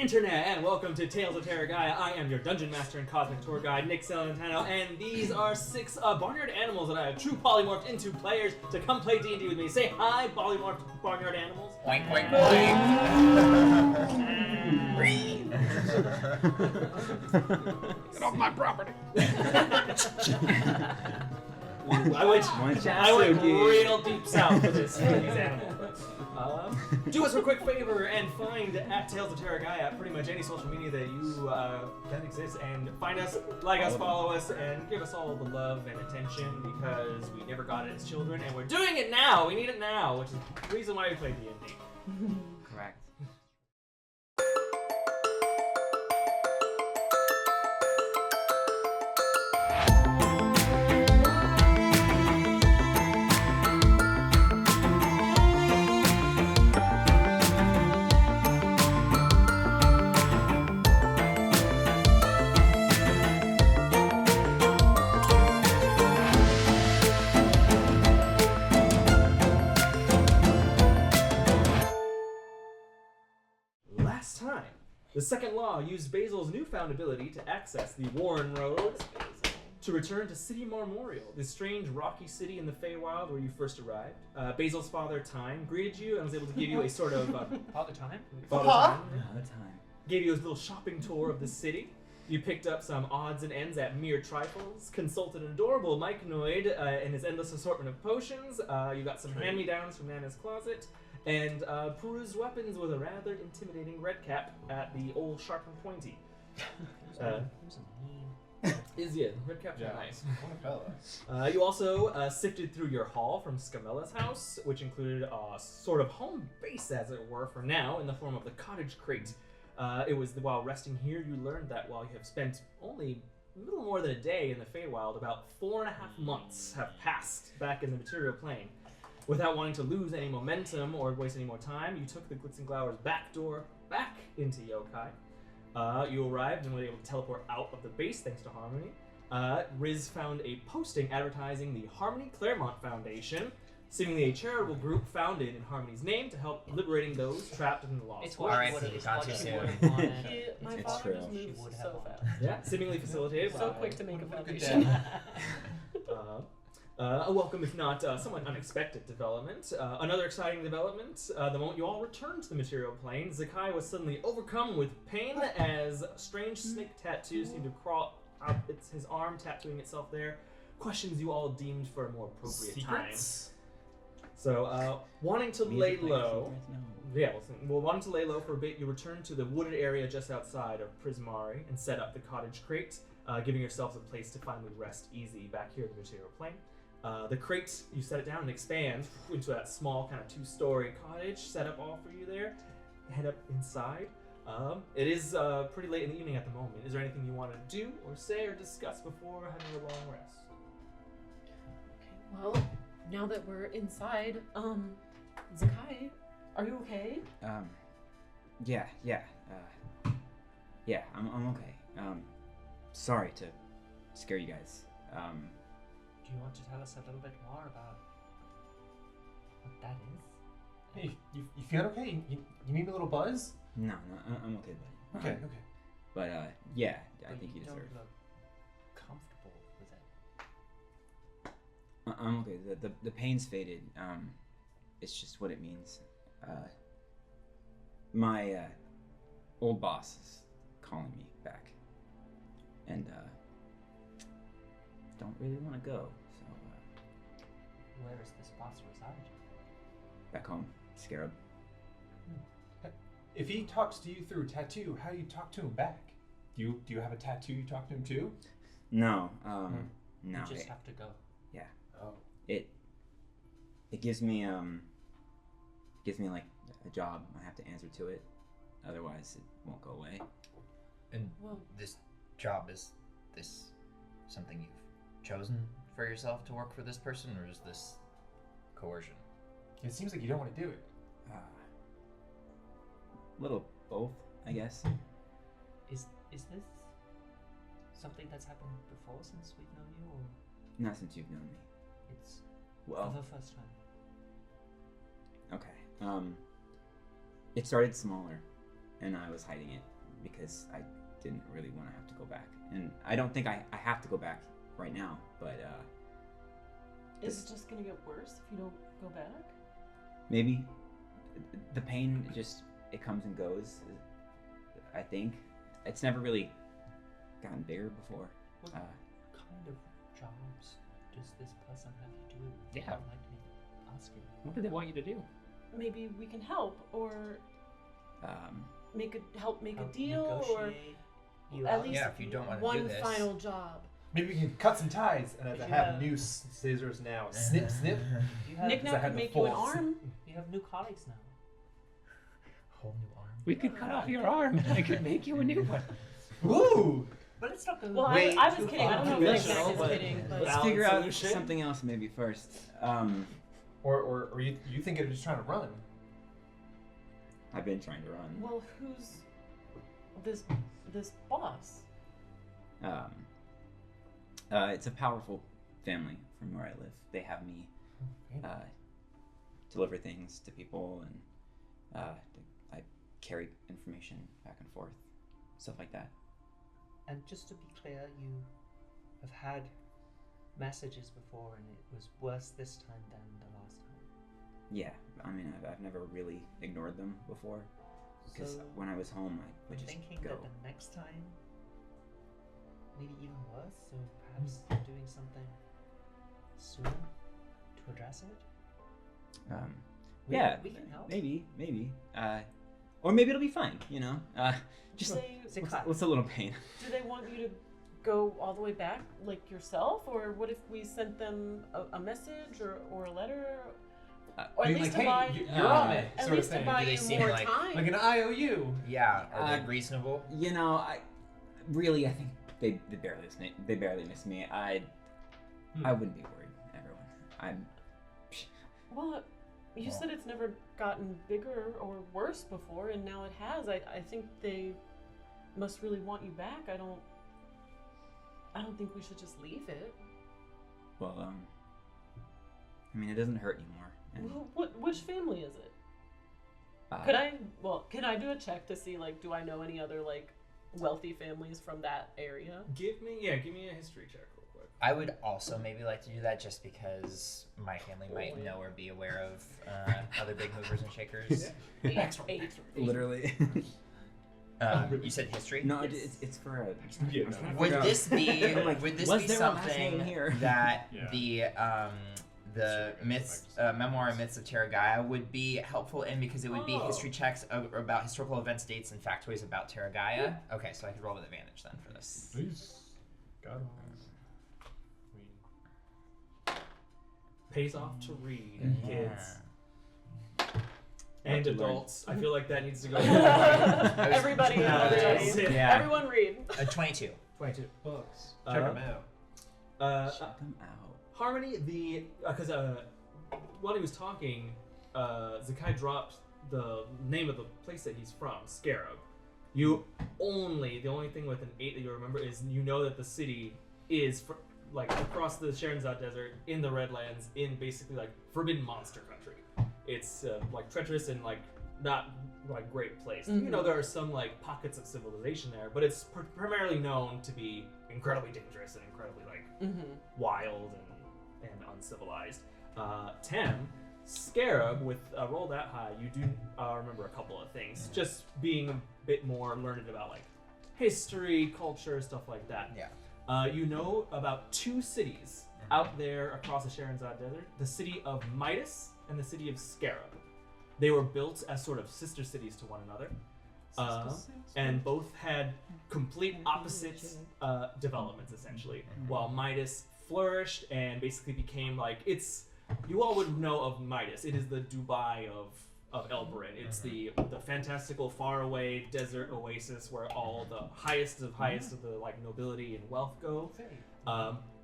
Internet, and welcome to Tales of Terragia. I am your Dungeon Master and Cosmic Tour Guide, Nick Celentano, and these are 6 barnyard animals that I have true polymorphed into players to come play D&D with me. Say hi, polymorphed barnyard animals. Oink, oink, oink. Get off my property. I went real deep south for this for these animals. Do us a quick favor and find at Tales of Terragia at pretty much any social media that you that exists, and find us, like us, follow us, and give us all the love and attention because we never got it as children, and we're doing it now. We need it now, which is the reason why we play D&D. Correct. The second law used Basil's newfound ability to access the Warren Roads to return to City Marmorial, this strange rocky city in the Feywild where you first arrived. Basil's father, Time, greeted you and was able to give you a sort of... Father Time? Father Time. Father Time. Gave you a little shopping tour of the city. You picked up some odds and ends at mere trifles, consulted an adorable myconoid and his endless assortment of potions. You got some hand-me-downs from Nana's closet. And perused weapons with a rather intimidating red cap at the old sharp and pointy. Red cap's nice. You also sifted through your haul from Scamella's house, which included a sort of home base, as it were, for now, in the form of the cottage crate. It was while resting here you learned that while you have spent only a little more than a day in the Feywild, about 4.5 months have passed back in the material plane. Without wanting to lose any momentum or waste any more time, you took the Glitz and Glower's back door back into Yokai. You arrived and were able to teleport out of the base thanks to Harmony. Riz found a posting advertising the Harmony Claremont Foundation, seemingly a charitable group founded in Harmony's name to help liberating those trapped in the lost. It's alright, got you soon. My father just moves so fast. Yeah, seemingly facilitated. So quick to make a foundation. A welcome, if not somewhat unexpected development. Another exciting development, the moment you all returned to the material plane, Zakkai was suddenly overcome with pain as strange snake tattoos seemed to crawl out his arm, tattooing itself there. Questions you all deemed for a more appropriate time. So, wanting to lay low... wanting to lay low for a bit, you returned to the wooded area just outside of Prismari and set up the cottage crate, giving yourselves a place to finally rest easy back here in the material plane. The crate, you set it down and expand into that small kind of 2-story cottage set up all for you there. Head up inside. It is pretty late in the evening at the moment. Is there anything you want to do or say or discuss before having a long rest? Okay, well, now that we're inside, Zakkai, are you okay? Yeah, I'm okay. Sorry to scare you guys. Do you want to tell us a little bit more about what that is? Hey, you feel okay? You need a little buzz? No, I'm okay, buddy. Okay. But yeah, I But think you deserve. don't look comfortable with it. I'm okay. The pain's faded. It's just what it means. My old boss is calling me back, and don't really want to go. So Where is this boss reside? back home, Scarab. If he talks to you through a tattoo, how do you talk to him back? Do you have a tattoo you talk to him too? No, You no. just have to go. Yeah. Oh. It gives me like a job. I have to answer to it, otherwise it won't go away. And Well, this job, is this something you've chosen for yourself to work for this person, or is this coercion? It seems like you don't want to do it. Little both, I guess. Is this something that's happened before since we've known you, or Not since you've known me. it's Well, for the first time? okay. It started smaller, and I was hiding it because I didn't really want to have to go back. And I don't think I have to go back right now, but Is it just gonna get worse if you don't go back? maybe the pain it comes and goes. I think it's never really gotten bigger before. What kind of jobs does this person have you do? Yeah. I'd like to ask you. What do they want you to do? Maybe we can help, or make a Help deal, or negotiate you at out? least Yeah, if you don't wanna do one this. final job. Maybe we can cut some ties, and as I have Yeah. new scissors now, snip, snip. You have, Nik-Nak I had could the make you an force. arm. you have new colleagues now. Whole new arm. We could cut off your arm and I could make you a new one. Woo! But it's not going Well, Wait, I was too kidding. I don't know far. if Nik-Nak is But- kidding, but Let's Valid figure out solution. something else maybe first. Or you think of just trying to run? I've been trying to run. well, who's this boss? It's a powerful family from where I live. They have me deliver things to people, and I carry information back and forth, stuff like that. And just to be clear, you have had messages before, and it was worse this time than the last time. Yeah, I mean, I've never really ignored them before, because So, when I was home, I would I'm just thinking go. that the next time, maybe even worse, so perhaps doing something soon to address it? Yeah, we can help. maybe, or maybe it'll be fine. Just Do what's a little pain. they want you to go all the way back, like yourself, or what if we sent them a message or a letter, or I at mean, least like, to buy, hey, you're on it, at sort least of to thing. buy Do they you seem more like- time. Like an IOU. Yeah, are they Uh, reasonable? I think they barely miss me. They barely miss me. I wouldn't be worried, everyone. Well, you said it's never gotten bigger or worse before, and now it has. I think they must really want you back. I don't think we should just leave it. Well, I mean, it doesn't hurt anymore. And, Well, which family is it? uh, Can I do a check to see, like, do I know any other, like, wealthy families from that area? Give me a history check real quick. I would also maybe like to do that just because my family might know or be aware of other big movers and shakers. Eight. literally. You said history? No, it's for a. Yeah, I'm no. trying to Would figure out- this be I'm like, would this was be there a last something name here? that Yeah. the myths, memoir and myths of Terragia would be helpful in because it would be Oh. history checks about historical events, dates, and factoids about Terragia? Okay, so I could roll with advantage then for this. Please. God. Pays off to read, Mhm. kids Love and to learn. adults. I feel like that needs to go. Everybody, Yes. Yeah. everyone read. 22. 22 Books. Uh, Check them out. Check them out. Harmony, because while he was talking, Zakkai dropped the name of the place that he's from, Scarab. The only thing with an 8 that you remember is you know that the city is across the Sharonzad Desert in the Redlands in basically like forbidden monster country. It's treacherous and not great place. Mhm. You know there are some pockets of civilization there, but it's primarily known to be incredibly dangerous and incredibly wild and uncivilized. Tem, Scarab, with a roll that high, you do remember a couple of things. Just being a bit more learned about history, culture, stuff like that. Yeah. You know about 2 cities out there across the Sharonzad Desert: the city of Midas and the city of Scarab. They were built as sort of sister cities to one another, and both had complete opposite developments essentially. While Midas flourished and basically became you all would know of Midas. It is the Dubai of Elberyn. It's the fantastical faraway desert oasis where all the highest of the nobility and wealth go.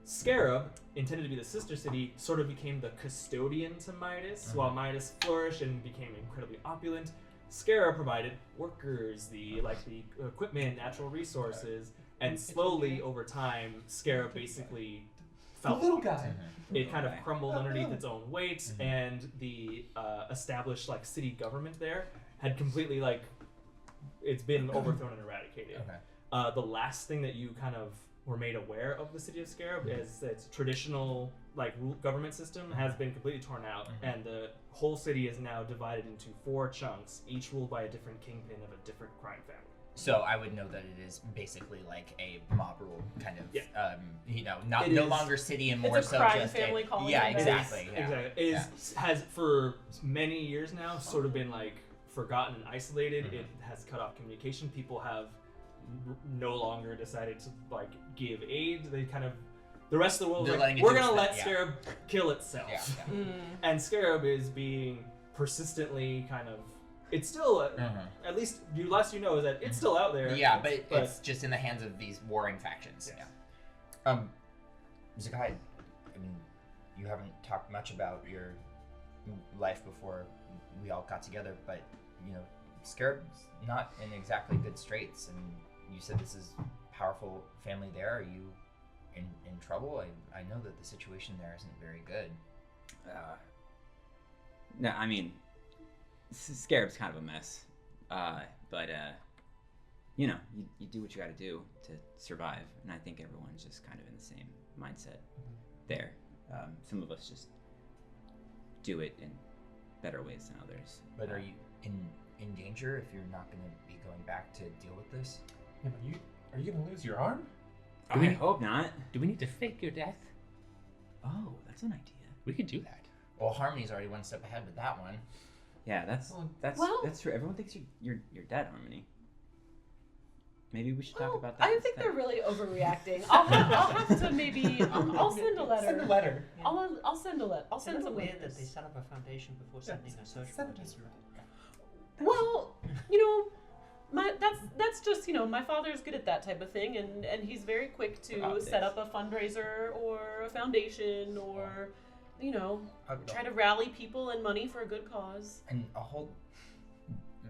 Scarab, intended to be the sister city, sort of became the custodian to Midas. While Midas flourished and became incredibly opulent, Scarab provided workers, the equipment, natural resources, and slowly over time, Scarab basically The fell little apart. guy. It kind of crumbled underneath its own weight, and the established city government there had completely it's been overthrown and eradicated. Okay. The last thing that you kind of were made aware of the city of Scarab is its traditional government system has been completely torn out, and the whole city is now divided into 4 chunks, each ruled by a different kingpin of a different crime family. So I would know that it is basically like a mob rule kind of, It no is- longer city and more It's a so crime just family calling yeah, it that. exactly. Yeah. Exactly. Has for many years now sort of been like forgotten and isolated. It has cut off communication. People have no longer decided to like give aid. They kind of the rest of the world is They're like, letting it we're do gonna its let thing, Scarab kill itself. Yeah. And Scarab is being persistently kind of. It's still, at least last you know, is that it's still out there. Yeah, but it's just in the hands of these warring factions. Yes. Yeah. Zakkai, I mean, you haven't talked much about your life before we all got together, but Scarab's not in exactly good straits, and you said this is powerful family there. Are you in trouble? I know that the situation there isn't very good. No, I mean, Scarab's kind of a mess, but you do what you got to do to survive, and I think everyone's just kind of in the same mindset there. Some of us just do it in better ways than others. But are you in danger if you're not going to be going back to deal with this? Yeah, but are you gonna lose your arm? I hope not. Do we need to fake your death? Oh, that's an idea. We could do that. Well, Harmony's already one step ahead with that one. Yeah, that's true. Everyone thinks you're dead, Harmony. Maybe we should talk about that. I think they're really overreacting. I'll have to maybe. I'll send a letter. Send a letter. I'll send a letter. I'll send Isn't it some weird that letters. they set up a foundation before sending a search Send party? it to Well, that's just my father's good at that type of thing, and he's very quick to set up a fundraiser or a foundation or try to rally people and money for a good cause. And a whole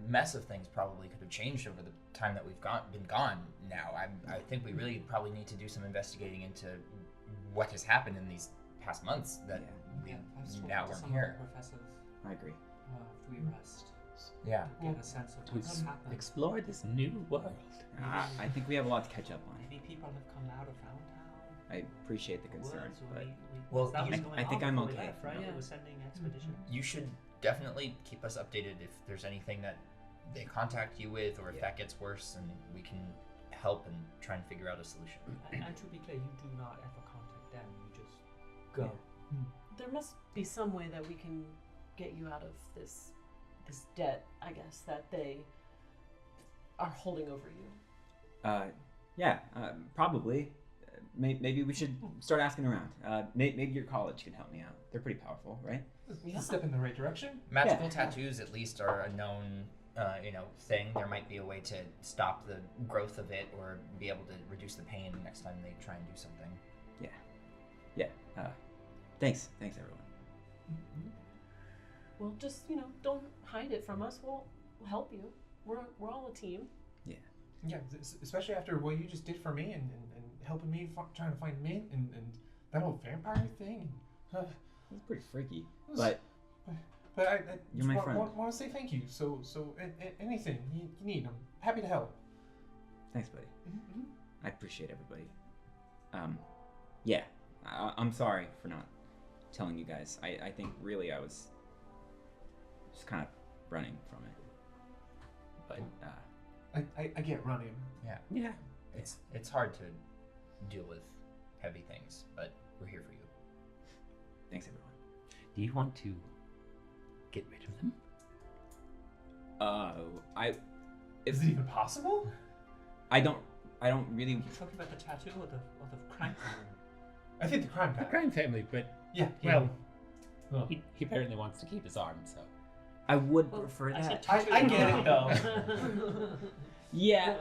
mess of things probably could have changed over the time that we've been gone now. I think we really probably need to do some investigating into what has happened in these past months that we now to weren't some here. of the professors I agree. after we rest. Yeah. To get a sense of what's happened. Explore this new world. I think we have a lot to catch up on. Maybe people have come out of Found Town. I appreciate the concern, Woods, or but Well, that was you- going I think on I'm before we okay left, for right? now. We were sending expeditions. You should definitely keep us updated if there's anything that they contact you with, or if that gets worse, and we can help and try and figure out a solution. And to be clear, you do not ever contact them. You just go. There must be some way that we can get you out of this debt, I guess, that they are holding over you. Probably. Maybe we should start asking around. Maybe your college can help me out. They're pretty powerful, right? A step in the right direction. Magical tattoos, at least, are a known, thing. There might be a way to stop the growth of it, or be able to reduce the pain next time they try and do something. Thanks, everyone. Well, just don't hide it from us. We'll help you. We're all a team. Yeah, especially after what you just did for me and helping me trying to find Mint and that whole vampire thing. It's pretty freaky, but I You're my friend. want to say thank you. So anything you need, I'm happy to help. thanks, buddy. Mm-hmm. I appreciate everybody. I'm sorry for not telling you guys. I think really I was just kind of running from it. But I get running. Yeah. It's hard to deal with heavy things, but we're here for you. thanks, everyone. Do you want to get rid of them? Is it even possible? I don't really. You talking about the tattoo or the crime family? I think the crime The guy. crime family, but Yeah. well, Oh. he apparently wants to keep his arm, so. I would prefer I said that. I get it though. Yeah,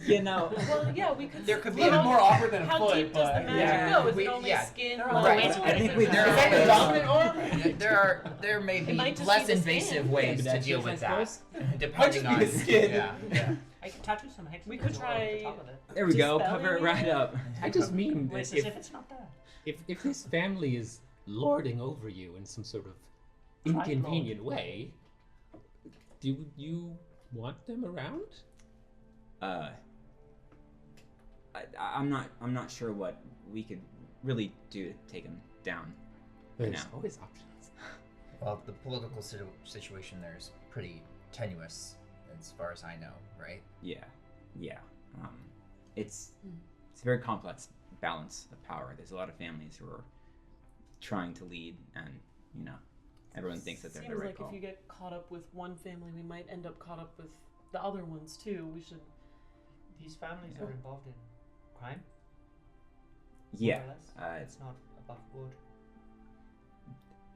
Well, yeah, we could. There could be well, even more awkward than a how foot, deep does the but- magic Yeah. go? Is We- it only yeah. skin? There blood, are Right. ways or I think we is there it- are Is that your dominant arm? There may be It might just less be the invasive skin. ways to Ambidextrous, deal I with that, suppose. depending be on the skin. Yeah. I can tattoo some hex. We could on try- the top of it. there we go. Dispelling Cover it right it? up. I just mean It's that as if it's not there. if this family is lording over you in some sort of Right, inconvenient way, do you want them around? I'm not sure what we could really do to take him down. There's now. always options. Well, the political situation there is pretty tenuous, as far as I know, right? Yeah. It's a very complex balance of power. There's a lot of families who are trying to lead, and everyone thinks that they're the Seems right like call. if you get caught up with one family, we might end up caught up with the other ones too. We should. These families Yeah. are involved in crime. Yeah. More or less. It's not above board.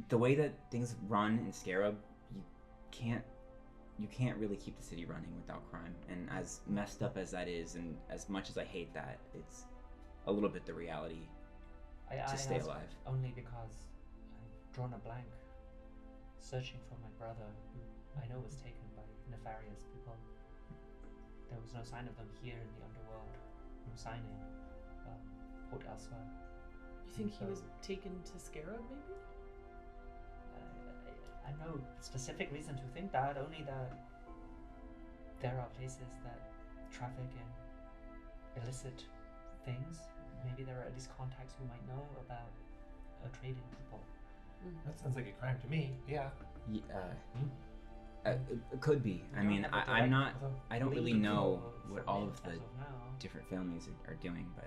The way that things run in Scarab, you can't really keep the city running without crime. And as messed up as that is, and as much as I hate that, it's a little bit the reality I to stay ask alive. only because I've drawn a blank searching for my brother, who I know was taken by nefarious people. There was no sign of them here in the underworld. No signing. Or elsewhere. You think he was taken to Scarab, maybe? I have no specific reason to think that, only that there are places that traffic in illicit things. Maybe there are at least contacts who might know about a trade in people. That sounds like a crime to me. Yeah. It could be. I don't mean, have a I'm direct not. I don't really lead know for what all it of the as of now. different families are doing, but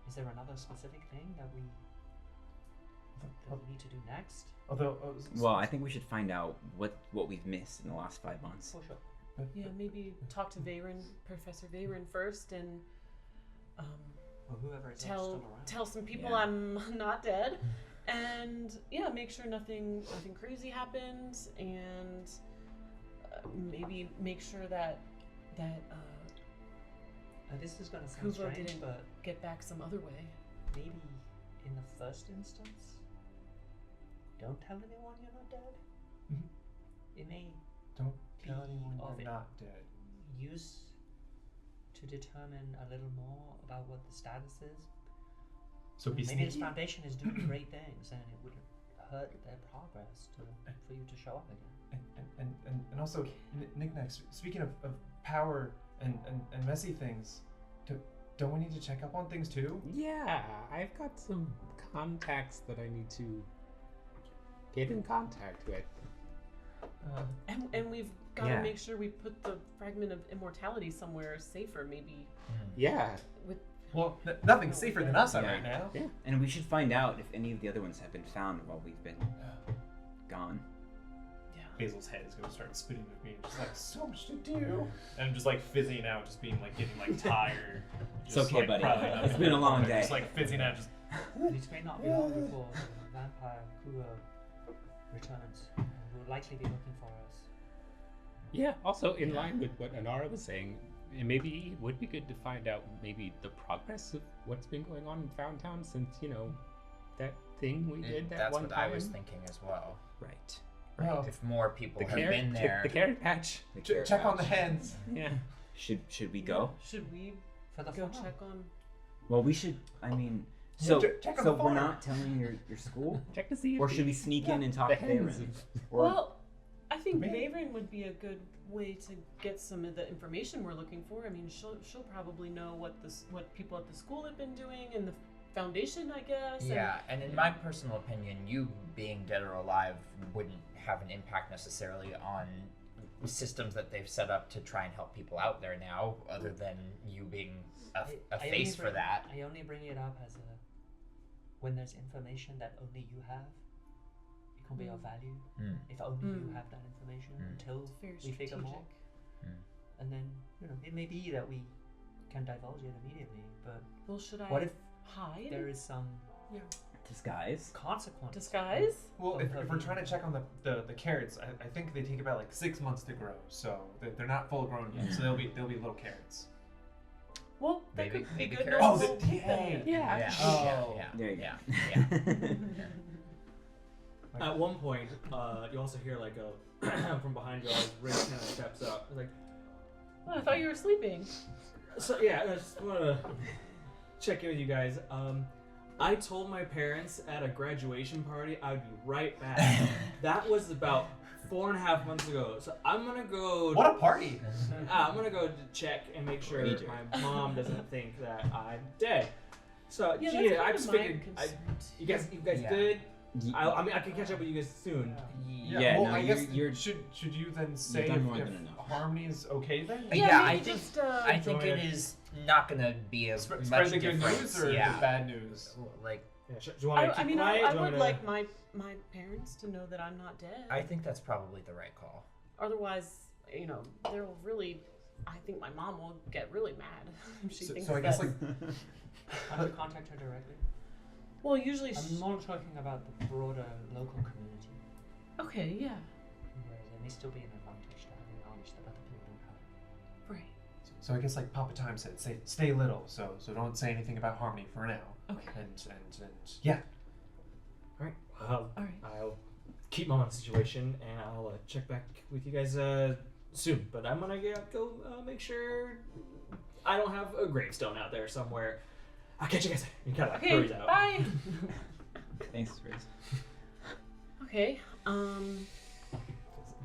Is there another specific thing that we need to do next? Although, well, I think we should find out what we've missed in the last 5 months. For sure. Yeah, maybe talk to Veyron, Professor Veyron first, and Or whoever is still around. tell some people Yeah. I'm not dead, and yeah, make sure nothing crazy happens, and maybe make sure that This is gonna sound Kuvo strange, didn't but get back some other way. maybe in the first instance, don't tell anyone you're not dead. Mhm. It may don't tell be anyone of you're not dead. use to determine a little more about what the status is. So be Maybe this sneaky. foundation is doing great things, and it wouldn't hurt their progress for you to show up again. And also, Nik-Nak, speaking of power and messy things, don't we need to check up on things too? Yeah, I've got some contacts that I need to get in contact with. And we've got to Yeah. make sure we put the fragment of immortality somewhere safer, maybe Yeah. with. Well, nothing's safer than us Yeah. right now. Yeah. And we should find out if any of the other ones have been found while we've been gone. Basil's head is gonna start spinning with me, and just like so much to do, and I'm just like fizzing out, just being like getting like tired. It's Just, okay, like, buddy. crawling up It's in been the a long corner, day. Just like fizzing out, just It may not be long before the vampire Kuo returns, and will likely be looking for us. Yeah, also in line with what Anara was saying, maybe it would be good to find out maybe the progress of what's been going on in Foundtown since, that thing we did that That's one what time. I was thinking as well. Right. oh, If more people The have carrot, been there, the carrot patch. The carrot check on the patch. hens. Yeah. Should we go? Should we For the go farm. check on? Well, we should. I mean, Yeah, so check on so the we're farm. not telling your school, Check to see if or should we sneak in and talk the to hens. Veyron? Or Well, I think Maybe- Veyron would be a good way to get some of the information we're looking for. I mean, she'll probably know what people at the school have been doing and the foundation, I guess. yeah, and in my personal opinion, you being dead or alive wouldn't have an impact necessarily on systems that they've set up to try and help people out there now, other than you being a I face only for bring- that. I only bring it up as when there's information that only you have, it can be of value. Mm. If only you Mm. have that information Mm. until It's very we figure more. strategic. And then, it may be that we can divulge it immediately, but Well, should I what if hide? there is some disguise? consequence? Disguise? Well, Of if we're being- trying to check on the carrots, I think they take about like 6 months to grow, so they're not full grown yet. So they'll be little carrots. Well, that Maybe- could be maybe good. carrots. Oh, No, they take them. Yeah. Yeah. Oh. Yeah. There you Yeah. go. Yeah. At one point, you also hear like a from behind you, Ray kind of steps up. Like, Oh, I thought you were sleeping. so yeah, I just want to check in with you guys. I told my parents at a graduation party I'd be right back. That was about 4.5 months ago. So I'm gonna go. What a party! I'm gonna go to check and make sure Rager. my mom doesn't think that I'm dead. So Yeah, gee, that's I kind just of my figured. concern. You guys Yeah. good? I mean, I can catch up with you guys soon. Yeah, well, no, I guess you're should you then say done if, more if than enough. Harmony's okay then? Yeah, maybe I think just, I think go it ahead. is not gonna be a Spread much the good difference. news or yeah. the bad news? Like, Yeah, do you want me to I keep mean, quiet? I Do you want would me to- like my parents to know that I'm not dead. I think that's probably the right call. Otherwise, they'll really. I think my mom will get really mad if she thinks So I guess that. like I could contact her directly. Well, usually. I'm more talking about the broader local community, Okay, yeah, where there may still be an advantage to having knowledge that other people don't have. right. so I guess like Papa Time said, stay little. So don't say anything about Harmony for now. Okay. And yeah. All right. Well, All right. I'll keep mom on the situation, and I'll check back with you guys soon. But I'm gonna go make sure I don't have a gravestone out there somewhere. I'll catch you guys. You kind of Okay. hurries out. Bye. Thanks, Riz. Okay.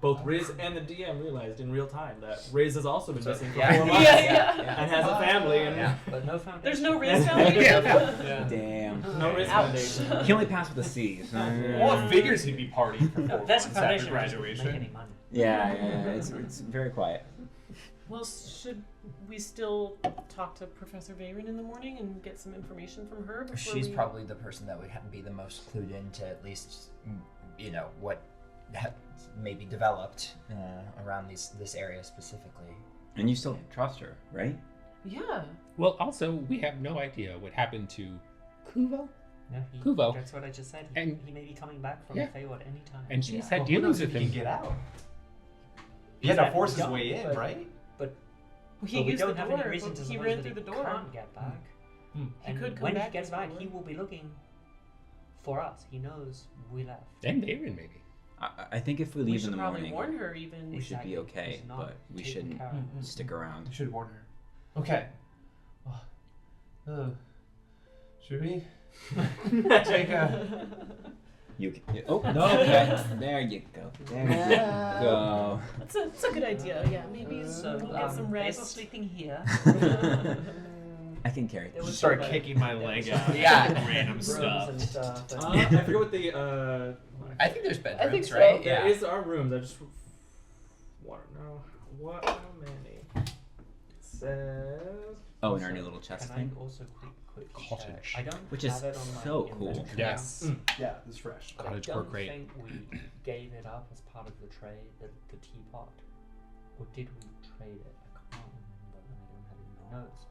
Both Riz and the DM realized in real time that Riz has also been missing for yeah. 4 months Yeah. and has a family. And Yeah. But no foundation. There's no risk foundation. Yeah. Damn. no Riz Ouch. Foundation. He only passed with a C. so- Well, it figures he'd be partying for 4 No, that's a months after foundation. That doesn't make any graduation. money. Yeah. It's very quiet. Well, should we still talk to Professor Veyron in the morning and get some information from her before She's we... probably the person that would be the most clued into at least, what maybe developed around this area specifically. And you still trust her, right? Yeah. Well, also, we have no idea what happened to Kuvo. No, Kuvo. That's what I just said. And- He may be coming back from Yeah. Feywild any time. And she's Well, had who knows dealings if with he him. can get out. He had to Exactly. force his Yeah, way in, but- right? He But we used don't the have door. any reason to He suppose ran that through the he door. can't get back. Hmm. And could come when back he gets through the back, he door. will be looking for us. He knows we left. And Veyron, maybe. I think if we We leave should in the probably morning, warn her even. we should be Exactly. okay, He's not but we taken shouldn't care of. stick around. You should warn her. Okay. Should we take a... Oh, no, okay. There you go. There you go. That's a good idea. Yeah, maybe So we'll get some Basil's rest. sleeping here. I can carry There this. was Start some, kicking my leg out. Yeah. Random rooms stuff. and stuff. And I forget what the I think there's bedrooms, I think so. right? There Yeah. is our rooms. I just want to know how many. It says. Oh, in our new little chest Can thing? I also quickly Cottage. check? I don't Which is have it on my so cool. inventory. Yes. Yeah, this is fresh. I Cottage don't work great. think we gave it up as part of the trade, the teapot. Or did we trade it? I can't remember, and I don't have it in my notes.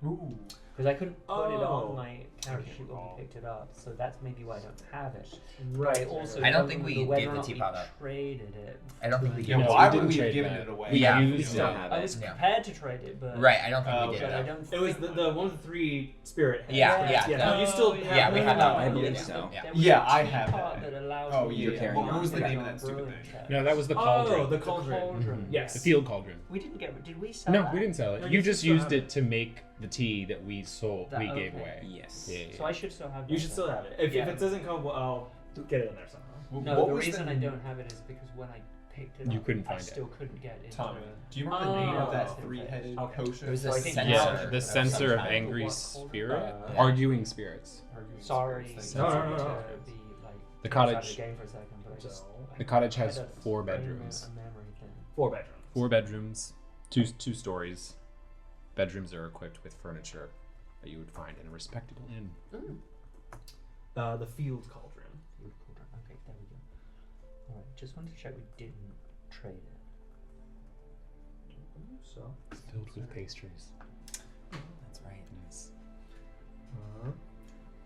Ooh. Because I couldn't put it Oh. on my character sheet when recall. we picked it up, so that's maybe why I don't have it. Right. I also I don't think we remember whether gave or the not we teapot up. traded it. I don't think we Yeah, gave No, why we would didn't we have trade given that. it away? We Yeah. We still Yeah. have I was it. Yeah. prepared to trade it, but Right, I don't think we Okay. did but I it. don't. It was think the one of the 3 spirit heads. Yeah, right? yeah, yeah. that- No, you still Oh, have yeah, we it. have that one. I believe There so. was a Yeah, I have teapot that. allows Oh, you you're to carrying What was the on. name of that stupid brewing thing? test. No, that was the Oh, cauldron. the cauldron. cauldron. Yes. The field cauldron. We didn't get. Did we sell No, that? we didn't sell it. No, You you just still used have it to make the tea that we sold. That- We gave okay. away. Yes. Yeah, yeah, So I should still have. You that should then. still have it. If Yeah. it doesn't come, well, I'll get it in there somehow. No, What the was reason I don't have it is because when I picked it You up, couldn't I find it. still couldn't get into Tommy, it. do you remember the name of Oh. that 3-headed Okay. potion? It was So a I think sensor. Yeah, the of censor some of kind. angry What spirit, cauldron? arguing spirits. Arguing Sorry, spirits, No, thank no, you. no, no. to be like The outside cottage- of the game for a second, but I just So, The cottage I has had a 4 brain bedrooms. a memory thing. 4 bedrooms. 4 bedrooms, two stories. Bedrooms are equipped with furniture that you would find in a respectable inn. The field cauldron. Okay, there we go. Alright, just wanted to check we didn't trade it. So. Filled with pastries. That's right. Yes.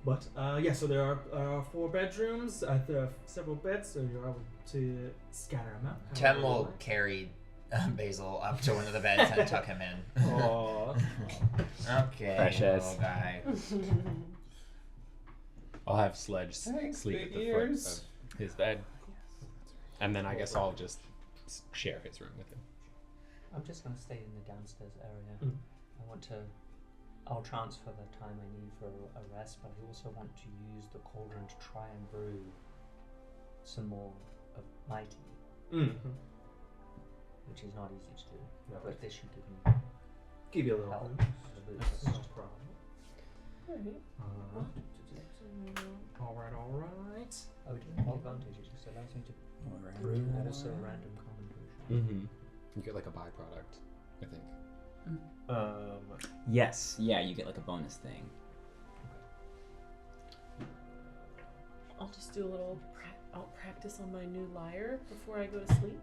But yeah, so there are 4 bedrooms. There are several beds, so you're able to scatter them out. Tem will carry Basil up to one of the beds and tuck him in. Aww. Okay, Precious. little guy. I'll have Sledge Thanks, sleep big at the ears. foot of his bed. And then I guess I'll just share his room with him. I'm just gonna stay in the downstairs area. Mm. I'll transfer the time I need for a rest, but I also want to use the cauldron to try and brew some more of my tea. which is not easy to do. No. But this should give me Give you a little help. boost. A That's boost. no problem. Alright. All right. Oh, we do have advantage. It just allows me to brew also a random common potion. Mm-hmm. You get like a byproduct, I think. Yes. Yeah, you get like a bonus thing. I'll just do a little I'll practice on my new lyre before I go to sleep.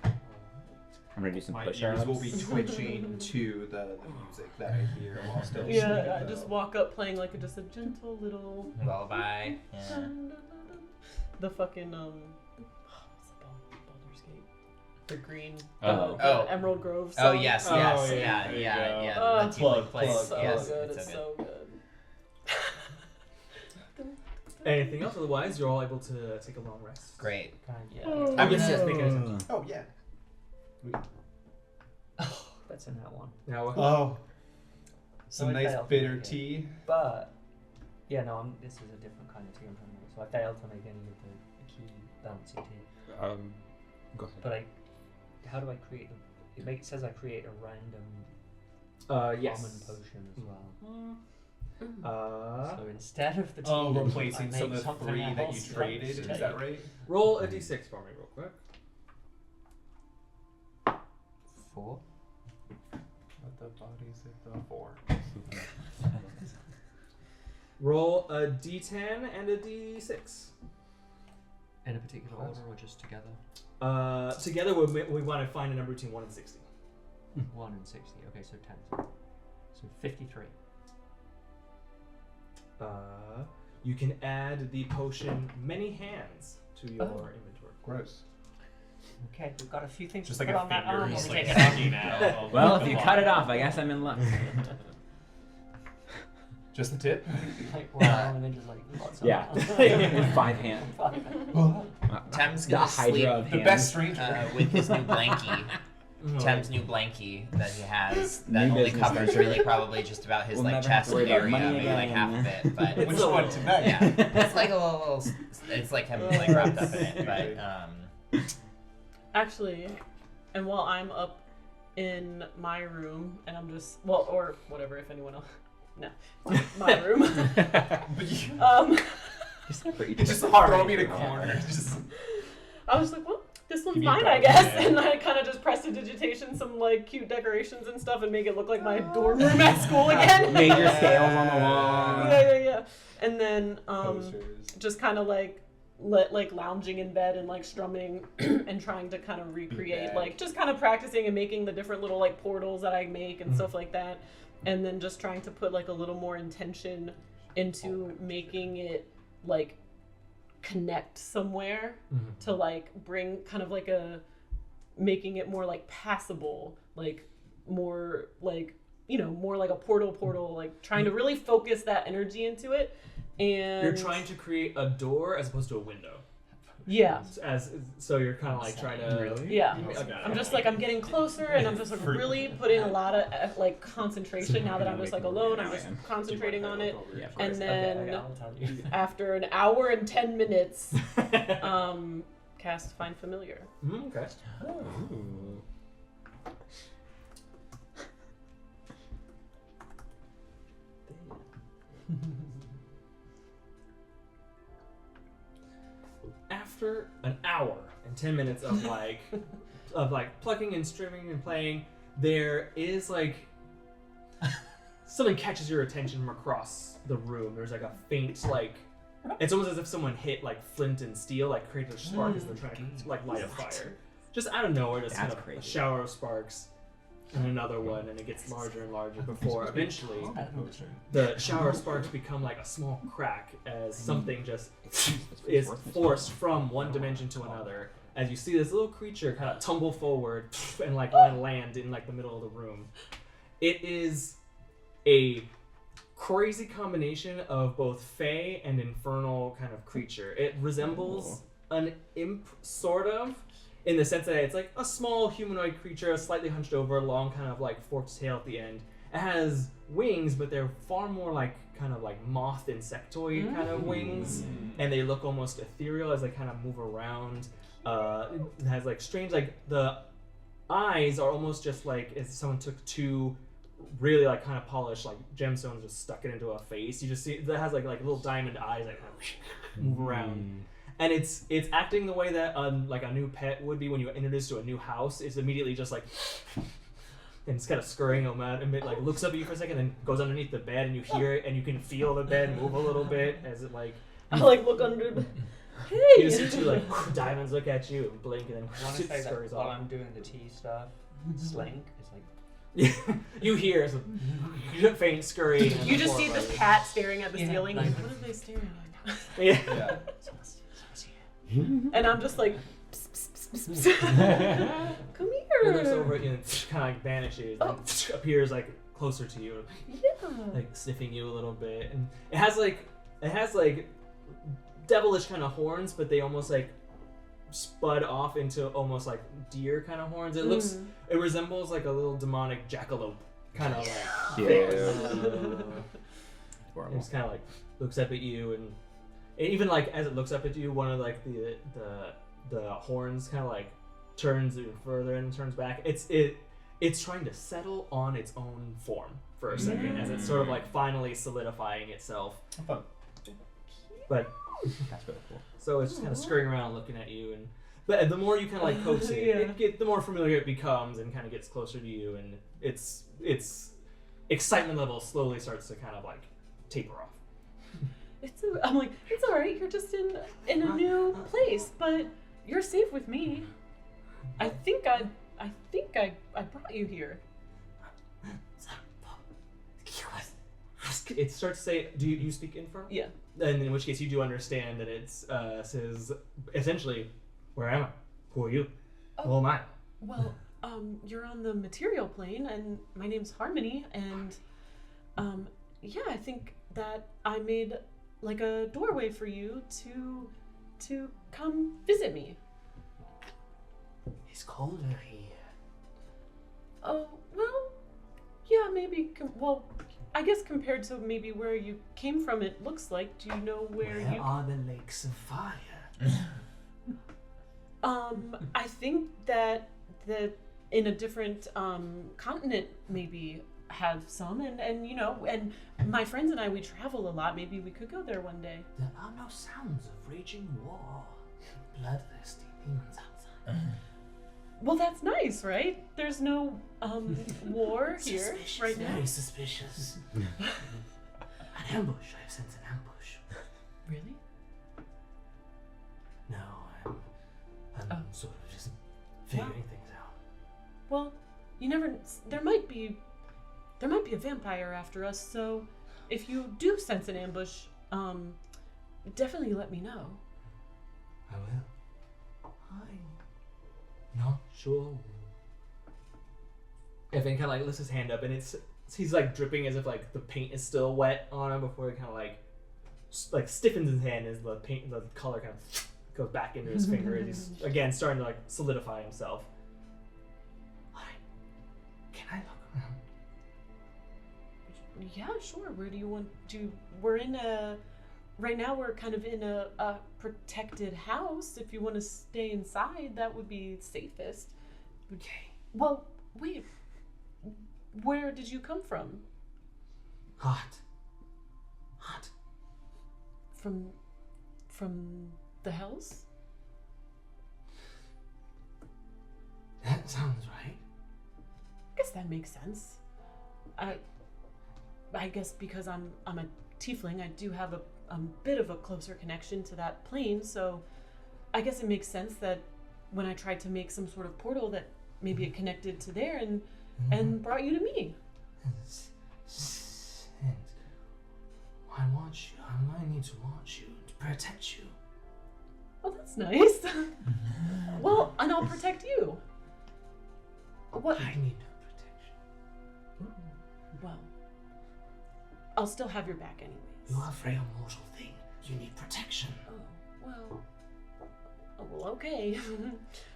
I'm gonna do some My push-ups. ears will be twitching to the music that I hear while still sleeping. Yeah, I though. just walk up playing like just a gentle little Lullaby. Yeah. the fucking what's the Baldur's Gate? The green Oh. Oh. Emerald Grove song. Oh yes, Oh, yes, yeah, yeah, there you yeah, go. yeah. Oh, That's usually plug, plays. So Yes, good, it's it's so so good. Anything else? Otherwise, you're all able to take a long rest. great. Yeah. I'm Yes, gonna. make an attention. Oh yeah. Oh, that's in that one. Now, Oh. So Some I nice failed to bitter make it. tea. But yeah, no, this is a different kind of tea I'm trying to make. So I failed to make any of the key balancing tea. Go ahead. But how do I create the? It says I create a random yes. common potion as well. Uh, So instead of the tea, Oh, I replacing made some of the something 3 that you else. traded. Is that right? roll a d6 for me, real quick. 4. Let the bodies hit the 4. Roll a d10 and a d6. In a particular order or just together? Together, we want to find a number between 1 and 60. 1 and 60. Okay, so 10. So 53. You can add the potion Many Hands to your Oh. inventory. Gross. Okay, we've got a few things Just to like put a on that finger. arm. Just We'll like take it off. sticking out. Well, if you cut it off, I guess I'm in luck. Just the tip? Like one arm and then just like lots of Yeah. arms. With 5 hands. Tim's The gonna Hydra sleep of The hands. best stranger. with his new blankie. Tem's new blankie that he has that New only business covers venture. really probably just about his We'll like never have chest to worry about area, money maybe like half of again. it, but Which one tonight? yeah, it's like a little it's like him like wrapped up in it, but Actually, and while I'm up in my room and I'm just or whatever if anyone else my room. Just throw me in a corner. Just I was like, well, this one's Give me mine, a I dog, guess. yeah. And I kind of just prestidigitation some like cute decorations and stuff and make it look like my dorm room at school again. Major scales on the wall. Yeah. And then posters. just kind of like lounging in bed and like strumming and trying to kind of recreate back. like just kind of practicing and making the different little like portals that I make and stuff like that. And then just trying to put like a little more intention into making it like connect somewhere to like bring kind of like making it more like passable, like more like, you know, more like a portal, like trying to really focus that energy into it. And You're trying to create a door as opposed to a window. yeah. So you're kind of like trying to. Really? Yeah. Okay. I'm just like, I'm getting closer and I'm just like really putting a lot of like concentration now that I'm just like alone. I'm just concentrating on it. Yeah, of And course. then Okay, I'll tell you. after an hour and 10 minutes, cast Find Familiar. Okay. After an hour and 10 minutes of like plucking and strimming and playing, there is like something catches your attention from across the room. There's like a faint like it's almost as if someone hit like flint and steel, like created a spark as they're trying to like light a fire. Just out of nowhere, just kind That's of a crazy. shower of sparks, and another one, and it gets larger and larger before eventually the shower of sparks become like a small crack as something just is forced from one dimension to another. As you see this little creature kind of tumble forward and like land in like the middle of the room. It is a crazy combination of both fey and infernal kind of creature. It resembles an imp, sort of, in the sense that it's like a small humanoid creature, slightly hunched over, long kind of like forked tail at the end, It has wings, but they're far more like kind of like moth insectoid kind of wings, and they look almost ethereal as they kind of move around. It has like strange, like the eyes are almost just like if someone took two really like kind of polished like gemstones, just stuck it into a face. You just see that has like little diamond eyes that kind of move around. And it's acting the way that like a new pet would be when you introduce to a new house. It's immediately just like, and it's kind of scurrying around, and it like looks up at you for a second, and goes underneath the bed, and you hear it, and you can feel the bed move a little bit as it like. I like look under the. Hey. You just see two like diamonds look at you and blink, and then I want to say that scurries while off. I'm doing the tea stuff, Slink is like. Yeah, you hear some faint scurrying. You just see this cat staring at the ceiling. like- What are they staring at? Yeah. And I'm just like, pss, pss, pss, pss, pss. Come It looks here. over at you and kind of like vanishes, and appears like closer to you, Yeah. like sniffing you a little bit, and it has like devilish kind of horns, but they almost like spud off into almost like deer kind of horns. It looks, it resembles like a little demonic jackalope kind of like face. It Horrible. just kind of like looks up at you, and even like as it looks up at you, one of like the horns kind of like turns even further and turns back. It's trying to settle on its own form for a second as it's sort of like finally solidifying itself. But That's really cool. so it's just kind of scurrying around looking at you, and but the more you kind of like coax it, the more familiar it becomes and kind of gets closer to you, and its excitement level slowly starts to kind of like taper off. I'm like, it's all right. You're just in a new place, but you're safe with me. I think I brought you here. It starts to say, do you speak Infernal? Yeah. And in which case you do understand that it's says essentially, where am I? Who are you? Who am I? Well, you're on the material plane, and my name's Harmony, and yeah, I think that I made like a doorway for you to come visit me. It's colder here. Oh, well, yeah, maybe. Well, I guess compared to maybe where you came from, it looks like. Do you know where you? are the lakes of fire? I think that in a different continent maybe have some, and you know, and my friends and I, we travel a lot. Maybe we could go there one day. There are no sounds of raging war. Bloodthirsty demons outside. Well, that's nice, right? There's no war here right now. Very suspicious. An ambush. I've sensed an ambush. Really? No, I'm sort of just figuring things out. Well, you never. There might be a vampire after us. So, if you do sense an ambush, definitely let me know. I will. I'm not sure. Evan kind of like lifts his hand up, and he's like dripping as if like the paint is still wet on him before he kind of like stiffens his hand as the color kind of goes back into his finger as he's again starting to like solidify himself. Alright, can I look around? Yeah, sure. Where do you want to? We're in a. Right now, we're kind of in a protected house. If you want to stay inside, that would be safest. Okay. Well, wait. Where did you come from? Hot. From the house? That sounds right. I guess that makes sense. I guess because I'm a tiefling, I do have a bit of a closer connection to that plane, so I guess it makes sense that when I tried to make some sort of portal that maybe it connected to there and brought you to me. And I want you. I need to want you to protect you. Oh, that's nice. Well, and I'll protect you. What? I need no protection. Well, I'll still have your back anyways. You are a frail mortal thing. You need protection. Oh, well, okay.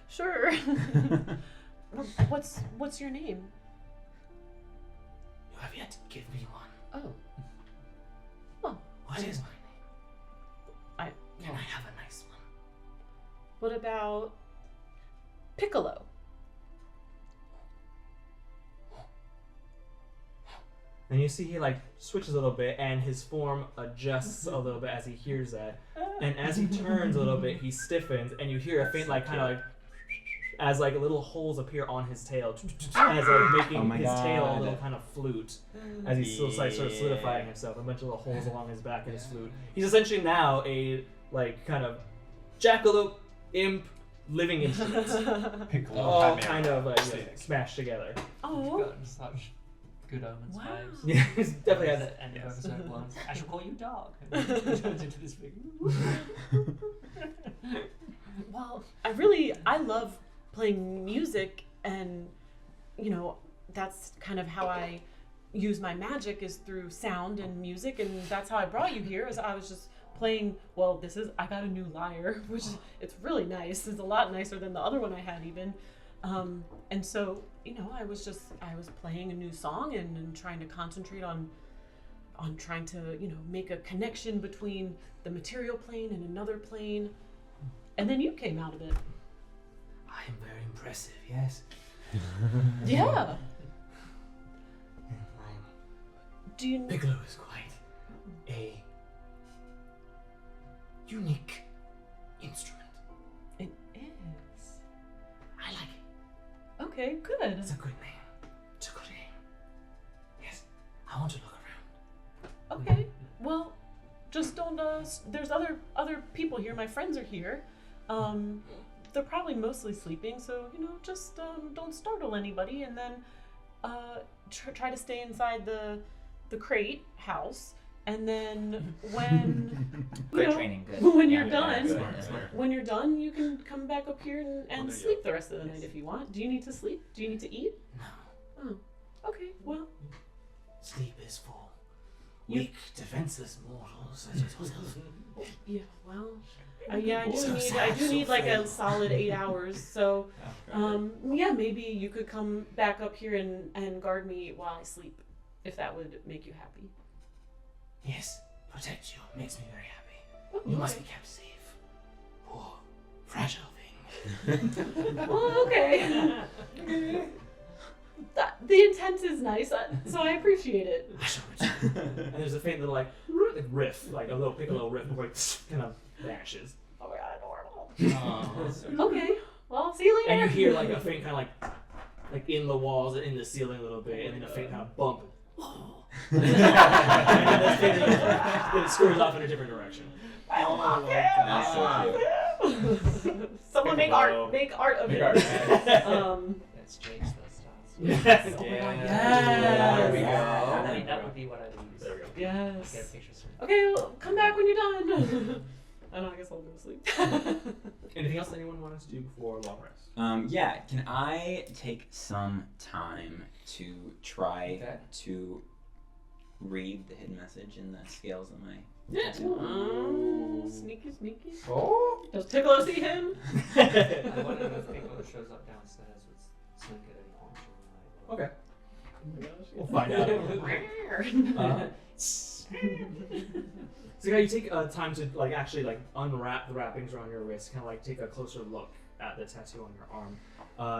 Sure. What's your name? You have yet to give me one. Oh. Well, What is my name? Can well, I have a nice one? what about Piccolo? And you see he like switches a little bit, and his form adjusts a little bit as he hears that. And as he turns a little bit, he stiffens, and you hear a faint like kind of like as like little holes appear on his tail, as like making his tail a little kind of flute as he's still like sort of solidifying himself. A bunch of little holes along his back and his flute. He's essentially now a like kind of jackalope imp living instrument, Piccolo. all Chimera. kind of like Stick. smashed together. Oh. Got such good omens Wow. vibes. Yeah, he's definitely had that. End of Yes. episode 1. I shall call you dog. And then it turns into this big. Well, I love playing music, and that's kind of how I use my magic is through sound and music, and that's how I brought you here. Is I was just playing. Well, I got a new lyre, which it's really nice. It's a lot nicer than the other one I had even. And so I was playing a new song and trying to concentrate on trying to make a connection between the material plane and another plane, and then you came out of it. I am very impressive, yes. Yeah. Do you? Piccolo is quite a unique instrument. It is. I like it. Okay, good. It's a good name. It's a good name. Yes. I want to look around. Okay. Well, just don't. There's other people here. My friends are here. They're probably mostly sleeping, so just don't startle anybody, and then try to stay inside the crate house, and then when Great training. Good. when Yeah, you're done, good, yeah. when you're done, you can come back up here and sleep the rest of the night if you want. Do you need to sleep? Do you need to eat? No. Oh, okay. Well, Sleep is for weak, defenseless mortals such as yourself. yeah. Well, yeah. I So do sad, need so like a frail. solid 8 hours. So, yeah, maybe you could come back up here and guard me while I sleep, if that would make you happy. Yes. Protect you makes me very happy. Oh, You must okay. be kept safe. Poor, fragile thing. Well, okay. The intent is nice, so I appreciate it. I shall return. And there's a faint little like riff, like a little piccolo riff before it kind of vanishes. Oh my god, adorable. Oh, so Okay, well, see you later. And you hear like a faint kind of like in the walls and in the ceiling a little bit, and then a faint kind of bump. And then this thing then it screws off in a different direction. that's so cute. Someone make art of Make it. art. Let's change those stars. Yes. Oh my Yeah. god, There we yes. go. I mean, that would be what I would use. There we go. Get a Yes. picture soon. Okay, well, come back when you're done. I know, I guess I'll go to sleep. Anything else anyone wants to do before long rest? Yeah, can I take some time to try Okay. to read the hidden message in the scales of my Yeah. Sneaky, sneaky. Oh. Does Piccolo see him? I wonder if Piccolo shows up downstairs with Slink at any point during the night. Okay. We'll find out. So yeah, you take time to like actually like unwrap the wrappings around your wrist, kind of like take a closer look at the tattoo on your arm.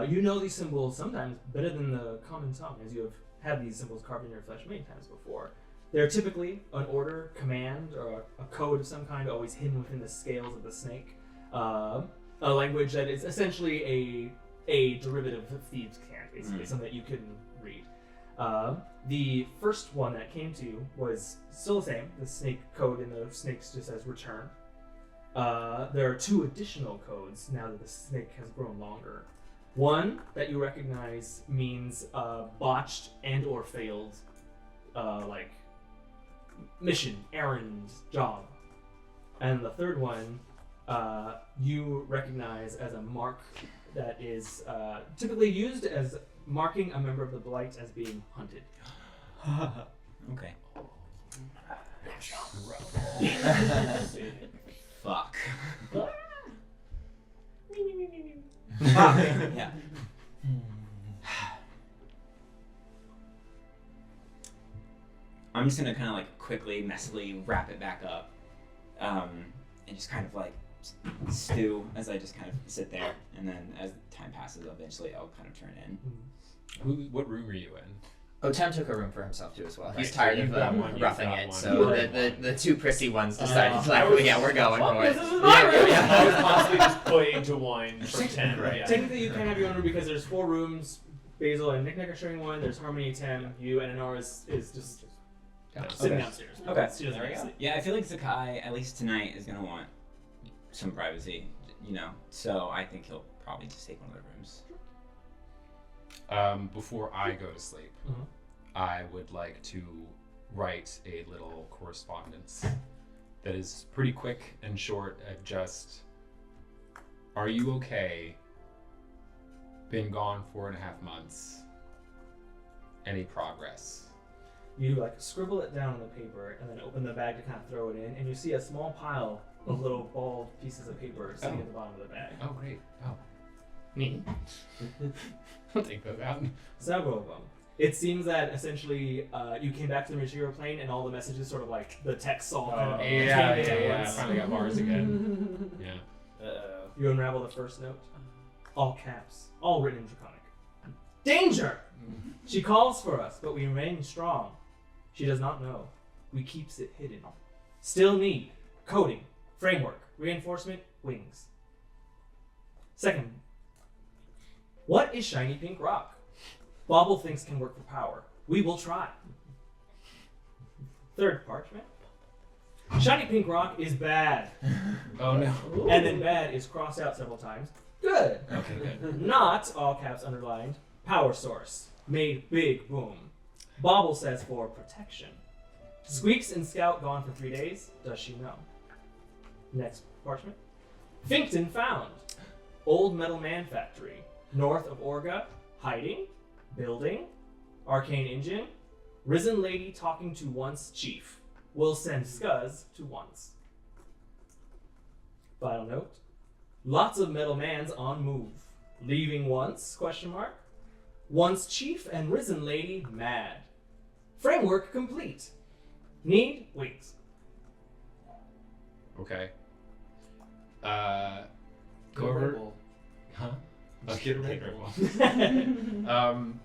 You know these symbols sometimes better than the common tongue, as you have had these symbols carved in your flesh many times before. They're typically an order, command, or a code of some kind, always hidden within the scales of the snake. A language that is essentially a derivative of thieves' cant, basically, something that you can read. The first one that came to you was still the same. The snake code in the snakes just says return. There are 2 additional codes now that the snake has grown longer. One that you recognize means botched and or failed, like mission, errand, job. And the third one you recognize as a mark that is typically used as marking a member of the Blight as being hunted. Okay. Fuck. Yeah. I'm just gonna kind of like quickly, messily wrap it back up, and just kind of like stew as I just kind of sit there, and then as time passes, eventually I'll kind of turn in. What room are you in? Oh, Tem took a room for himself too as well. He's Right, tired so of you've got one, you've roughing got it, one. so the two prissy ones decided, like, yeah, we're going for it. This is my room. I was possibly just playing to wine for 10, right? Technically, you can have your own room because there's 4 rooms. Basil and Nik-Nak are sharing one. There's Harmony, Tem, you, and Anara is just sitting Okay. downstairs. Okay. She doesn't There we go. sleep. Yeah, I feel like Zakkai, at least tonight, is gonna want some privacy, you know. So I think he'll probably just take one of the rooms. Before I go to sleep, Mhm. I would like to write a little correspondence that is pretty quick and short of just, are you okay? Been gone 4.5 months. Any progress? You like scribble it down on the paper and then open the bag to kind of throw it in, and you see a small pile of little bald pieces of paper sitting Oh. at the bottom of the bag. Oh, great. Oh. Neat. I'll take those out. Several of them. It seems that essentially you came back to the material plane and all the messages sort of like the text all kind of came in at once. Finally got bars again. Yeah. You unravel the first note. All caps. All written in Draconic. Danger! She calls for us, but we remain strong. She does not know. We keeps it hidden. Still need coding, framework, reinforcement, wings. Second, what is shiny pink rock? Bauble thinks can work for power. We will try. Third parchment. Shiny pink rock is bad. Oh no. And then bad is crossed out several times. Good. Okay, good. Not, all caps underlined, power source. Made big boom. Bauble says for protection. Squeaks and Scout gone for 3 days. Does she know? Next parchment. Finkton found. Old metal man factory. North of Orga. Hiding. Building. Arcane engine. Risen lady talking to once chief. Will send Scuzz to once. Final note. Lots of metal mans on move. Leaving once, question mark. Once chief and risen lady mad. Framework complete. Need wings. Okay. Go over. Huh? Let's get a red one.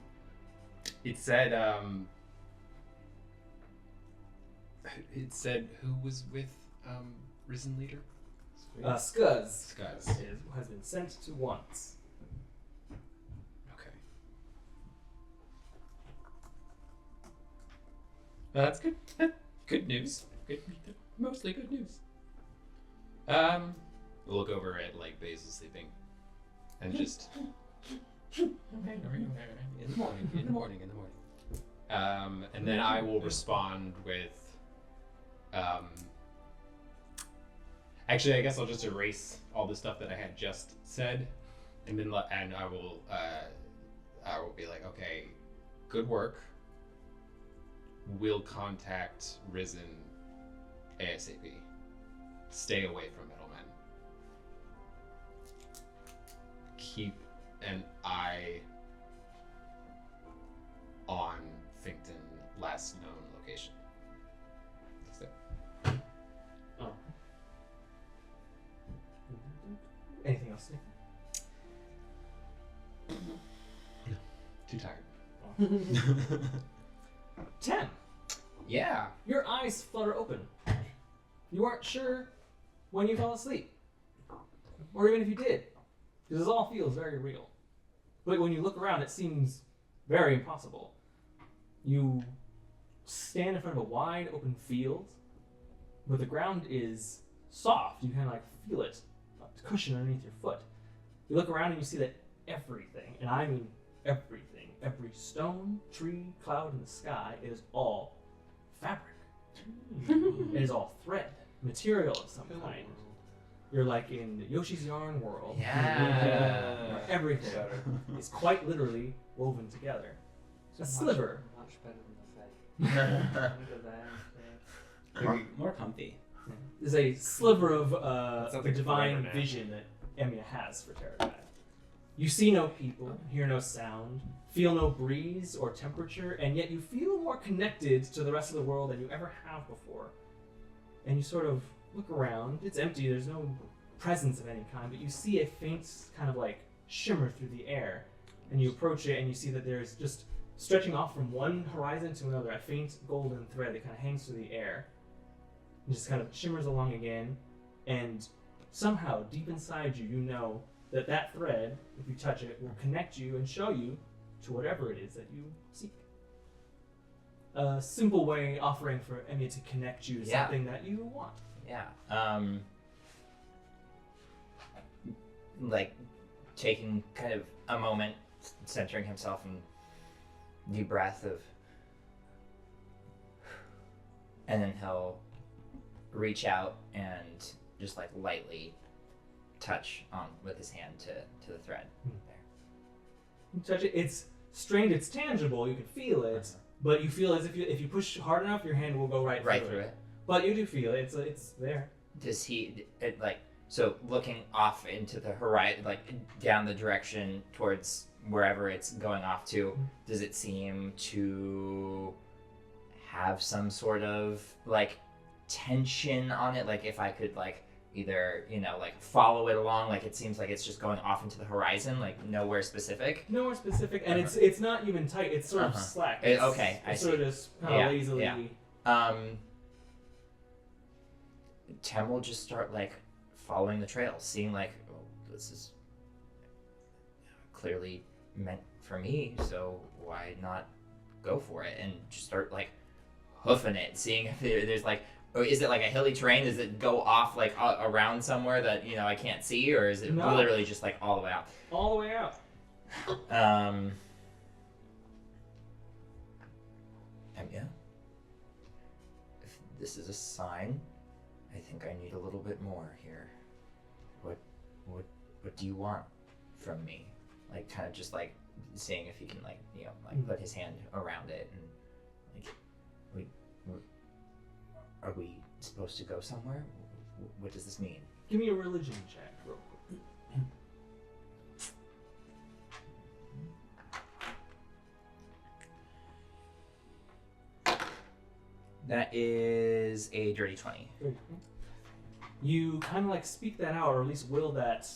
It said it said who was with Risen Leader? Scuzz Scuzz. has been sent to once. Okay. That's good. Good news. Mostly good news. We'll look over at like Basil sleeping, and just in the morning. And then I will respond with. Actually, I guess I'll just erase all the stuff that I had just said, and then I will be like, okay, good work. We'll contact Risen ASAP. Stay away from middlemen. Keep an eye on Finkton last known location. That's it. Anything else, Nick? Too tired. 10. Yeah. Your eyes flutter open. You aren't sure when you fell asleep. Or even if you did. Because this all feels very real. But when you look around, it seems very impossible. You stand in front of a wide open field, but the ground is soft. You kind of like feel it, a cushion underneath your foot. You look around and you see that everything, and I mean everything, every stone, tree, cloud in the sky, it is all fabric. It is all thread, material of some kind. You're like in Yoshi's Yarn world. Yeah. Where everything is quite literally woven together. A sliver. Much better than the Fae. More comfy. Is a sliver of sounds the like divine forever now. vision that Emiya has for Terragia. You see no people, hear no sound, feel no breeze or temperature, and yet you feel more connected to the rest of the world than you ever have before. And you sort of look around. It's empty. There's no presence of any kind, but you see a faint kind of like shimmer through the air. And you approach it, and you see that there's just stretching off from one horizon to another, a faint golden thread that kind of hangs through the air. And just kind of shimmers along again. And somehow, deep inside you, you know that that thread, if you touch it, will connect you and show you to whatever it is that you seek. A simple way offering for Emmia to connect you to Yeah. something that you want. Yeah. Like taking kind of a moment, centering himself in deep breath of, and then he'll reach out and just like lightly touch on with his hand to the thread. There. You touch it, it's strained, it's tangible, you can feel it, but you feel as if you push hard enough, your hand will go right through it. But you do feel it, it's there. Does he so looking off into the horizon, like down the direction towards wherever it's going off to, does it seem to have some sort of like tension on it? Like if I could like either, like follow it along, like it seems like it's just going off into the horizon, like nowhere specific. Nowhere specific, and it's not even tight, it's sort of slack. It's sort of just kind of lazily. Yeah. Tem will just start like following the trail, seeing like, oh, this is clearly meant for me, so why not go for it? And just start like hoofing it, seeing if there's like, or is it like a hilly terrain? Does it go off like around somewhere that I can't see, or is it literally just like all the way out? All the way out. Yeah. If this is a sign, I think I need a little bit more here. What do you want from me? Like kind of just like seeing if he can like put his hand around it and like are we supposed to go somewhere? What does this mean? Give me a religion check real quick. That is a dirty 20. You kind of like speak that out, or at least will that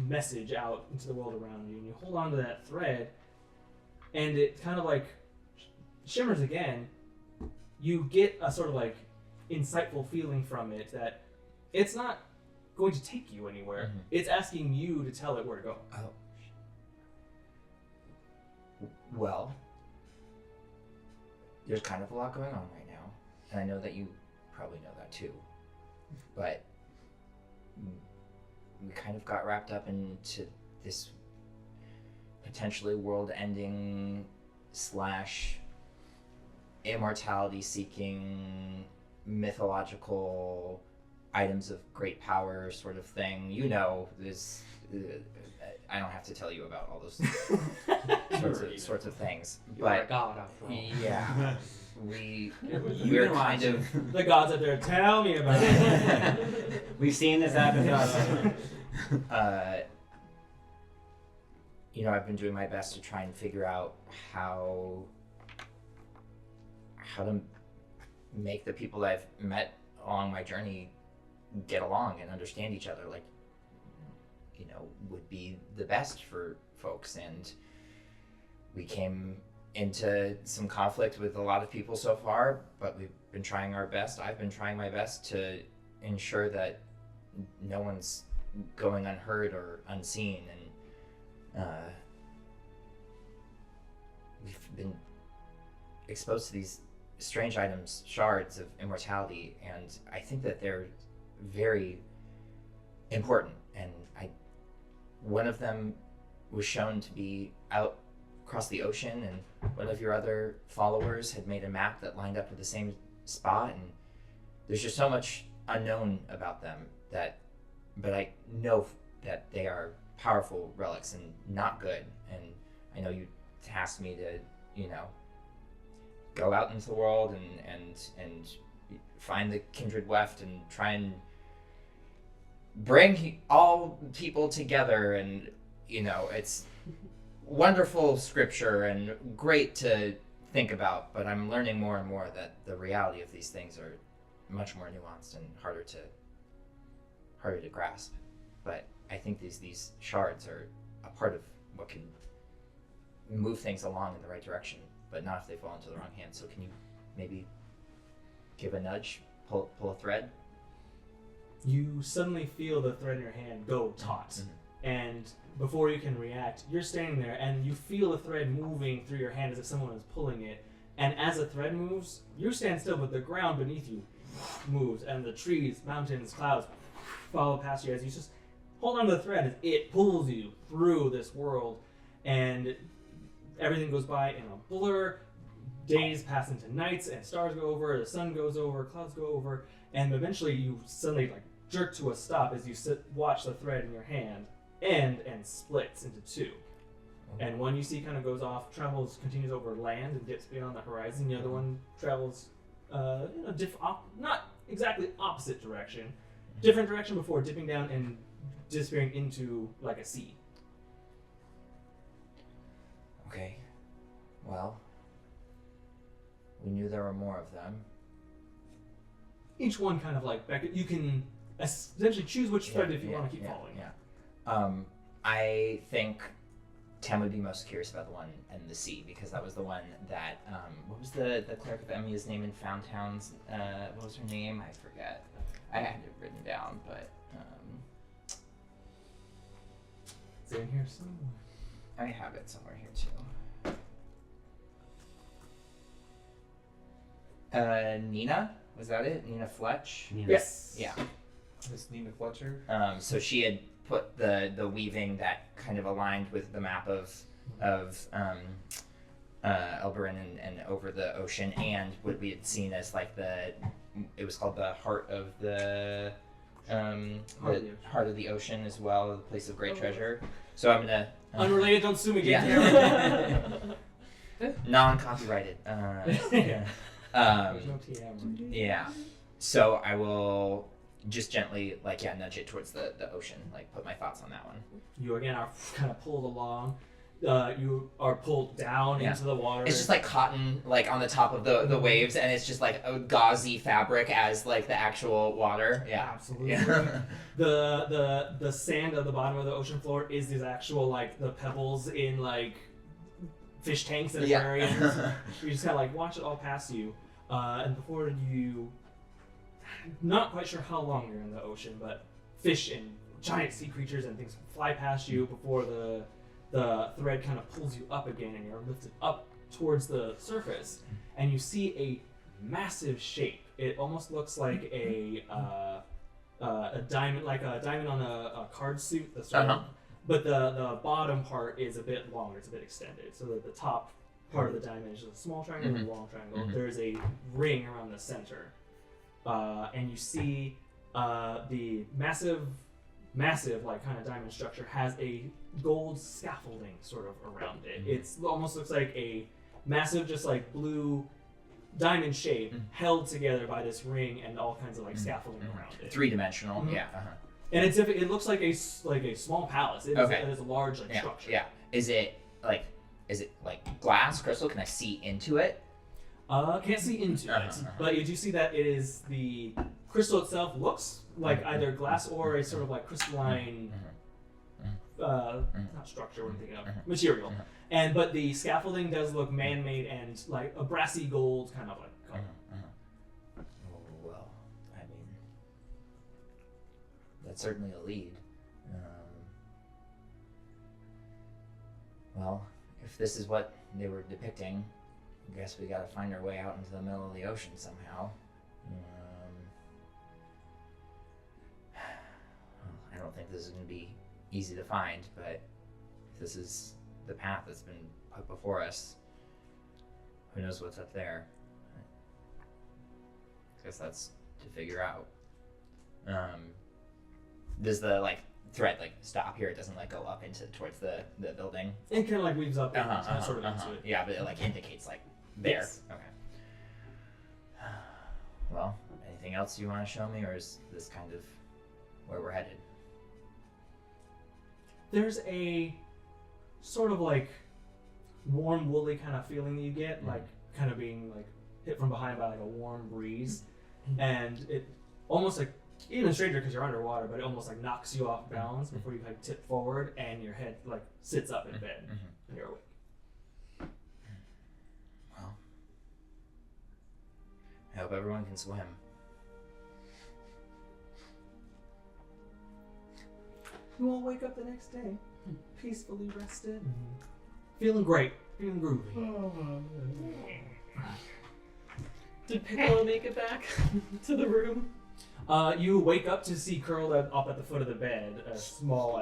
message out into the world around you, and you hold on to that thread, and it kind of like shimmers again. You get a sort of like insightful feeling from it that it's not going to take you anywhere. Mm-hmm. It's asking you to tell it where to go. Oh. Well, there's kind of a lot going on right now, and I know that you probably know that too. But we kind of got wrapped up into this potentially world-ending / immortality-seeking mythological items of great power sort of thing. This. I don't have to tell you about all those sorts of things. You are a god after all. Yeah. We're kind of the gods up there. Tell me about it. We've seen this happen. I've been doing my best to try and figure out how to make the people I've met along my journey get along and understand each other, like would be the best for folks. And we came into some conflict with a lot of people so far, but we've been trying our best. I've been trying my best to ensure that no one's going unheard or unseen, and we've been exposed to these strange items, shards of immortality, and I think that they're very important. And one of them was shown to be out across the ocean, and one of your other followers had made a map that lined up with the same spot, and there's just so much unknown about them but I know that they are powerful relics and not good. And I know you tasked me to go out into the world and find the kindred weft and try and bring all people together. And it's wonderful scripture and great to think about, but I'm learning more and more that the reality of these things are much more nuanced and harder to grasp. But I think these shards are a part of what can move things along in the right direction, but not if they fall into the wrong hands. So can you maybe give a nudge, pull a thread? You suddenly feel the thread in your hand go taut, and before you can react, you're standing there and you feel the thread moving through your hand as if someone is pulling it. And as the thread moves, you stand still, but the ground beneath you moves, and the trees, mountains, clouds follow past you as you just hold on to the thread as it pulls you through this world, and everything goes by in a blur. Days pass into nights, and stars go over, the sun goes over, clouds go over, and eventually you suddenly jerk to a stop as you watch the thread in your hand end and splits into two. And one you see kind of goes off, continues over land and dips beyond the horizon. The other one travels not exactly opposite direction, different direction before dipping down and disappearing into like a sea. Okay. Well, we knew there were more of them. Each one kind of you can essentially choose which thread if you want to keep following. Yeah. I think Tem would be most curious about the one in the sea, because that was the one that what was the cleric of Emia's name in Found Towns? What was her name? I forget. I had it written down, but it's in here somewhere. I have it somewhere here too. Nina? Was that it? Nina Fletch? Yes. Yeah. Miss Nina Fletcher. So she had put the weaving that kind of aligned with the map of Elberin and over the ocean, and what we had seen as it was called the heart of the heart of the ocean as well, the place of great treasure. So I'm gonna unrelated. Don't sue me again. Yeah. Non-copyrighted. Yeah. There's no TM. Yeah. So I will just gently nudge it towards the ocean, put my thoughts on that one. You again are kind of pulled along. You are pulled down into the water. It's just like cotton on the top of the waves, and it's just like a gauzy fabric as the actual water. Yeah. Absolutely. Yeah. The sand at the bottom of the ocean floor is these actual the pebbles in fish tanks and aquariums. You just kind of watch it all pass you, and before you, not quite sure how long you're in the ocean, but fish and giant sea creatures and things fly past you before the thread kind of pulls you up again, and you're lifted up towards the surface, and you see a massive shape. It almost looks like a diamond, on a card suit. But the bottom part is a bit longer. It's a bit extended, so that the top part of the diamond is just a small triangle and a long triangle. There's a ring around the center, and you see the massive kind of diamond structure has a gold scaffolding sort of around it. It's almost looks like a massive just blue diamond shape held together by this ring and all kinds of scaffolding around it. Three-dimensional. Yeah. And it looks like a small palace. It is a large structure. Yeah. Is it glass, crystal? Can I see into it? Can't see into it, but you do see that it is the crystal itself looks like either glass or a sort of crystalline, not structure. What I'm thinking of material, but the scaffolding does look man-made and like a brassy gold kind of color. Well, I mean, that's certainly a lead. Well, if this is what they were depicting, I guess we gotta find our way out into the middle of the ocean somehow. I don't think this is gonna be easy to find, but if this is the path that's been put before us, who knows what's up there? I guess that's to figure out. Does the thread stop here? It doesn't go up towards the building. It kind of weaves up sort of into it. Yeah, but it indicates there. Yes. Okay. Well, anything else you want to show me, or is this kind of where we're headed? There's a sort of like warm, woolly kind of feeling that you get, like kind of being like hit from behind by like a warm breeze, and it almost like even stranger because you're underwater, but it almost like knocks you off balance before you like tip forward, and your head like sits up in bed, and you're awake. Well, I hope everyone can swim. You all wake up the next day, peacefully rested, feeling great, feeling groovy. Did Piccolo make it back to the room? You wake up to see curled up at the foot of the bed, a small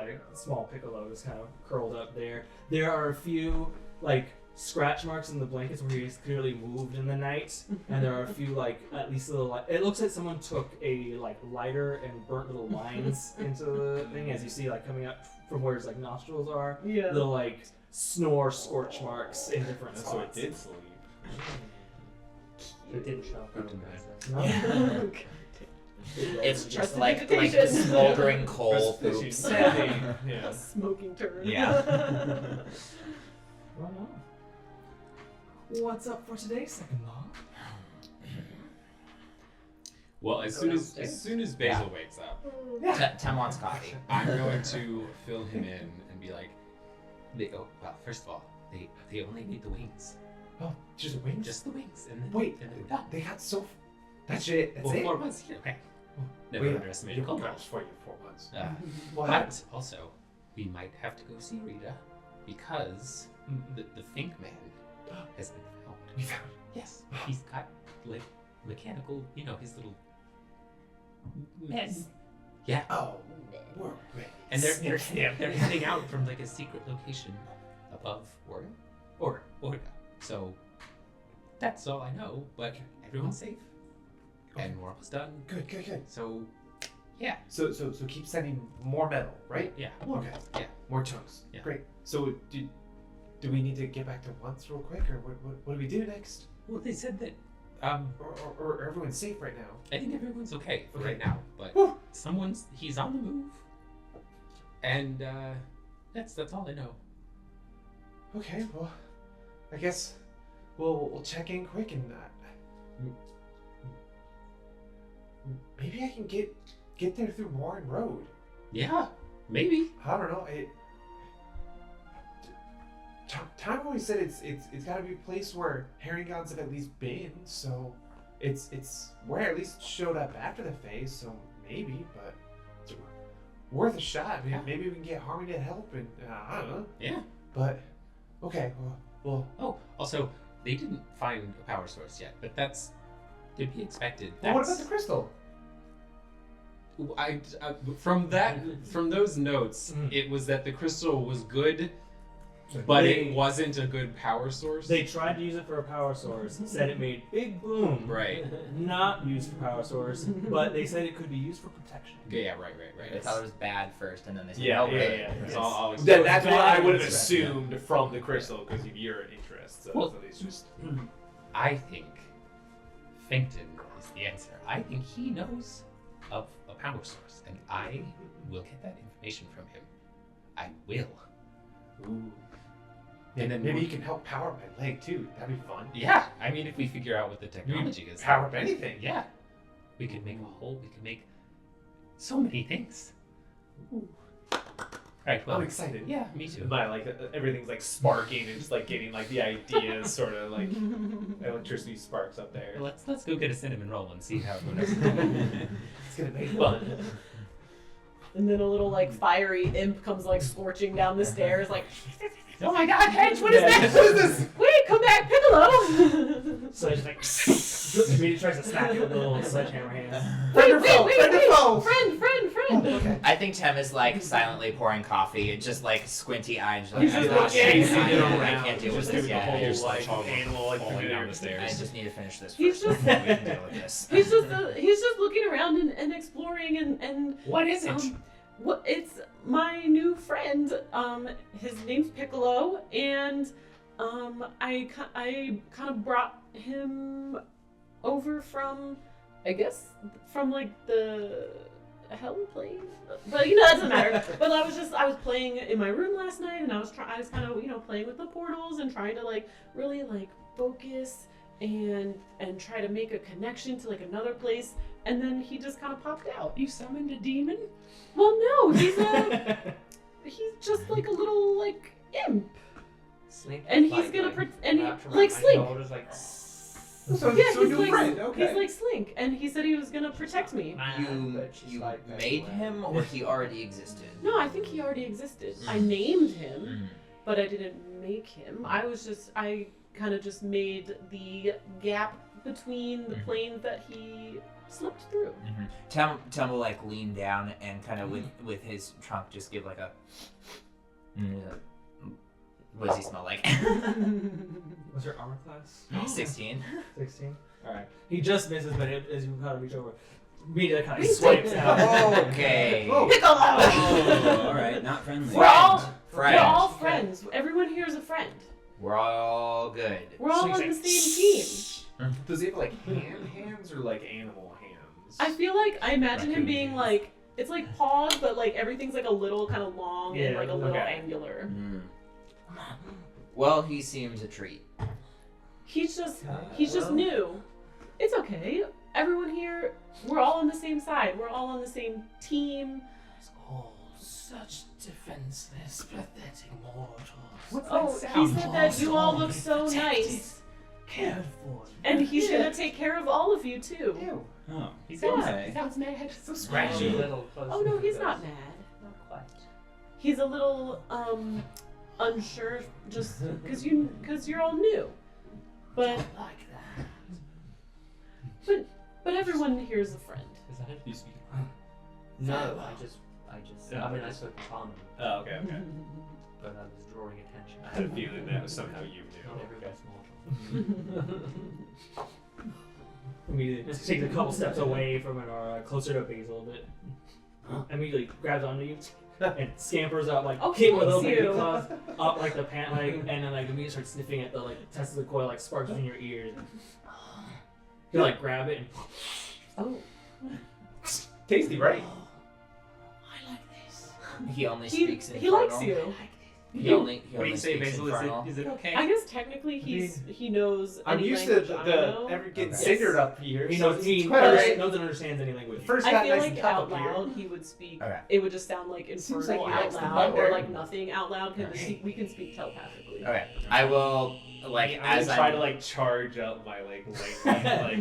Piccolo is kind of curled up there. There are a few like scratch marks in the blankets where he's clearly moved in the night, and there are a few like at least little like it looks like someone took a like lighter and burnt little lines into the thing as you see like coming up from where his like nostrils are. Yeah. Little like snore scorch marks in different So it spots. did sleep. It didn't show up. No. It's just Trusted like meditation. smoldering coal She's poops. standing. A Yeah. smoking turd. Yeah. Right on. What's up for today, second law? Well, as soon as Basil wakes up, Tem wants coffee. I'm going to fill him in and be like, well, first of all, they only need the wings, Oh, just wings? just the wings, and then Wait, and they're done. they got so. That's it. That's Well, it. 4 months. Yeah, okay. Never Wait, underestimated you gold gosh, rush. for you 4 months. But What? also, we might have to go see Rita because the Think Man has been found. We found. Yes, he's got like mechanical, his little men. Yeah, Oh, we're ready. and they're heading out from like a secret location above Orga. So that's all I know. But everyone's safe, and we're almost done. Good. So yeah, So keep sending more metal, right? yeah, Okay. yeah. More chunks. Yeah. Great. So do we need to get back to once real quick, or what do we do next? Well, they said that. Or everyone's safe right now? I think everyone's okay for Okay. right now, but Whew. he's on the move, and that's all I know. Okay. Well, I guess we'll check in quick and maybe I can get there through Warren Road. Yeah, maybe. I don't know. Time always said it's got to be a place where herring gods have at least been. So it's where I at least showed up after the phase. So maybe, but it's worth a shot. Yeah. Maybe we can get Harmony to help, and I don't know. Yeah. But okay, well Oh, also, they didn't find a power source yet, but that's to be expected. what about the crystal? From those notes, it was that the crystal was good, but it wasn't a good power source. They tried to use it for a power source, said it made big boom. Right. Not used for power source, but they said it could be used for protection. Yeah, right. They thought it was bad first, and then they said, Yeah. "No, good." It's all That's what I would have bad. assumed from the crystal because of your interest. So Well- it's just I think Finkton is the answer. I think he knows of a power source, and I will get that information from him. I will. ooh. And then Maybe you can help power my leg too. That'd be fun. Yeah, I mean, if we figure out what the technology is. Power up anything. Yeah. We could make we could make so many things. Alright, well. I'm excited. Yeah, me too. My everything's like sparking and just like getting like the ideas sort of like electricity sparks up there. Let's go get a cinnamon roll and see how it goes. It's gonna be fun. And then a little like fiery imp comes like scorching down the stairs, like, Oh my god, Hedge, what is Yeah. that? What is this? wait, come back, Piccolo! So it's just like immediately tries to smack it with a little sledgehammer hand. Friend or foe? Friend or foe? Friend! Okay. I think Tem is like silently pouring coffee and just like squinty eyed. He's just like chasing it I around. can't deal with Just this doing the yet. whole Just like like animal like falling down the I stairs. just need to finish this He's first just- before we can deal with this. He's just looking around and exploring and What is it? what it's my new friend. His name's Piccolo, and I kind of brought him over from, I guess, from like the hell playing, but you know that doesn't matter. But I was playing in my room last night, and I was kind of playing with the portals and trying to like really like focus and try to make a connection to like another place, and then he just kind of popped out. You summoned a demon? Well, no, he's just like a little like imp, Slink. and he's gonna like Slink. So, Yeah, so he's new like friend. Okay. he's like Slink, and he said he was gonna protect me. You made him, or he already existed? No, I think he already existed. I named him, but I didn't make him. I kind of just made the gap between the planes that he slipped through. Tem will like lean down and kind of with his trunk just give like a. What does he smell like? What's your armor class? 16. 16. All right. He just misses, but as you kind of reach over, Rita kind of Please swipes take out. Okay. Piccolo! Oh, all right, not friendly. We're all Friend. friends. Everyone here is a friend. We're all good. We're all on the same team. Does he have like hands or like animal hands? I feel like I imagine him Raccoon being hands. like it's like paws, but like everything's like a little kind of long and Yeah, like a little okay. angular. Well, he seems a treat. He's just new. It's okay. Everyone here, we're all on the same side. We're all on the same team. Oh, such defenseless, pathetic mortals. Oh, he said that you all look so nice. Cared for. And he's gonna take care of all of you too. Ew. Oh, He sounds- okay. sounds mad. So A scratchy. little closer Oh no, to he's this. not mad. Not quite. He's a little unsure just because you're all new. But Like that. but everyone here is a friend. Is that it? You speak. No, I just. Yeah. I mean, I spoke in common, Oh, okay, okay. but I was drawing attention. I had a feeling that was somehow you Not knew. everyone's mortal. Immediately takes a couple steps away from Anara, closer to Basil a bit. Immediately grabs onto you and scampers up like Oh, kick with little thanks baby you. claws up like the pant leg, and then like immediately starts sniffing at the like Tesla coil like sparks in your ears. You like grab it and Oh. Tasty, right? I like this. He only He speaks in he likes you. He only What do you say, speaks Basil? infernal. Is it okay? I guess technically he knows I'm any used to language I know. getting Okay. cindered up here. he so knows it's he quite knows, alright. knows and understands any language. First I got feel nice like and tough out up here. loud he would speak. Okay. It would just sound like Seems infernal like he out likes the loud, or butter. like nothing out loud because we can speak telepathically. Okay. I will like I'm as gonna try I'm to like charge up my like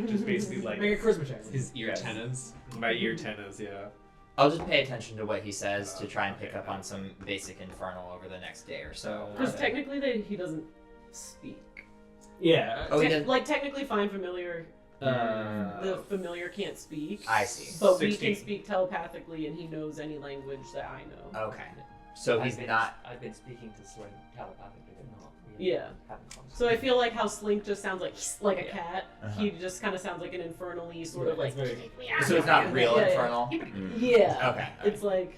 just basically like Make a charisma check. His ear Yes. tennas. my ear tennas, yeah. I'll just pay attention to what he says to try and pick up on some basic infernal over the next day or so. Because technically he doesn't speak. Yeah. Oh, he doesn't. Like technically find familiar. Uh, The familiar can't speak. I see. But we 16. can speak telepathically, and he knows any language that I know. Okay. So he's not. I've been speaking to Slink telepathically, but not really Yeah. having conversations. So I feel like how Slink just sounds like a Yeah. cat. Uh-huh. He just kind of sounds like an infernally sort Yeah, of like. it's very- So it's not real Yeah, yeah. infernal. Yeah. Okay. It's like.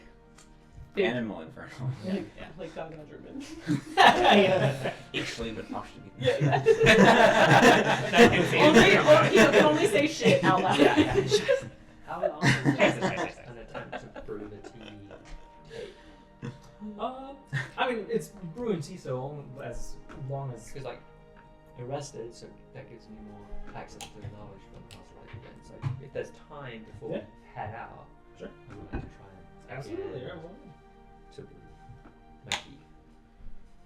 big- Animal infernal. Like, Yeah. like Gaga German. Actually, but actually. Only, or he can only say shit out loud. How long is an attempt to brew the tea? I mean, it's brew and tea, so as long as Because like, I rested, so that gives me more access to the knowledge from the past life again. So if there's time before Yeah. we head out, Sure. I would like to try and absolutely. Yeah. to brew my tea.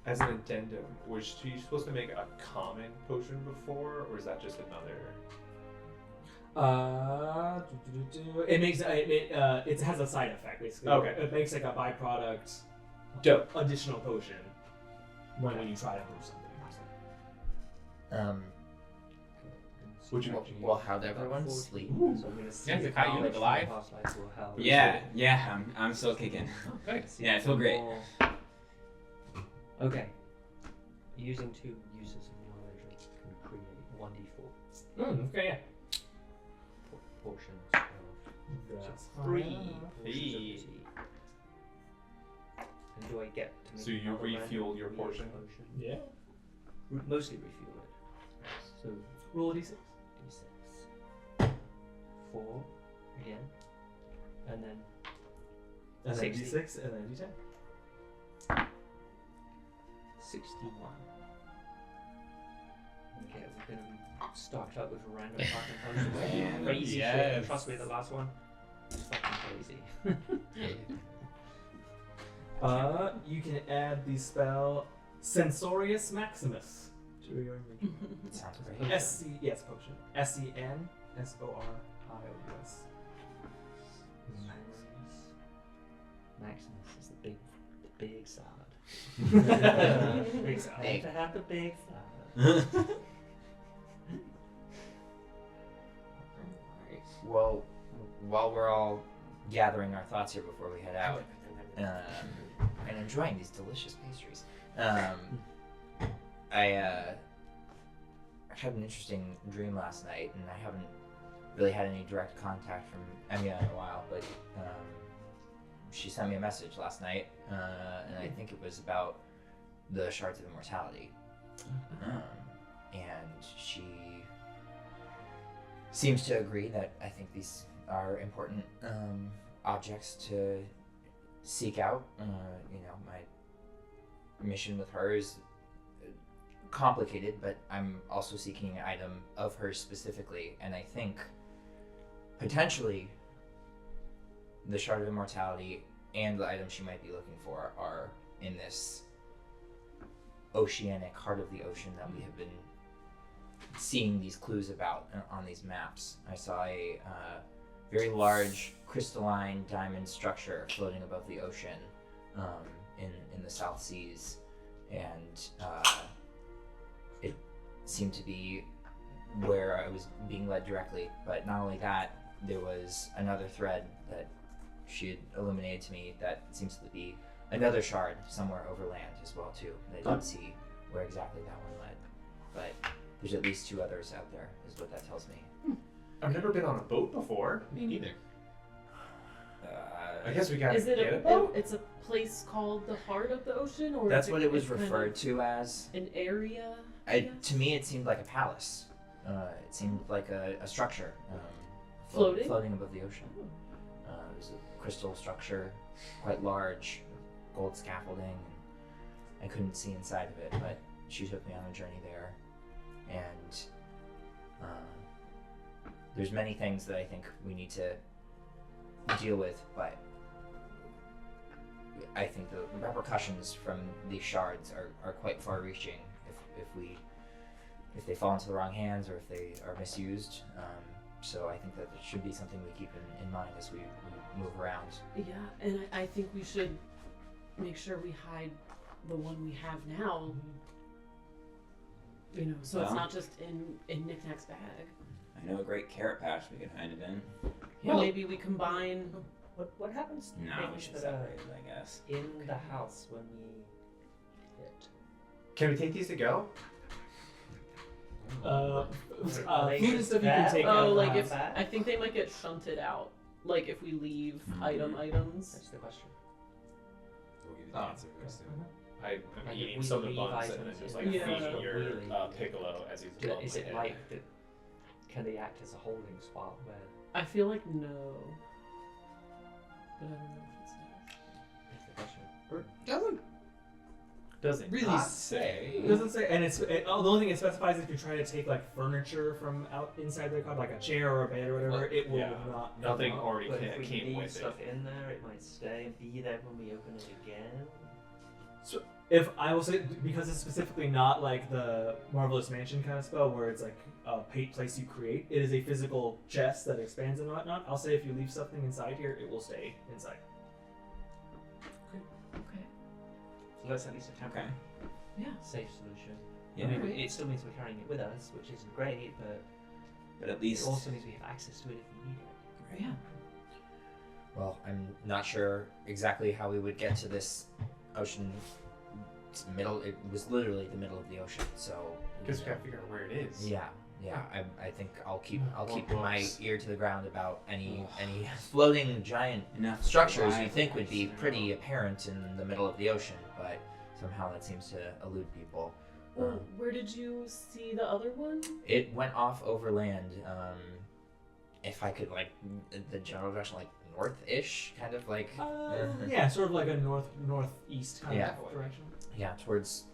As an addendum, was she supposed to make a common potion before, or is that just another? It makes it has a side effect basically. Okay. It makes like a byproduct Dope. additional potion when you try to brew something. Would you- Well, how'd everyone sleep? So I'm gonna see Yeah, if Zakkai, you knowledge look from alive. past life will help. Yeah, I'm still kicking. Good. Yeah, I feel great. Okay. Using 2 uses of knowledge, I can create 1d4 Okay, yeah. portions of That's 3 fine. portions of tea. And do I get to make So you another refuel random your create portion? Yeah. Mostly refuel it. So Roll a d6. d6. 4 again. And then And then 60. D6, and then D10. 61. Okay, we're gonna be stocked up with random fucking potions. Yeah. Crazy Yes. shit. Trust me, the last one was fucking crazy. You can add the spell Sensorius Maximus to your Sounds great. potion. SENSORIOUS. Maximus is the big salad. Big salad. Need to have the big salad. Well, while we're all gathering our thoughts here before we head out, and enjoying these delicious pastries, I had an interesting dream last night, and I haven't really had any direct contact from Emiya in a while, but she sent me a message last night, and I think it was about the Shards of Immortality. And she seems to agree that I think these are important objects to seek out. My mission with her is complicated, but I'm also seeking an item of hers specifically, and I think potentially the Shard of Immortality and the item she might be looking for are in this oceanic heart of the ocean that we have been seeing these clues about on these maps. I saw a very large crystalline diamond structure floating above the ocean in the South Seas, and it seemed to be where I was being led directly. But not only that, there was another thread that she had illuminated to me that seems to be another shard somewhere over land as well too. I didn't see where exactly that one led, but there's at least 2 others out there, is what that tells me. I've never been on a boat before. Me neither. I guess we gotta Is it get a a boat. it's a place called the heart of the ocean, or That's is what it was it's kind referred of to as. an area? I guess? To me, it seemed like a palace. It seemed like a structure Floating? floating above the ocean. It was a crystal structure, quite large, gold scaffolding, and I couldn't see inside of it, but she took me on a journey there, and there's many things that I think we need to deal with, but I think the repercussions from these shards are quite far-reaching if they fall into the wrong hands or if they are misused. So I think that it should be something we keep in mind as we move around. Yeah, and I think we should make sure we hide the one we have now. You know, so it's Well. not just in Nik-Nak's bag. I know a great carrot patch we could hide it in. Yeah, Well- maybe we combine. What happens to No, we things should that are separate it, I guess. in the house when we hit? Can we take these to go? Food and stuff you can take out Oh, of the like house. if I think they might get shunted out. Like if we leave items. That's the question. We'll give you the answer first. I'm Like, eating if we some of the leave buns and then items just in like the house, feeding your really- piccolo as he's Do, above is my it head. like the? Can they act as a holding spot where? I feel like no. But I don't know if it's nice. That's the question. Doesn't Does it really not say. It doesn't say, and the only thing it specifies if you try to take like furniture from out inside the car, like a chair or a bed or whatever, Well, it will yeah. not. Nothing come up. already But if we came leave with stuff it. in there, it might stay and be there when we open it again. If I will say, because it's specifically not like the Marvelous Mansion kind of spell where it's like a place you create, it is a physical chest that expands and whatnot. I'll say if you leave something inside here, it will stay inside. Okay. So that's at least a temporary Yeah. safe solution. Yeah. I mean, Right. it still means we're carrying it with us, which isn't great, but But at it least also means we have access to it if we need it. Yeah. Well, I'm not sure exactly how we would get to this ocean. It's middle. It was literally the middle of the ocean, so. Guess we gotta figure out where it is. Yeah. I think I'll keep More my books. ear to the ground about any floating giant enough structures you drive think would be ice. pretty apparent in the middle of the ocean, but somehow that seems to elude people. Well, where did you see the other one? It went off over land. If I could, like, the general direction, like north-ish, kind of like Yeah, sort of like a northeast kind Yeah. of direction. yeah, towards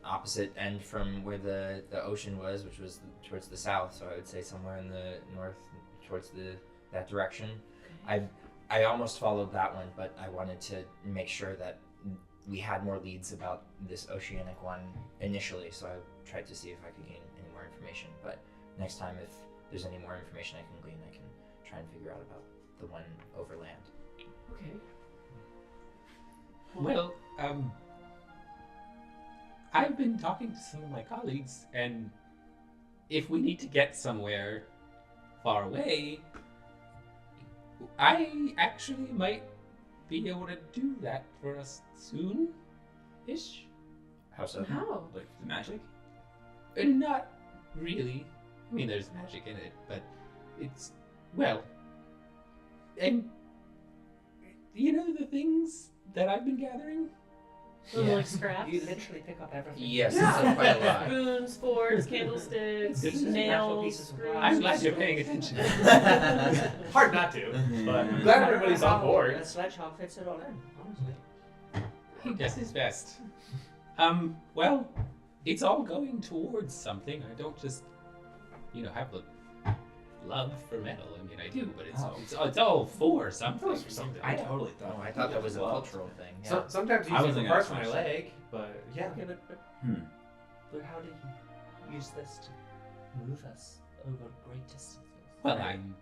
opposite end from where the ocean was, which was towards the south. So I would say somewhere in the north, towards that direction. I almost followed that one, but I wanted to make sure that we had more leads about this oceanic one initially. So I tried to see if I could gain any more information. But next time, if there's any more information I can glean, I can try and figure out about the one over land. Okay. Well, I've been talking to some of my colleagues, and if we need to get somewhere far away, I actually might be able to do that for us soon-ish. How so? How? Like the magic? Not really. I mean, there's magic in it, but it's, well, and you know the things that I've been gathering? Little like scraps. You literally pick up everything. Yes, Yeah. it's quite a lot. Spoons, forks, candlesticks, This is nails, pieces of screws. I'm glad you're paying attention. Hard not to, but I'm glad everybody's on board. A sledgehammer fits it all in, honestly. He does his best. Well, it's all going towards something. I don't just, have the love for metal. I mean, I do, but it's all for something. I totally thought. I thought that was a cultural thing. Yeah. So, sometimes I using wasn't the gonna parts for my touch leg, but yeah. Okay, but Hmm. how do you use this to move us over great distances? Well, I'm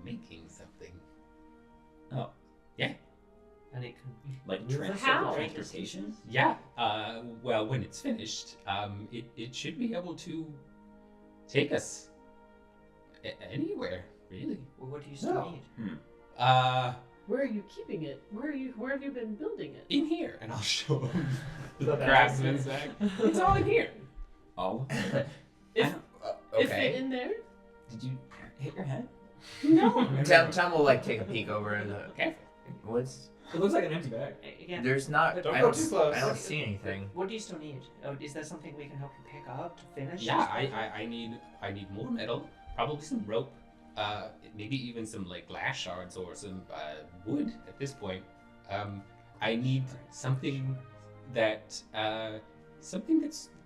making something. Oh, And it can like How? transportation? Yeah. Well, when it's finished, it should be able to take us anywhere, really. Well, what do you still No. need? Where are you keeping it? Where have you been building it? In here, and I'll show them the The bag. craftsman's bag. It's all in here. All? If Okay. Is it in there? Did you hit your head? No. Tom will take a peek over the. Careful. What's It looks like an empty bag. Again, there's not. Don't I go don't, too close. I don't see anything. what do you still need? Oh, is there something we can help you pick up to finish? Yeah, this project? I need more metal, probably some rope, maybe even some like glass shards or some wood at this point. I need something that's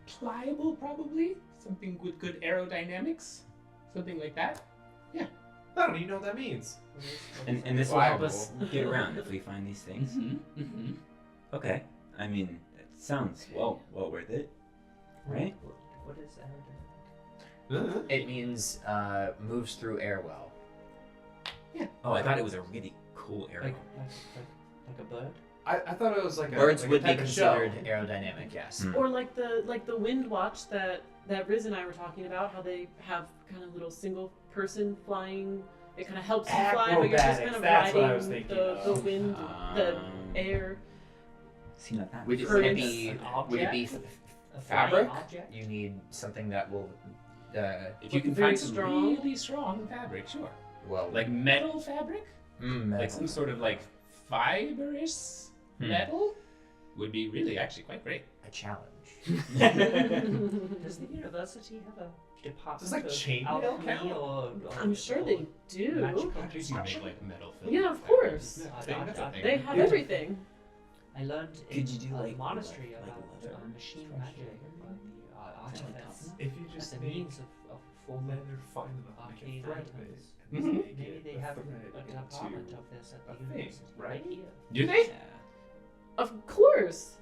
pliable, probably something with good aerodynamics, something like that. I don't even know what that means. And this will help us get around if we find these things. Mm-hmm. Okay. I mean, it sounds well worth it, right? What is aerodynamic? It means moves through air well. Oh, I thought it was a really cool arrow. Like a bird? I thought it was like Birds a would be type of shell. considered aerodynamic. Yes. Hmm. Or like the wind watch that Riz and I were talking about, how they have kind of little single person flying. It kind of helps you fly, but you're just kind of Acrobatics, that's what I was riding thinking the of. wind, the air. See, not that. Would it Currents. be? An Would it be object? A fabric? flying object? You need something that will. If you can Very find some strong. really strong fabric, sure. Well, Like metal fabric, metal. like some sort of like fibrous metal, would be really actually quite great. a challenge. Does the university have a department Does, like, of chainmail alchemy count? or I'm sure they do. magical You make construction? like metal filament Yeah, of fabric. course. That's a thing. They have Yeah. everything. I learned in Could you do, a like, monastery like about leather machine structure magic or and the artifacts If you as just a need means of forming leather fine enough, make arcane a thread of items. it, and Mhm. make Maybe it they a have thread a into department of this at a the thing, university right? here. Do they? Yeah. Of course.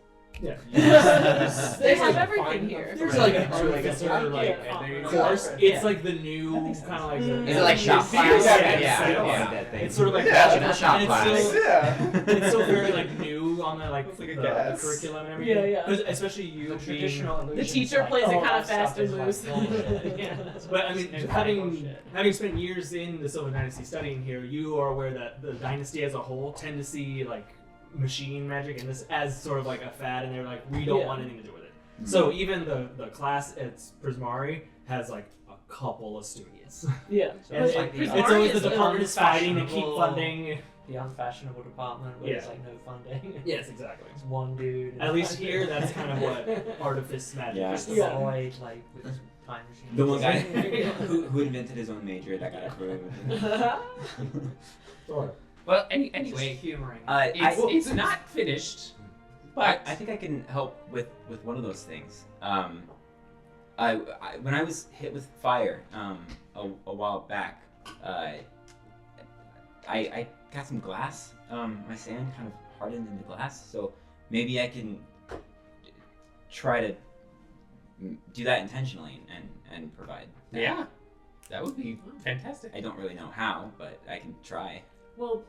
Yeah. They have everything here. There's like an Actually, like a artificer certain, like Yeah. and there you course. go. It's like the new kind of like. Is it like shop it's class? yeah, Yeah. It's sort of like Yeah, that. shop And it's class. still- Yeah. it's still very like new on the like, It's like a the gas. curriculum and everything. Yeah, yeah. 'Cause especially you The being- traditional The illusions, teacher like, plays it oh, kind that of fast stuff and is, like, loose. bullshit. Yeah. But I mean, It's having bullshit. spent years in the Silver Dynasty studying here, you are aware that the dynasty as a whole tend to see like machine magic and this as sort of like a fad, and they're like, we don't Yeah. want anything to do with it. So even the class at Prismari has like a couple of students. Yeah. So And it's it- like the it's always the Prismari is department is fighting to keep unfashionable- funding. The unfashionable department where Yeah. there's like no funding. Yes, exactly. It's one dude. At least here, that's kind of what artifice magic Yeah. is. Just a Yeah. void, like with time machine. The one guy who invented his own major that got approved. Sure. Well, Just anyway, humoring. it's not finished, but I think I can help with one of those things. When I was hit with fire a while back, I got some glass. My sand kind of hardened into glass, so maybe I can try to do that intentionally and provide that. yeah, that would be fantastic. I don't really know how, but I can try. Well,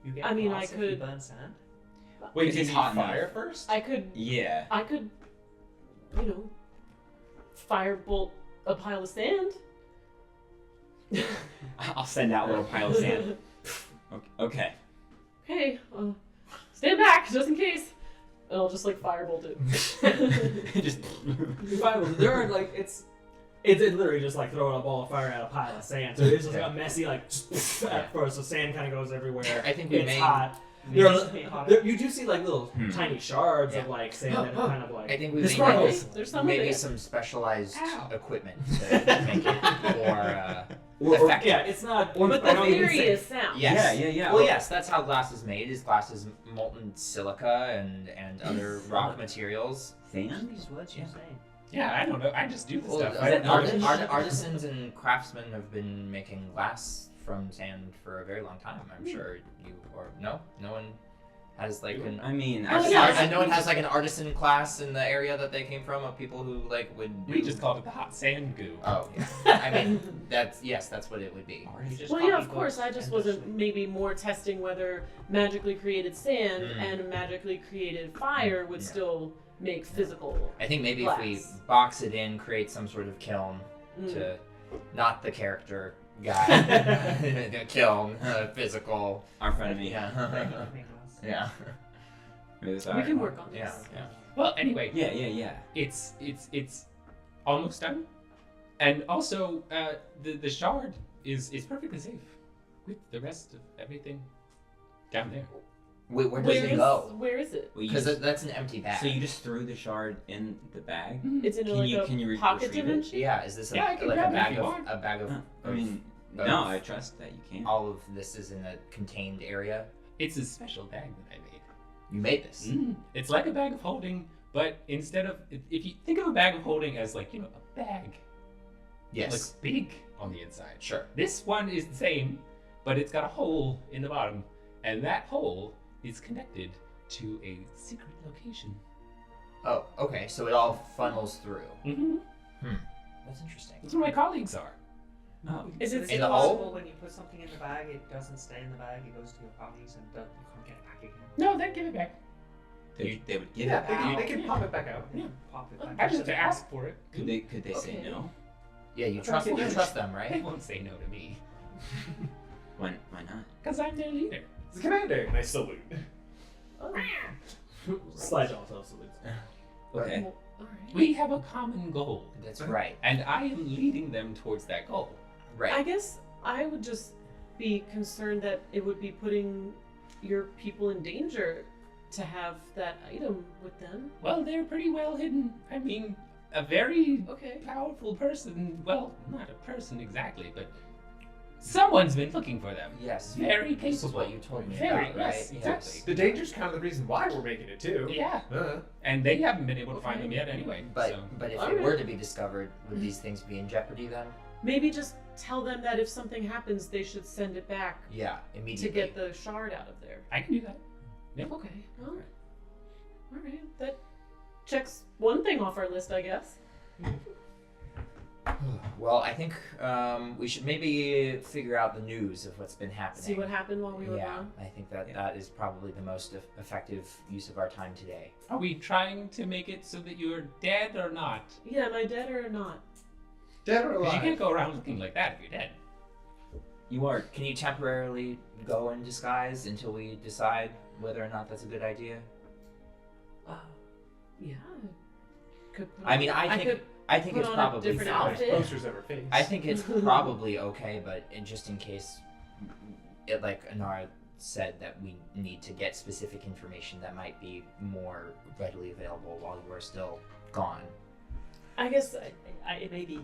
You get I mean, lost I if you could- burn sand. Wait, It's do you need hot enough. fire first? I could, Yeah. firebolt a pile of sand. I'll send out a little pile of sand. Okay. Hey, stand back just in case. And I'll just like firebolt it. Just There are like it's literally just like throwing a ball of fire at a pile of sand. So it's just like a messy like at first. So sand kind of goes everywhere. I think we it's may. hot. Maybe There are, it's made hotter. there, you do see like little Hmm. tiny shards Yeah. of like sand that are kind of like I think we the may sparkles. need There's some maybe of it. some specialized Ow. equipment to make it more. Or, effective. yeah, it's not. But I the don't even theory say- is sound. Yes. Yeah. Well, yes, that's how glass is made. Is glass is molten silica and other rock materials. Sand? These words you're saying. Yeah, I don't know. I just do the Well, stuff. artisans and craftsmen have been making glass from sand for a very long time. I'm sure you or no one has like an. I mean, Oh, yeah. No one has like an artisan class in the area that they came from of people who like would do. We just called it the hot sand goo. Oh, yeah. I mean, that's what it would be. You just Well, yeah, copy of course. books I just and wasn't maybe more testing whether magically created sand Mm. and magically created fire would Yeah. still make physical. I think maybe if we Glass. box it in, create some sort of kiln Mm. to, not the character guy, the kiln, physical. our frenemy. Yeah. make glass. Yeah. Maybe it's We our- can work on this. Yeah. Well, anyway, Yeah. it's almost done, and also the shard is perfectly safe with the rest of everything down there. Wait, where does it go? Where is it? Well, you Because just- that's an empty bag. so you just threw the shard in the bag? It's in Can like you- a can you pocket retrieve it? dimension. Yeah, is this Yeah, I can like a grab it if bag you of want. a bag of? I mean, of- no, I trust that you can. all of this is in a contained area. It's a special bag that I made. You made this. It's like a bag of holding, but instead of if you think of a bag of holding as like a bag, Yes. looks big on the inside. Sure. This one is the same, but it's got a hole in the bottom, and that hole is connected to a secret location. Oh, okay. So it all funnels through. Mm-hmm. That's interesting. That's where my colleagues are. Oh. Is So it is In it the possible hole? when you put something in the bag, it doesn't stay in the bag, it goes to your parties and you can't get it back again? No, they give it back. They would give Yeah, it back. they can pop it back out. Pop it back. I just have to ask for it. Could they say Okay. no? Yeah, you trust them, They right? won't say no to me, Why not? because I'm their leader. It's the commander. And I salute. Oh. Slide also salutes. Okay. Well, all right. We have a common goal, That's right. and I am leading them towards that goal. I Right. guess I would just be concerned that it would be putting your people in danger to have that item with them. Well, they're pretty well hidden. I mean, a very Okay. powerful person. Well, not a person exactly, but someone's been looking for them. Yes. Very This is capable. what you told me Very, about, right? yes, exactly. The danger's kind of the reason why we're making it too. Yeah, Uh, and they haven't been able to find them yet anyway. But so. but if Alright. it were to be discovered, would these things be in jeopardy then? Maybe just tell them that if something happens, they should send it back Yeah, to immediately. get the shard out of there. I can do that. Yep. Okay. Well, all right. That checks one thing off our list, I guess. Well, I think we should maybe figure out the news of what's been happening. See what happened while we were Yeah, gone. I think that is probably the most effective use of our time today. Are we trying to make it so that you're dead or not? Yeah, am I dead or not? dead or 'Cause you alive? can't go around looking like that if you're dead. You are. Can you temporarily go in disguise until we decide whether or not that's a good idea? Yeah. Could put I on- mean, I could think put it's on a probably different fine. outfit. Posters of her face. I think it's probably okay, but just in case, like Anara said, that we need to get specific information that might be more readily available while you are still gone. I guess It may be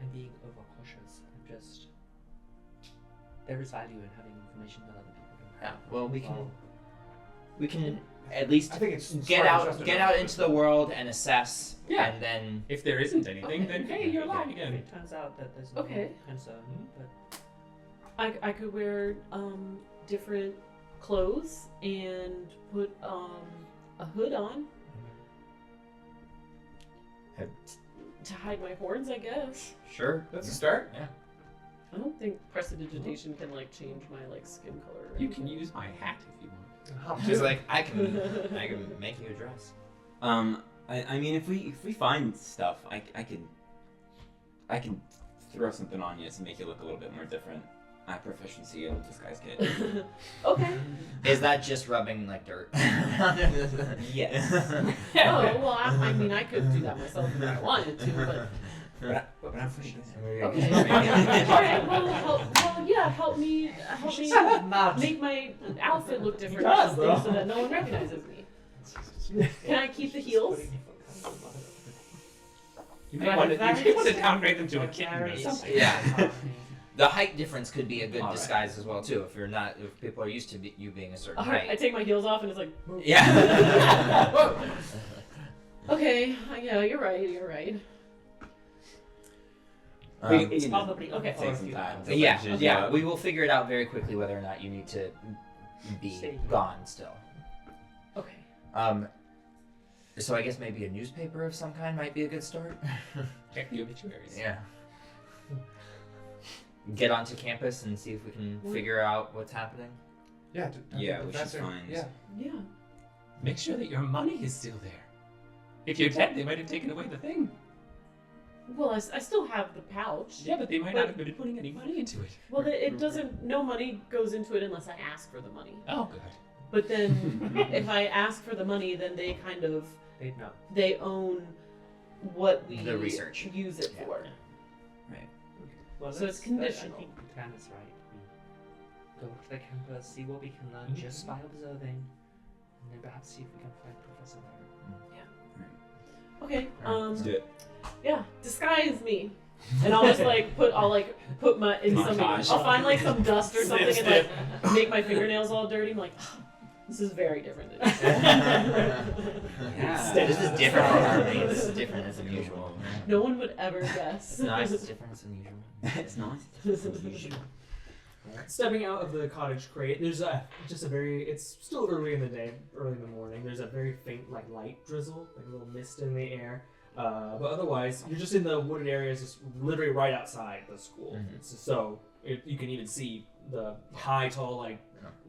I'm being overcautious. I'm just. There is value in having information that other people don't have. Yeah. Well, we can at least I think it's get out into the world and assess. Yeah. And then If there isn't anything, Okay. then hey, you're lying If again. it turns out that there's no Okay. concern, but I could wear different clothes and put a hood on to hide my horns, I guess. sure. That's a start. Yeah. I don't think prestidigitation can like change my like skin color. or You can anything. use my hat if you want. Hop She's to. like, I can make you a dress. I mean, if we find stuff, I can throw something on you to make you look a little bit more different. I have proficiency in disguise kit. Okay. Is that just rubbing like dirt? Yes. Oh well, I mean, I could do that myself if I wanted to, but But I'm pretty good. okay. All right. Well, help me make my outfit look different or does, something bro. so that no one recognizes me. Can I keep the heels? You may want to downgrade them to a kitten or something. Yeah. The height difference could be a good All right. disguise as well too. If people are used to you being a certain All right. I height. take my heels off and it's like. Yeah. Okay. Yeah, you're right. It's probably okay. take some time. to Yeah, finish yeah. up. We will figure it out very quickly whether or not you need to be Stay here. gone still. Okay. So I guess maybe a newspaper of some kind might be a good start. Check the obituaries. Yeah. Get onto campus and see if we can figure out what's happening. Yeah. Yeah, we should Professor, find- Yeah. Yeah. Make sure that your money is still there. If you're dead, they might have taken away the thing. Well, I still have the pouch. Yeah, but they might not have been putting any money into it. Well, it doesn't. No money goes into it unless I ask for the money. Oh, good. But then, if I ask for the money, then they kind of they'd know. they own what we The research. use it Yeah. for. Well, So it's I conditional. think the plan is right. We go to the campus, see what we can learn just by observing, and then perhaps see if we can find Professor there. Okay. Let's do it. Yeah. Disguise me, and I'll just like put my in some. Montage. I'll find like some dust or something and like make my fingernails all dirty. I'm like, this is very different. Yeah. This is different from Harmony. This is different. It's unusual. No one would ever guess. It's nice. It's different. It's unusual. It's nice. Stepping out of the cottage crate, there's just a very. It's still early in the day, early in the morning. There's a very faint like light drizzle, like a little mist in the air. But otherwise, you're just in the wooded areas, just literally right outside the school. Mhm. So you can even see the high, tall, like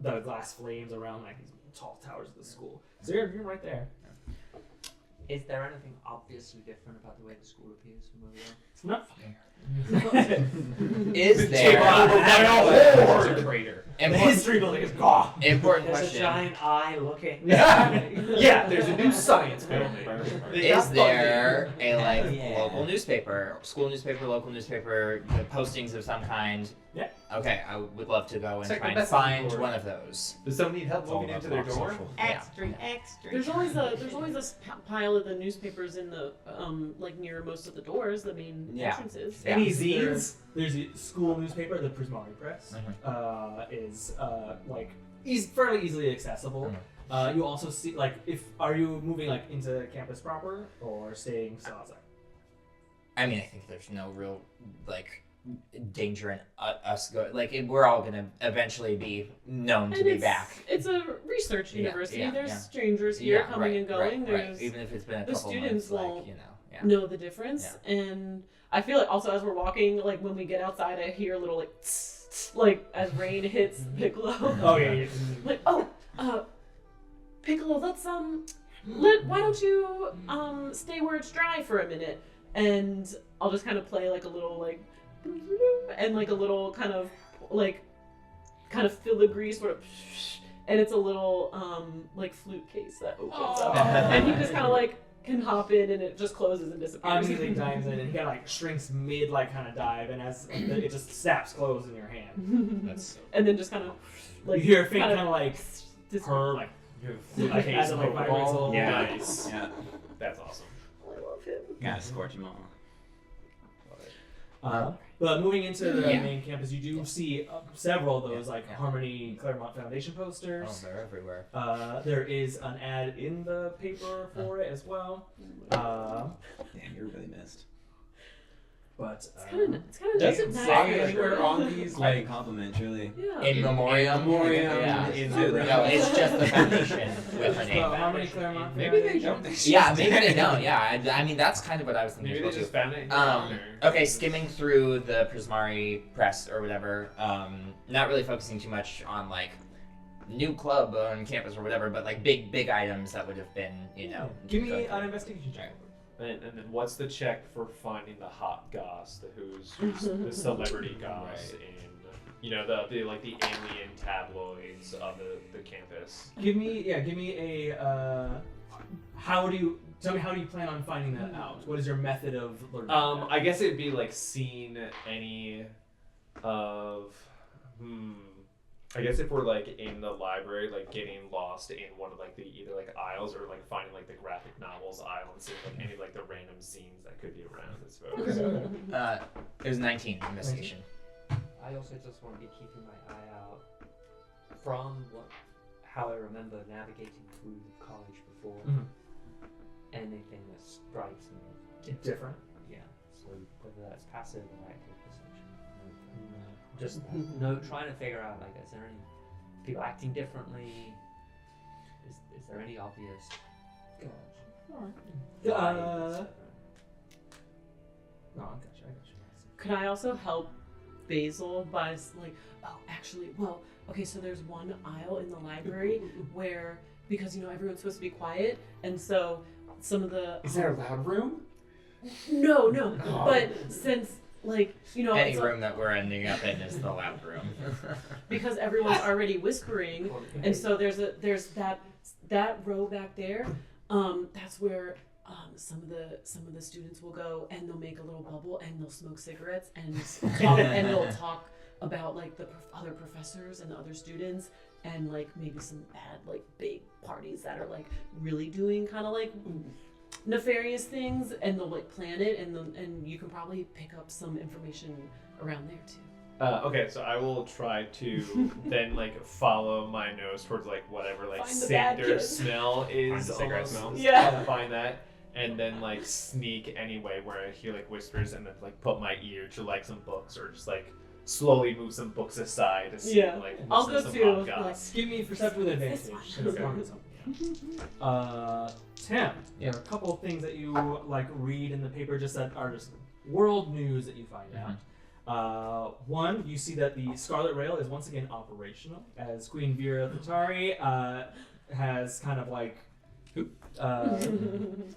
the glass flames around like these tall towers of the school. So you're right there. Is there anything obviously different about the way the school appears from where we are? It's not fire. Is there It's a crater. The important, history building is gone. important There's a question? giant eye looking. Yeah. There's a new science building. They got Is there funding. a like Yeah. local newspaper, school newspaper, local newspaper, postings of some kind? Yeah. Okay, I would love to go and Check the try and message find board. one of those. Does someone need help It's all moving about into their Block door? Social. Yeah. There's always a pile of the newspapers in the like near most of the doors, the main Yeah. entrances. Yeah. Any zines? There's a school newspaper, the Prismari Press, Mhm. is like fairly easily accessible. You also see like are you moving like into campus proper or staying Saza? I mean, I think there's no real like danger in us going. Like we're all gonna eventually be known to And be it's, back. It's a research Yeah, university. yeah, There's yeah. strangers here Yeah, coming right, and going. Right, right. There's Even if it's been a the couple students months, won't like yeah. know the difference. And I feel like also as we're walking, like when we get outside, I hear a little like tss, tss, like as rain hits Piccolo. Oh yeah. Like Piccolo, let's why don't you stay where it's dry for a minute, and I'll just kind of play like a little like and like a little kind of filigree sort of, and it's a little like flute case that opens up, and he just kind of like can hop in and it just closes and disappears. Immediately dives in and he kind of like shrinks mid like kind of dive and as it just snaps closed in your hand. That's and then just kind of like you hear a faint kinda kind of like purr like flute like as it like vibrates a little. Nice. Yeah. That's awesome. I love love him. Gotta scorch them all. But moving into the Yeah. main campus, you do see several of those like Harmony Claremont Foundation posters. Oh, they're everywhere. There is an ad in the paper for it as well. Damn, you're really missed. But It's kind of Doesn't nice. say anywhere on these Like compliment, truly. Yeah. In memoriam. Yeah. No, it's just the foundation with her name. Harmony Claremont Maybe they Foundation. don't. Yeah, maybe they don't. Yeah, I mean that's kind of what I was thinking. Maybe they as well, just too. found it in your honor. Okay, skimming through the Prismari press or whatever. Not really focusing too much on like new club on campus or whatever, but like big items that would have been, you know. Give me going an through. investigation check. And then what's the check for finding the hot goss, who's the celebrity goss Right. in, you know, the like the alien tabloids of the campus? Give me a how do you plan on finding that out? What is your method of learning? that? I guess it'd be like seeing any of I guess if we're like in the library, like getting lost in one of like the either like aisles or like finding like the graphic novels aisle and seeing like any of like the random zines that could be around, I suppose. It was 19 investigation. I also just want to be keeping my eye out from how I remember navigating through college before. Mhm. Anything that strikes me Different. Yeah. So whether that's passive or active perception. Just trying to figure out like, is there any people acting differently? Is there any obvious? No, I got you. Could I also help Basil by like, oh, actually, well, okay, so there's one aisle in the library where, because you know everyone's supposed to be quiet, and so some of the Is there a loud room? no, Oh. but since like you know Any it's room that we're ending up in is the loud room. because everyone's already whispering, and so there's that row back there. That's where some of the students will go and they'll make a little bubble and they'll smoke cigarettes and and they'll talk about like the other professors and the other students and like maybe some bad like big parties that are like really doing kind of like nefarious things, and they'll like plan it, and you can probably pick up some information around there too. Okay, so I will try to then like follow my nose towards like whatever like Find the bad cinder kid. smell is. Find the cigarette almost- smell. Yeah. Find that, and then like sneak anyway where I hear like whispers, and then like put my ear to like some books or just like slowly move some books aside to see Yeah. like I'll listen go to some too, hot like, goss. Give me perception with advantage. This as one. long as I'm- Tim, there are a couple of things that you like read in the paper just that are just world news that you find out. One, you see that the Scarlet Rail is once again operational as Queen Vera Thitari has kind of like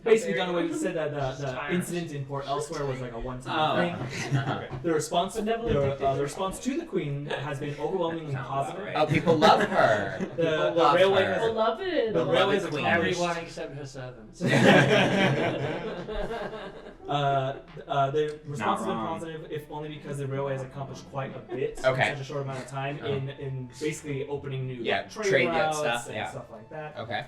basically done away with said that the incident in Port Elsewhere was like a one-time thing. Okay. The response Benevolent the response to the Queen has been overwhelmingly positive. Oh, people love her. The love railway her. has Beloved. the railway has Queen. accomplished Everyone except her servants. the response has been wrong. positive, if only because the railway has accomplished quite a bit Okay. in such a short amount of time in basically opening new Yeah, trade trade routes stuff, and yeah. stuff like that. Okay.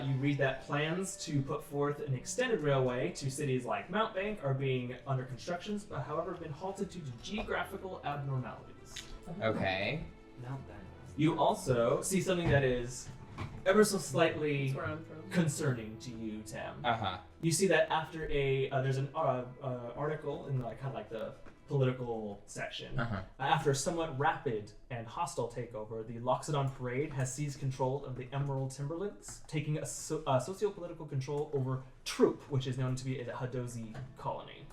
You read that plans to put forth an extended railway to cities like Mountbank are being under construction, but however have been halted due to geographical abnormalities. Okay. You also see something that is ever so slightly That's where I'm from. concerning to you, Tam. Uh-huh. You see that after there's an article in kind of like the political section. Uh-huh. After a somewhat rapid and hostile takeover, the Loxodon Parade has seized control of the Emerald Timberlands, taking a socio-political control over Troop, which is known to be a Hadozi colony.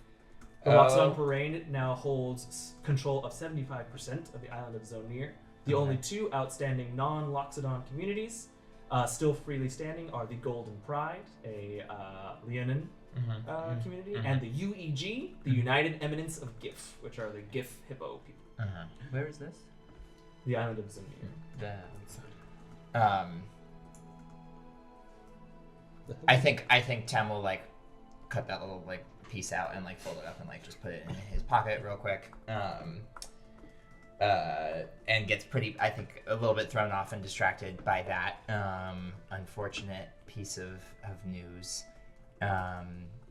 The Loxodon Parade now holds control of 75% of the island of Zonir. The only two outstanding non-Loxodon communities still freely standing are the Golden Pride, a Leonin community, and the UEG, the United Eminence of GIF, which are the GIF Hippo people. Uh-huh. Where is this? The island of Zonir. There. I think Tem will like cut that little like piece out and like fold it up and like just put it in his pocket real quick. And gets pretty, I think, a little bit thrown off and distracted by that unfortunate piece of news.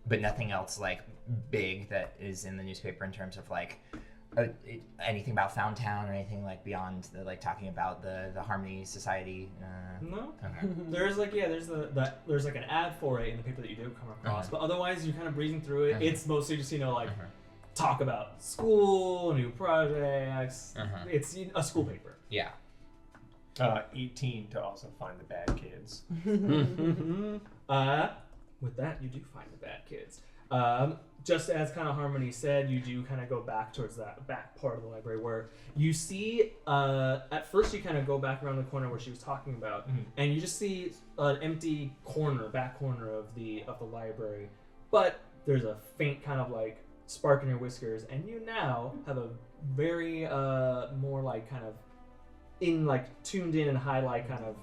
but nothing else like big that is in the newspaper in terms of like anything about Found Town or anything like beyond the, like talking about the Harmony Society. No. Okay. There's like there's like an ad for it in the paper that you do come across, but otherwise you're kind of breezing through it. It's mostly just talk about school, new projects. It's a school paper. Yeah. 18 to also find the bad kids. With that, you do find the bad kids. Just as kind of Harmony said, you do kind of go back towards that back part of the library where you see, at first you kind of go back around the corner where she was talking about, and you just see an empty back corner of the library, but there's a faint kind of like spark in your whiskers, and you now have a very more like kind of tuned in and highlight kind of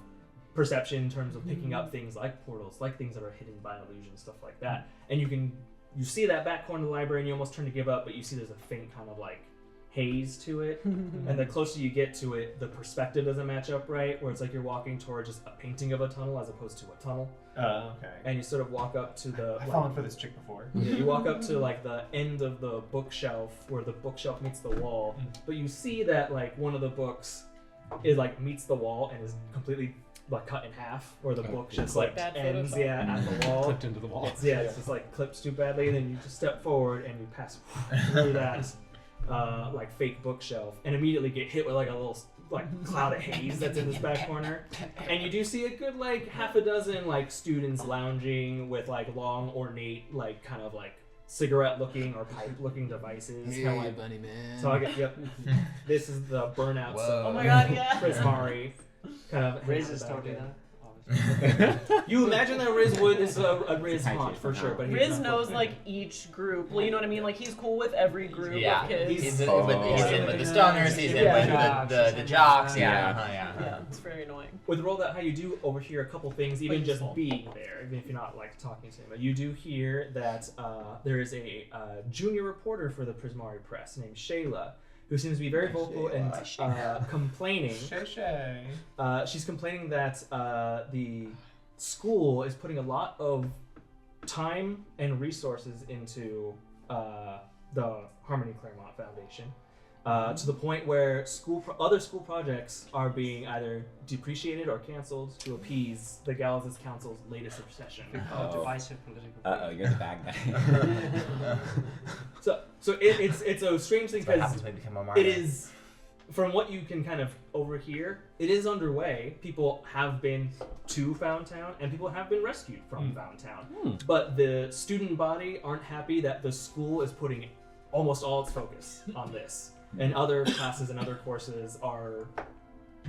perception in terms of picking up things like portals, like things that are hidden by illusion, stuff like that, and you see that back corner of the library and you almost turn to give up, but you see there's a faint kind of like haze to it. And the closer you get to it, the perspective doesn't match up right, where it's like you're walking towards just a painting of a tunnel as opposed to a tunnel. Okay. And you sort of walk up to the... I've fallen for this chick before. Yeah, you walk up to like the end of the bookshelf where the bookshelf meets the wall, but you see that like one of the books is like meets the wall and is completely like cut in half, or the book just like ends at the wall. Clipped into the wall. It's just like clips too badly, and then you just step forward and you pass through that like fake bookshelf and immediately get hit with like a little like cloud of haze that's in this back corner. And you do see a good like half a dozen like students lounging with like long ornate like kind of like cigarette looking or pipe looking devices. Hey, Kinda like, bunny man. so I get this is the burnout. Whoa. Oh my god, yeah. Prismari kind of Riz hanging is back totally in. that. You imagine that Riz Wood is a Riz haunt for sure, but he's Riz not knows for- like each group. Well, you know what I mean? Like he's cool with every group Yeah. of kids. He's in Oh. with the stoners, he's in Yeah. with the jocks, Yeah. Yeah, it's very annoying. With Roll That High, you do overhear a couple things, even just useful. being there, even if you're not like talking to him. But you do hear that there is a junior reporter for the Prismari Press named Shayla, who seems to be very vocal and complaining. Shay. She's complaining that the school is putting a lot of time and resources into the Harmony Claremont Foundation, to the point where other school projects are being either depreciated or canceled to appease the Galazes Council's latest obsession. Divisive political. You're the bad guy. So it's a strange thing That's what because happens when you become a martyr. it is, from what you can kind of overhear, it is underway. People have been to Found Town, and people have been rescued from Found Town. But the student body aren't happy that the school is putting almost all its focus on this. And other classes and other courses are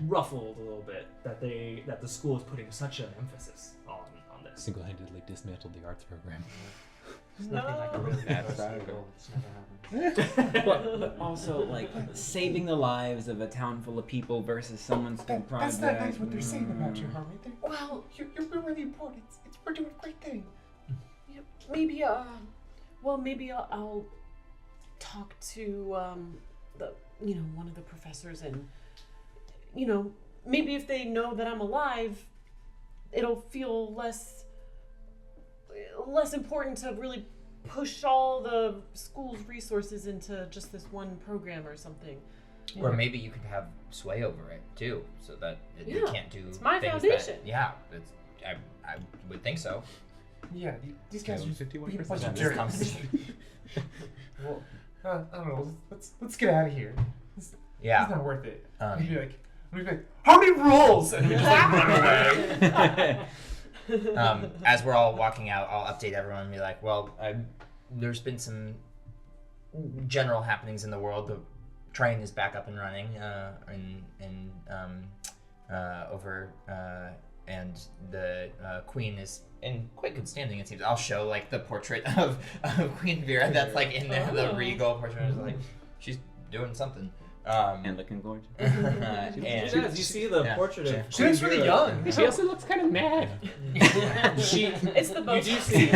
ruffled a little bit that the school is putting such an emphasis on this. Single-handedly dismantled the arts program. There's nothing like a really That's good right. goal that's never happened. but also, like, saving the lives of a town full of people versus someone's school project. That's not nice what they're saying about you, Harmony. Well, you're really important. We're doing a great thing. Maybe I'll talk to one of the professors, and maybe if they know that I'm alive, it'll feel less important to really push all the school's resources into just this one program or something. Or maybe you could have sway over it too, so that they Yeah, can't do. it's my things foundation. I would think so. Yeah, these guys are being a bunch of This jerks. conversation. Well, I don't know. Let's get out of here. It's Yeah. not worth it. Um, We'd be like, how many rules? And we just like run away. As we're all walking out, I'll update everyone and be like, well, there's been some general happenings in the world. The train is back up and running, and the queen is in quite good standing, it seems. I'll show like the portrait of Queen Vera that's like in there, the regal portrait. Is like she's doing something. And looking gorgeous. She does. You see the portrait of She looks really young. She also looks kind of mad. It's the You both. do see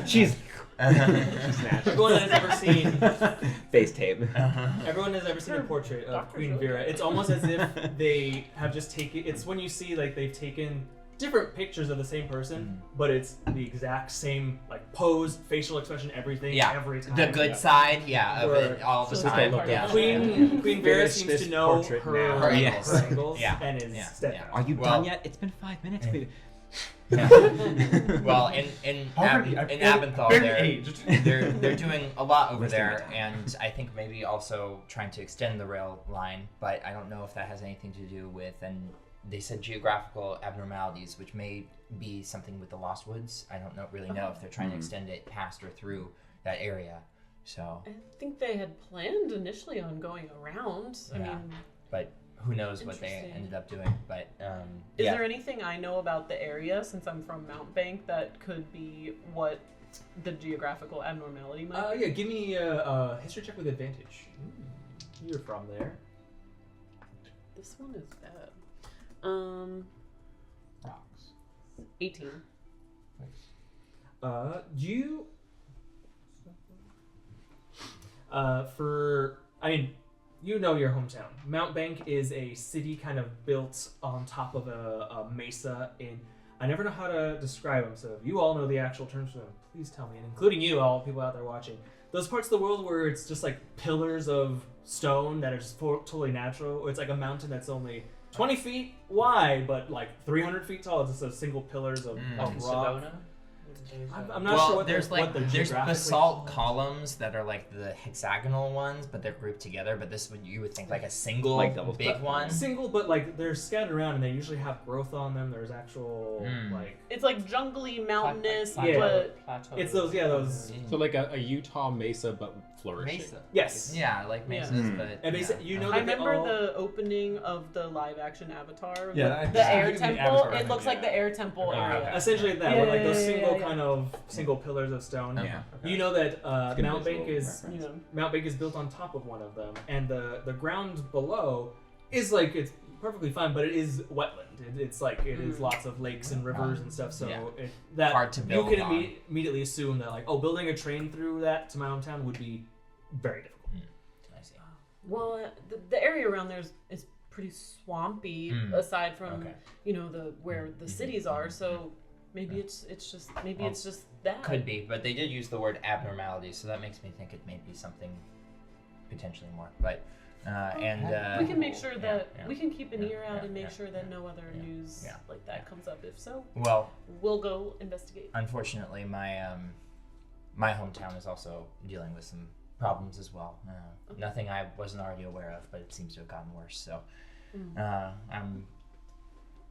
She's everyone has ever seen face tape. everyone has ever seen a portrait of Queen Vera. It's almost as if they have just taken. It's when you see like they've taken different pictures of the same person, but it's the exact same like pose, facial expression, everything every time. The good side, of it all the So time. look Yeah. Queen Vera Finish seems this to know portrait her, now. her Yes. angles Yeah. and is Yeah. steadfast. Are you Well- done yet? It's been 5 minutes. Yeah. We- Well, in Already, Abenthal, barely aged. they're doing a lot over Wasting my there, time. and I think maybe also trying to extend the rail line, but I don't know if that has anything to do with, and they said geographical abnormalities, which may be something with the Lost Woods. I don't really know if they're trying to extend it past or through that area. So, I think they had planned initially on going around. I Yeah. mean, but who knows what they Interesting. ended up doing? But is there anything I know about the area, since I'm from Mount Bank, that could be what the geographical abnormality might be? Yeah, give me a history check with advantage. You're from there. This one is bad. Rocks. 18. You you know your hometown. Mount Bank is a city kind of built on top of a mesa I never know how to describe them, so if you all know the actual terms for them, please tell me, and including you, all people out there watching. Those parts of the world where it's just like pillars of stone that are just totally natural, or it's like a mountain that's only 20 feet wide, but like 300 feet tall. It's just a single pillars of rock. Sedona? I'm not sure what there's what they're there's geographically basalt columns that are like the hexagonal ones, but they're grouped together. But this would you would think like a single Like double- big one. Single, but like they're scattered around, and they usually have growth on them. There's actual like It's like jungly, mountainous, Yeah. but Plateau. it's those. So like a Utah mesa, but flourishing. Mesa. Yes. Yeah, like mesas, Mm. but And basically, you know I that they remember all- the opening of the live action Avatar. Yeah, the I air think the temple. Avatar It thing, looks like yeah. the air temple Okay. area. essentially that, Yeah, with like those yeah, single yeah, yeah. kind of single pillars of stone. Yeah. You know that good Mount Bank visual is reference. Yeah. Mount Bank is built on top of one of them, and the ground below is like it's perfectly fine, but it is wetland. It's like it is lots of lakes and rivers and stuff. So Yeah. that Hard to build you can on. immediately assume that like building a train through that to my hometown would be very difficult. I see. Well, the area around there is pretty swampy, aside from Okay. where the cities are. So maybe it's just that. Could be, but they did use the word abnormality, so that makes me think it may be something potentially more. But We can make sure that yeah. we can keep an ear out yeah, and make yeah, sure that yeah, no other yeah, news yeah, like that comes up. If so, well, we'll go investigate. unfortunately, my hometown is also dealing with some problems as well. Nothing I wasn't already aware of, but it seems to have gotten worse. So,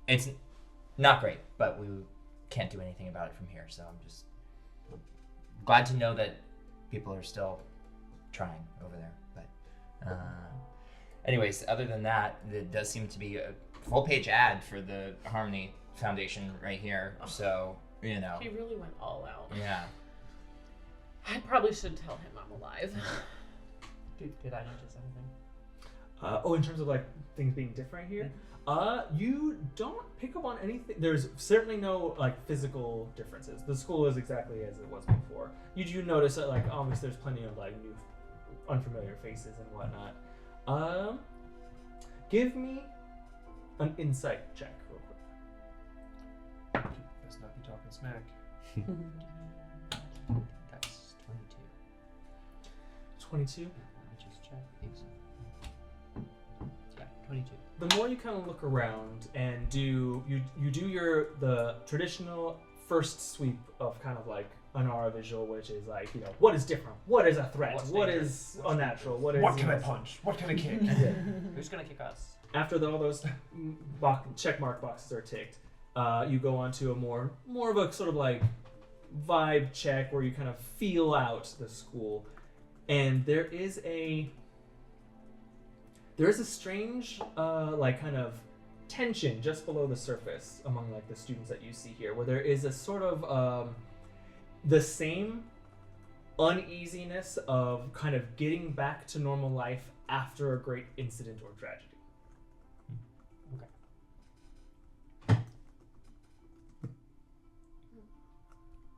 it's not great, but we can't do anything about it from here. So I'm just glad to know that people are still trying over there. But anyways, other than that, there does seem to be a full-page ad for the Harmony Foundation right here. So He really went all out. yeah. I probably should tell him I'm alive. Did I notice anything? In terms of like things being different here, you don't pick up on anything. There's certainly no like physical differences. The school is exactly as it was before. You do notice that like obviously there's plenty of like new, unfamiliar faces and whatnot. Give me an insight check real quick. Let's not be talking smack. That's 22. 22. Let me just check. Yeah, 22. The more you kind of look around and do the traditional first sweep of kind of like Anara visual, which is like what is different, what is a threat, What's what dangerous? is unnatural, what is What can I punch? What can I kick? Who's gonna kick us? After all those check mark boxes are ticked, you go on to a more of a sort of like vibe check where you kind of feel out the school, and there is a strange like kind of tension just below the surface among like the students that you see here, where there is a sort of the same uneasiness of kind of getting back to normal life after a great incident or tragedy.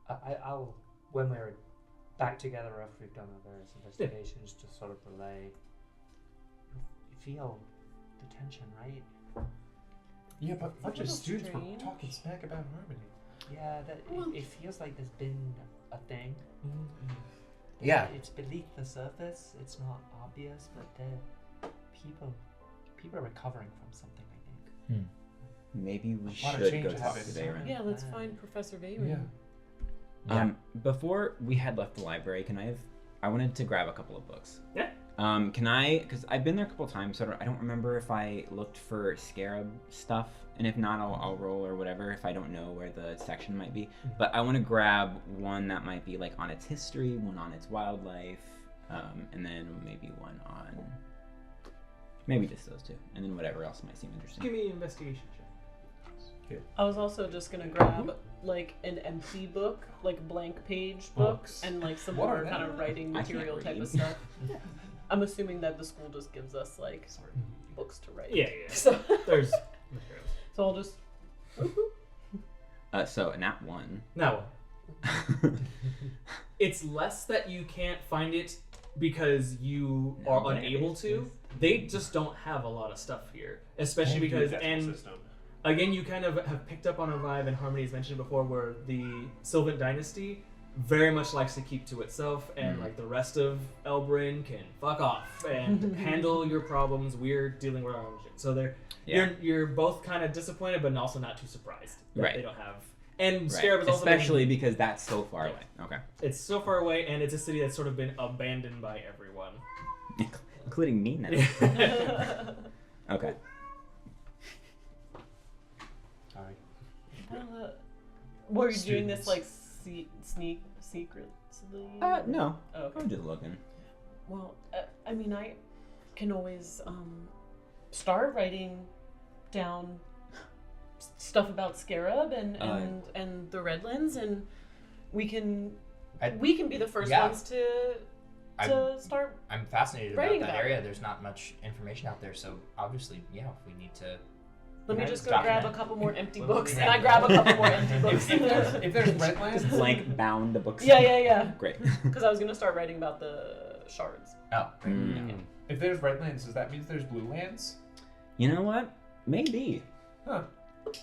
I'll when we're back together after we've done our various investigations, just sort of relay. You feel the tension, right? Yeah, but a bunch of little students were strange. talking smack about Harmony. Yeah, Well- it feels like there's been a thing. Yeah. It's beneath the surface. It's not obvious, but people are recovering from something. I think. Maybe we lot of should change go talk to happens. Veyron. Yeah, let's find Professor Veyron. Yeah. Before we had left the library, I wanted to grab a couple of books. Yeah. Because I've been there a couple of times, so I don't remember if I looked for scarab stuff, and if not, I'll roll or whatever if I don't know where the section might be. But I want to grab one that might be like on its history, one on its wildlife, and then maybe one on maybe just those two, and then whatever else might seem interesting. Give me an investigation check. I was also just gonna grab like an empty book, like blank page book, Books. and like some What are more kind they? of writing I can't material type read. of stuff. I'm assuming that the school just gives us like books to write. Yeah. So, There's so I'll just. So nat 1. now. It's less that you can't find it because you are No, unable to. They just don't have a lot of stuff here, especially because again, you kind of have picked up on a vibe, and Harmony has mentioned before, where the Sylvan Dynasty very much likes to keep to itself, and like the rest of Elbrinn can fuck off and handle your problems. We're dealing with our own shit. So you're both kind of disappointed, but also not too surprised that Right. they don't have. And Right. Scarab is also Especially because that's so far away. Okay. it's so far away, and it's a city that's sort of been abandoned by everyone. Including me now. Okay. Sorry. Were you doing this Students. like secretly? No. Oh, okay. I'm just looking. Well, I mean, I can always start writing down stuff about Scarab and the Redlands, and we can be the first Yeah. ones to start. I'm fascinated Writing about that about area. There's not much information out there, so obviously, if we need to. Let me Right, just go document. grab a couple more empty Well, books, yeah. and I grab a couple more empty books. If there's Redlands, Just blank bound books. Yeah. Great. Because I was gonna start writing about the shards. Oh, great. Mm. if there's Redlands, does that mean there's Blue Lands? You know what? Maybe. Huh.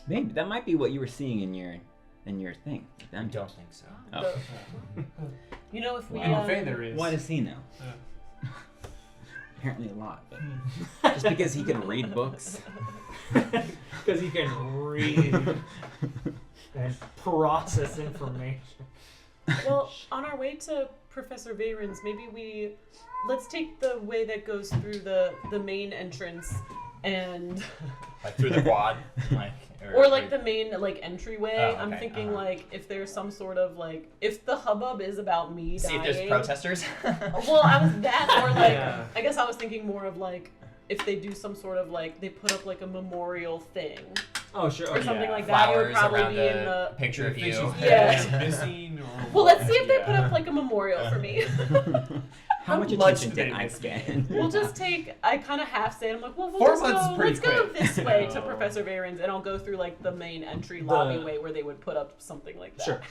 Maybe that might be what you were seeing in your thing. with I them. don't think so. Oh. You know, if we In Faye there is. Why does he know? Uh. Apparently a lot, but just because he can read books. Because he can read and process information. Well, on our way to Professor Veyron's, maybe let's take the way that goes through the main entrance, and Like through the quad, like or like the main like entryway. Oh, I'm okay, thinking uh-huh. like if there's some sort of like if the hubbub is about me See dying. if there's protesters. Well, I was that, or like Yeah. I guess I was thinking more of like if they do some sort of like they put up like a memorial thing Oh, sure. or Oh, something yeah. like that. It would Flowers probably around be in the. picture of Think you. she's Yeah. missing or Well, let's see if they yeah. put up like a memorial for me. How much much attention do did they I miss get? We'll just take. I kind of half say it. I'm like, well, 4 let's months is go. pretty Let's go quick. this way to No. Professor Veyron's, and I'll go through like the main entry lobby way where they would put up something like that.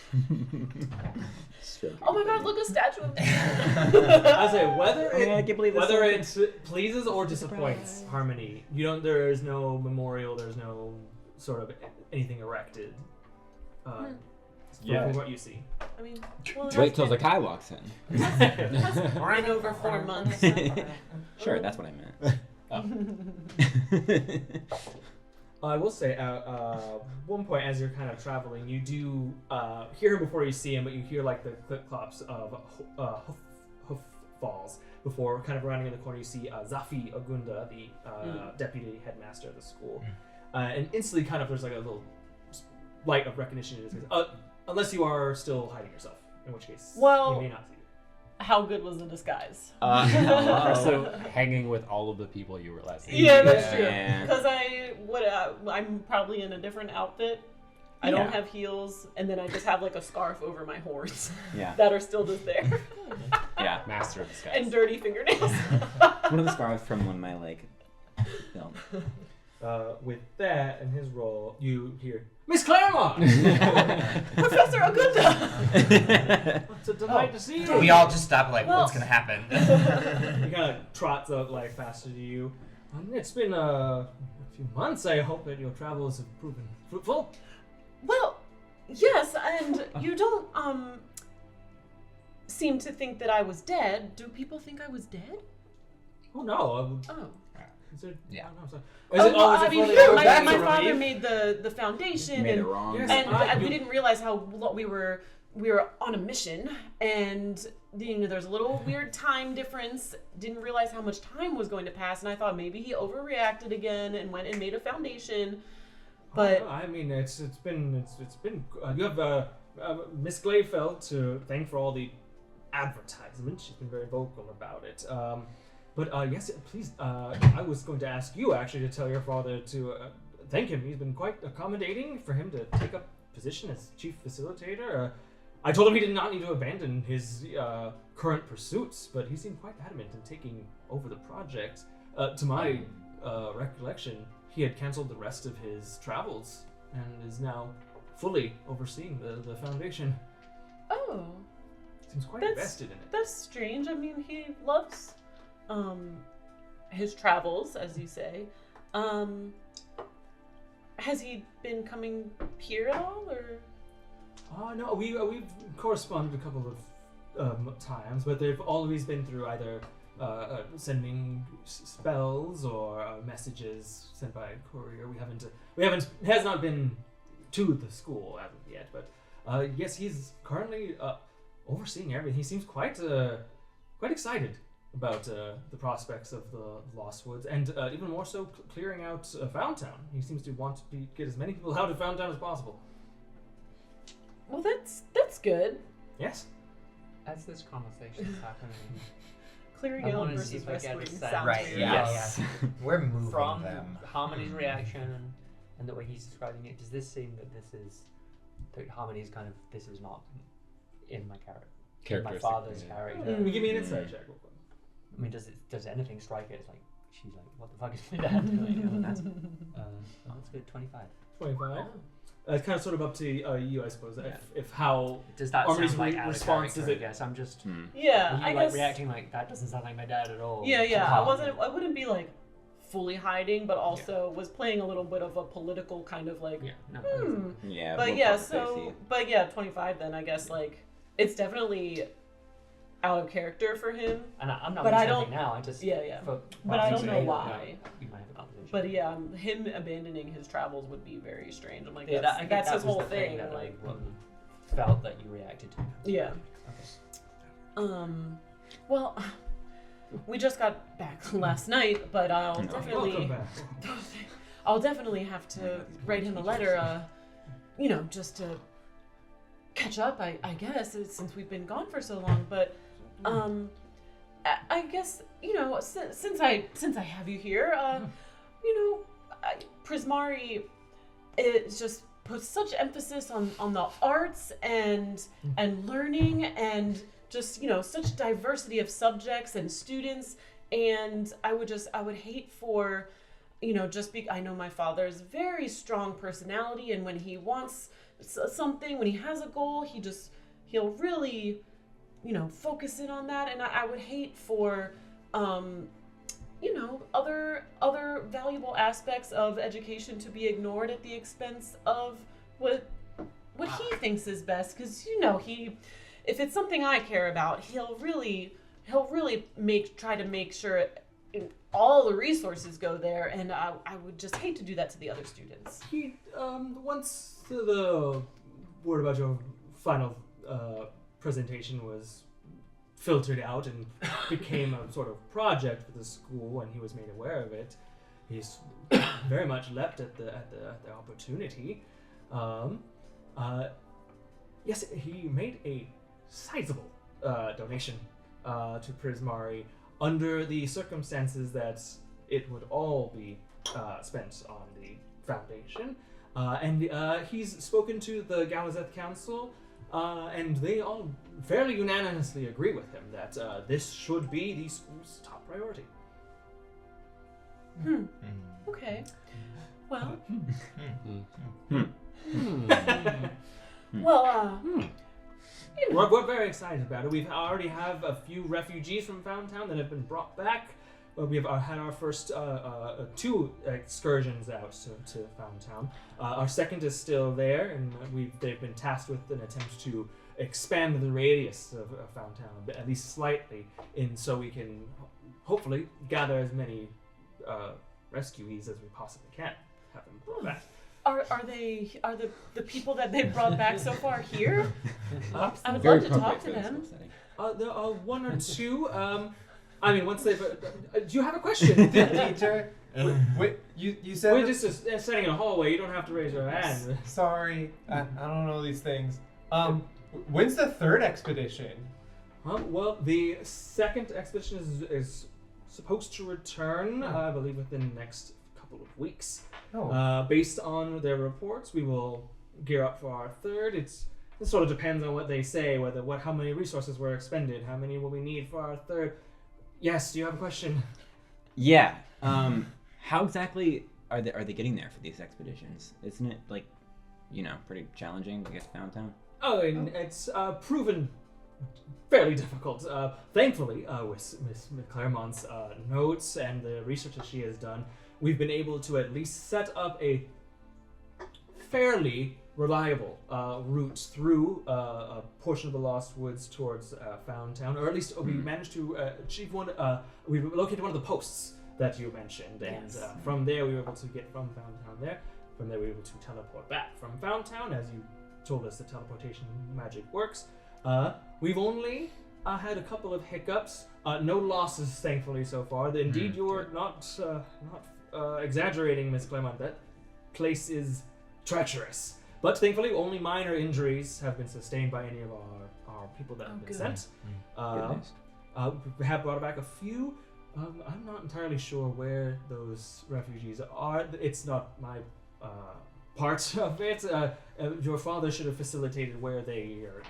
Sure. Oh my God! Look, a statue of. I say whether I can't believe this whether is it pleases or disappoints Harmony, there is no memorial. There's no sort of anything erected. Yeah. From what you see. I mean, well, Wait till the Zakkai walks in. been over 4 months. Sure, that's what I meant. I will say, one point as you're kind of traveling, you do hear him before you see him, but you hear like the clip-clops of hoof falls before kind of rounding in the corner. You see Zafi Agunda, the deputy headmaster of the school, and instantly kind of there's like a little light of recognition in his face. Unless you are still hiding yourself, in which case Well- you may not see it. How good was the disguise? Hello. So hanging with all of the people you were last seeing. Yeah, that's true. Yeah. Because I'm probably in a different outfit. I don't Yeah. have heels, and then I just have like a scarf over my horns Yeah. that are still just there, Yeah. Master of disguise. and dirty fingernails. One of the scarves from one of my like films. With that and his role, you hear Miss Claremont. Professor Agunda. It's a delight to see you. We all just stop like, Well- what's gonna happen? He kind of trots up like faster to you. It's been a few months. I hope that your travels have proven fruitful. Well, yes, and you don't seem to think that I was dead. Do people think I was dead? Oh no. Oh. Is it? Yeah. Oh, no, sorry. I mean, is it my for father relief? made the foundation, Made it and wrong. Yes. we didn't realize how we were on a mission, and there's a little weird time difference. Didn't realize how much time was going to pass, and I thought maybe he overreacted again and went and made a foundation. But I mean, it's been you have Miss Glayfeld to thank for all the advertisement. She's been very vocal about it. But yes, please. I was going to ask you actually to tell your father to thank him. He's been quite accommodating for him to take up position as chief facilitator. I told him he did not need to abandon his current pursuits, but he seemed quite adamant in taking over the project. To my recollection, he had canceled the rest of his travels and is now fully overseeing the foundation. oh, Seems quite That's- invested in it. that's strange. I mean, he loves his travels, as you say. Has he been coming here at all, or? No, we've corresponded a couple of times, but they've always been through either sending spells or messages sent by courier. It has not been to the school as of yet, but yes, he's currently overseeing everything. He seems quite excited about the prospects of the Lost Woods, and even more so clearing out Found Town. He seems to want to get as many people out of Found Town as possible. Well, that's good. Yes. As this conversation's happening, Clearing I out wanna see versus if I get a rescuing sense. sounds Right, weird. yeah. Yes. We're moving from them. Harmony's reaction and the way he's describing it, does this seem that Harmony's kind of, this is not in my character, my Characteristic, father's yeah. character? Give me an insight check real quick. I mean, does anything strike it? It's like, she's like, what the fuck is my dad doing? That's good, 25. 25. It's kind of sort of up to you, I suppose. Yeah. If how Does that Harmony's sound like out of response character, is I it? guess I'm just, Yeah, are you I like guess. reacting like, that doesn't sound like my dad at all? Yeah, yeah. Calm. I wouldn't be like fully hiding, but also was playing a little bit of a political kind of like. Yeah, no. Yeah. But we'll yeah, probably see. so 25 then I guess like it's definitely out of character for him. And I'm not But I saying don't- now, I just. Yeah. For But I don't fuck's know sake, why. We might have a conversation. But yeah, him abandoning his travels would be very strange. I'm like, Yeah, that's, I think that's that his was whole the thing thing. that Like, I felt that you reacted to. yeah. Okay. Well, we just got back last night, but I'll Oh, definitely, Welcome back. I'll definitely have to write him a letter. Just to catch up. I guess since we've been gone for so long, but I guess since I have you here, Prismari it just puts such emphasis on the arts and learning and just such diversity of subjects and students, and I would hate for I know my father's very strong personality, and when he wants something, when he has a goal, he'll really focus in on that, and I would hate for other valuable aspects of education to be ignored at the expense of what he thinks is best, because if it's something I care about, he'll really try to make sure all the resources go there, and I would just hate to do that to the other students. He once the word about your final presentation was filtered out and became a sort of project for the school, and he was made aware of it, he's very much leapt at the opportunity. Yes, he made a sizable donation to Prismari under the circumstances that it would all be spent on the foundation. And he's spoken to the Galazeth Council, and they all fairly unanimously agree with him that this should be the school's top priority. Okay. Well, We're very excited about it. We already have a few refugees from Found Town that have been brought back we have had our first 2 excursions out to Fountain. Our second is still there, and they've been tasked with an attempt to expand the radius of Fountain at least slightly, so we can hopefully gather as many rescuees as we possibly can. Have them brought back. Are the people that they brought back so far here? I would Very love to talk to appropriate for them. this setting. There are 1 or 2. I mean, once they've. Do you have a question? Teacher, wait, you said. We're just standing in a hallway. You don't have to raise your hand. Sorry, I don't know these things. When's the 3rd expedition? Well, the second expedition is supposed to return, I believe, within the next couple of weeks. Oh. Based on their reports, we will gear up for our 3rd. It sort of depends on what they say, how many resources were expended, how many will we need for our 3rd. Yes, do you have a question? Yeah. How exactly are they getting there for these expeditions? Isn't it pretty challenging to get to Fountain? Oh, and it's proven fairly difficult. Thankfully, with Miss Claremont's notes and the research that she has done, we've been able to at least set up a fairly reliable route through a portion of the Lost Woods towards Fountain, or at least we managed to achieve one. We located one of the posts that you mentioned, and from there we were able to get from Fountain there. From there we were able to teleport back from Fountain, as you told us the teleportation magic works. We've only had a couple of hiccups, no losses thankfully so far. Indeed, you're not exaggerating, Miss Claremont. That place is treacherous. But thankfully, only minor injuries have been sustained by any of our people that have been sent. We have brought back a few. I'm not entirely sure where those refugees are. It's not my part of it. Your father should have facilitated where they are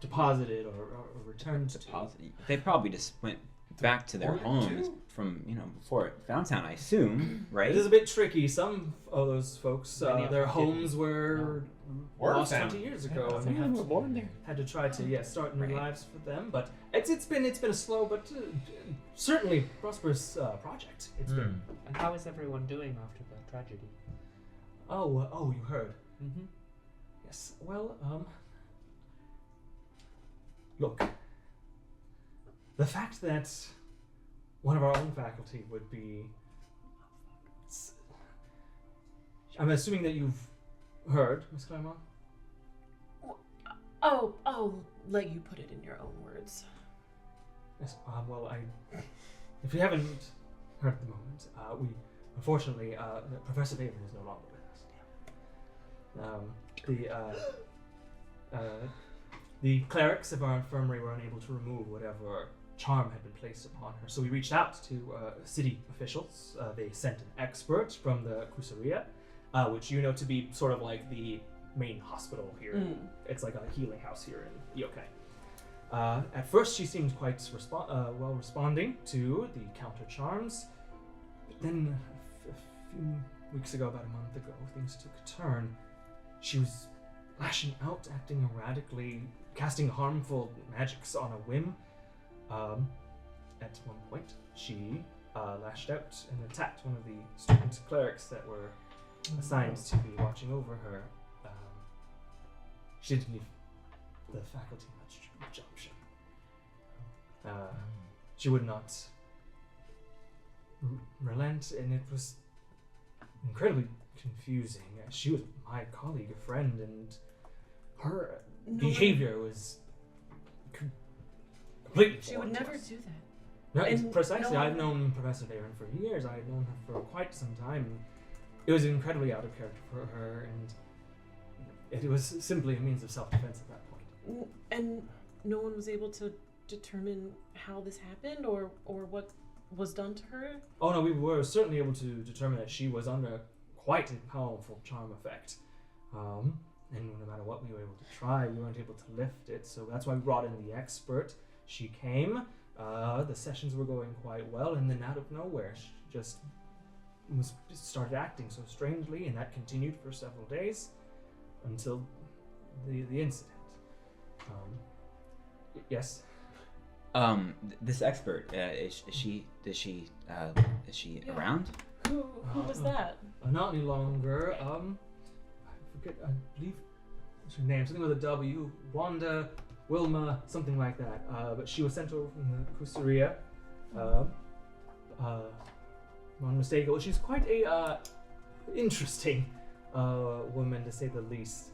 deposited or returned to. They probably just went back to their homes from before Fountain, I assume, right? It is a bit tricky. Some of those folks, their homes were lost 20 years ago, and we had to try to start new lives for them. But it's been a slow but certainly prosperous project. It's been. And how is everyone doing after the tragedy? Oh, you heard. Mm-hmm. Yes. Well, look. The fact that one of our own faculty would be... I'm assuming that you've heard, Miss Claremont? I'll let you put it in your own words. Yes, if you haven't heard at the moment, we, unfortunately, Professor Faven is no longer with us. The clerics of our infirmary were unable to remove whatever charm had been placed upon her. So we reached out to city officials. They sent an expert from the Cruceria, which you know to be sort of like the main hospital here. It's like a healing house here in Yokai. At first she seemed quite well responding to the counter charms, but then a few weeks ago, about a month ago, things took a turn. She was lashing out, acting erratically, casting harmful magics on a whim. At one point, she lashed out and attacked one of the student clerics that were assigned to be watching over her. She didn't leave the faculty much option. She would not relent, and it was incredibly confusing. She was my colleague, a friend, and her behavior was completely She would never do that. No, And precisely. no I've known Professor Varen for years. I've known her for quite some time. It was incredibly out of character for her, and it was simply a means of self-defense at that point. And no one was able to determine how this happened or what was done to her? Oh no, we were certainly able to determine that she was under quite a powerful charm effect. And no matter what we were able to try, we weren't able to lift it, so that's why we brought in the expert. She came, the sessions were going quite well, and then out of nowhere, she just started acting so strangely, and that continued for several days until the incident. Yes? This expert, is she around? Who was that? Not any longer. I forget. I believe what's her name? Something with a W. Wanda, Wilma, something like that. But she was sent over from the Kusaria. Unmistakable. She's quite a interesting woman, to say the least.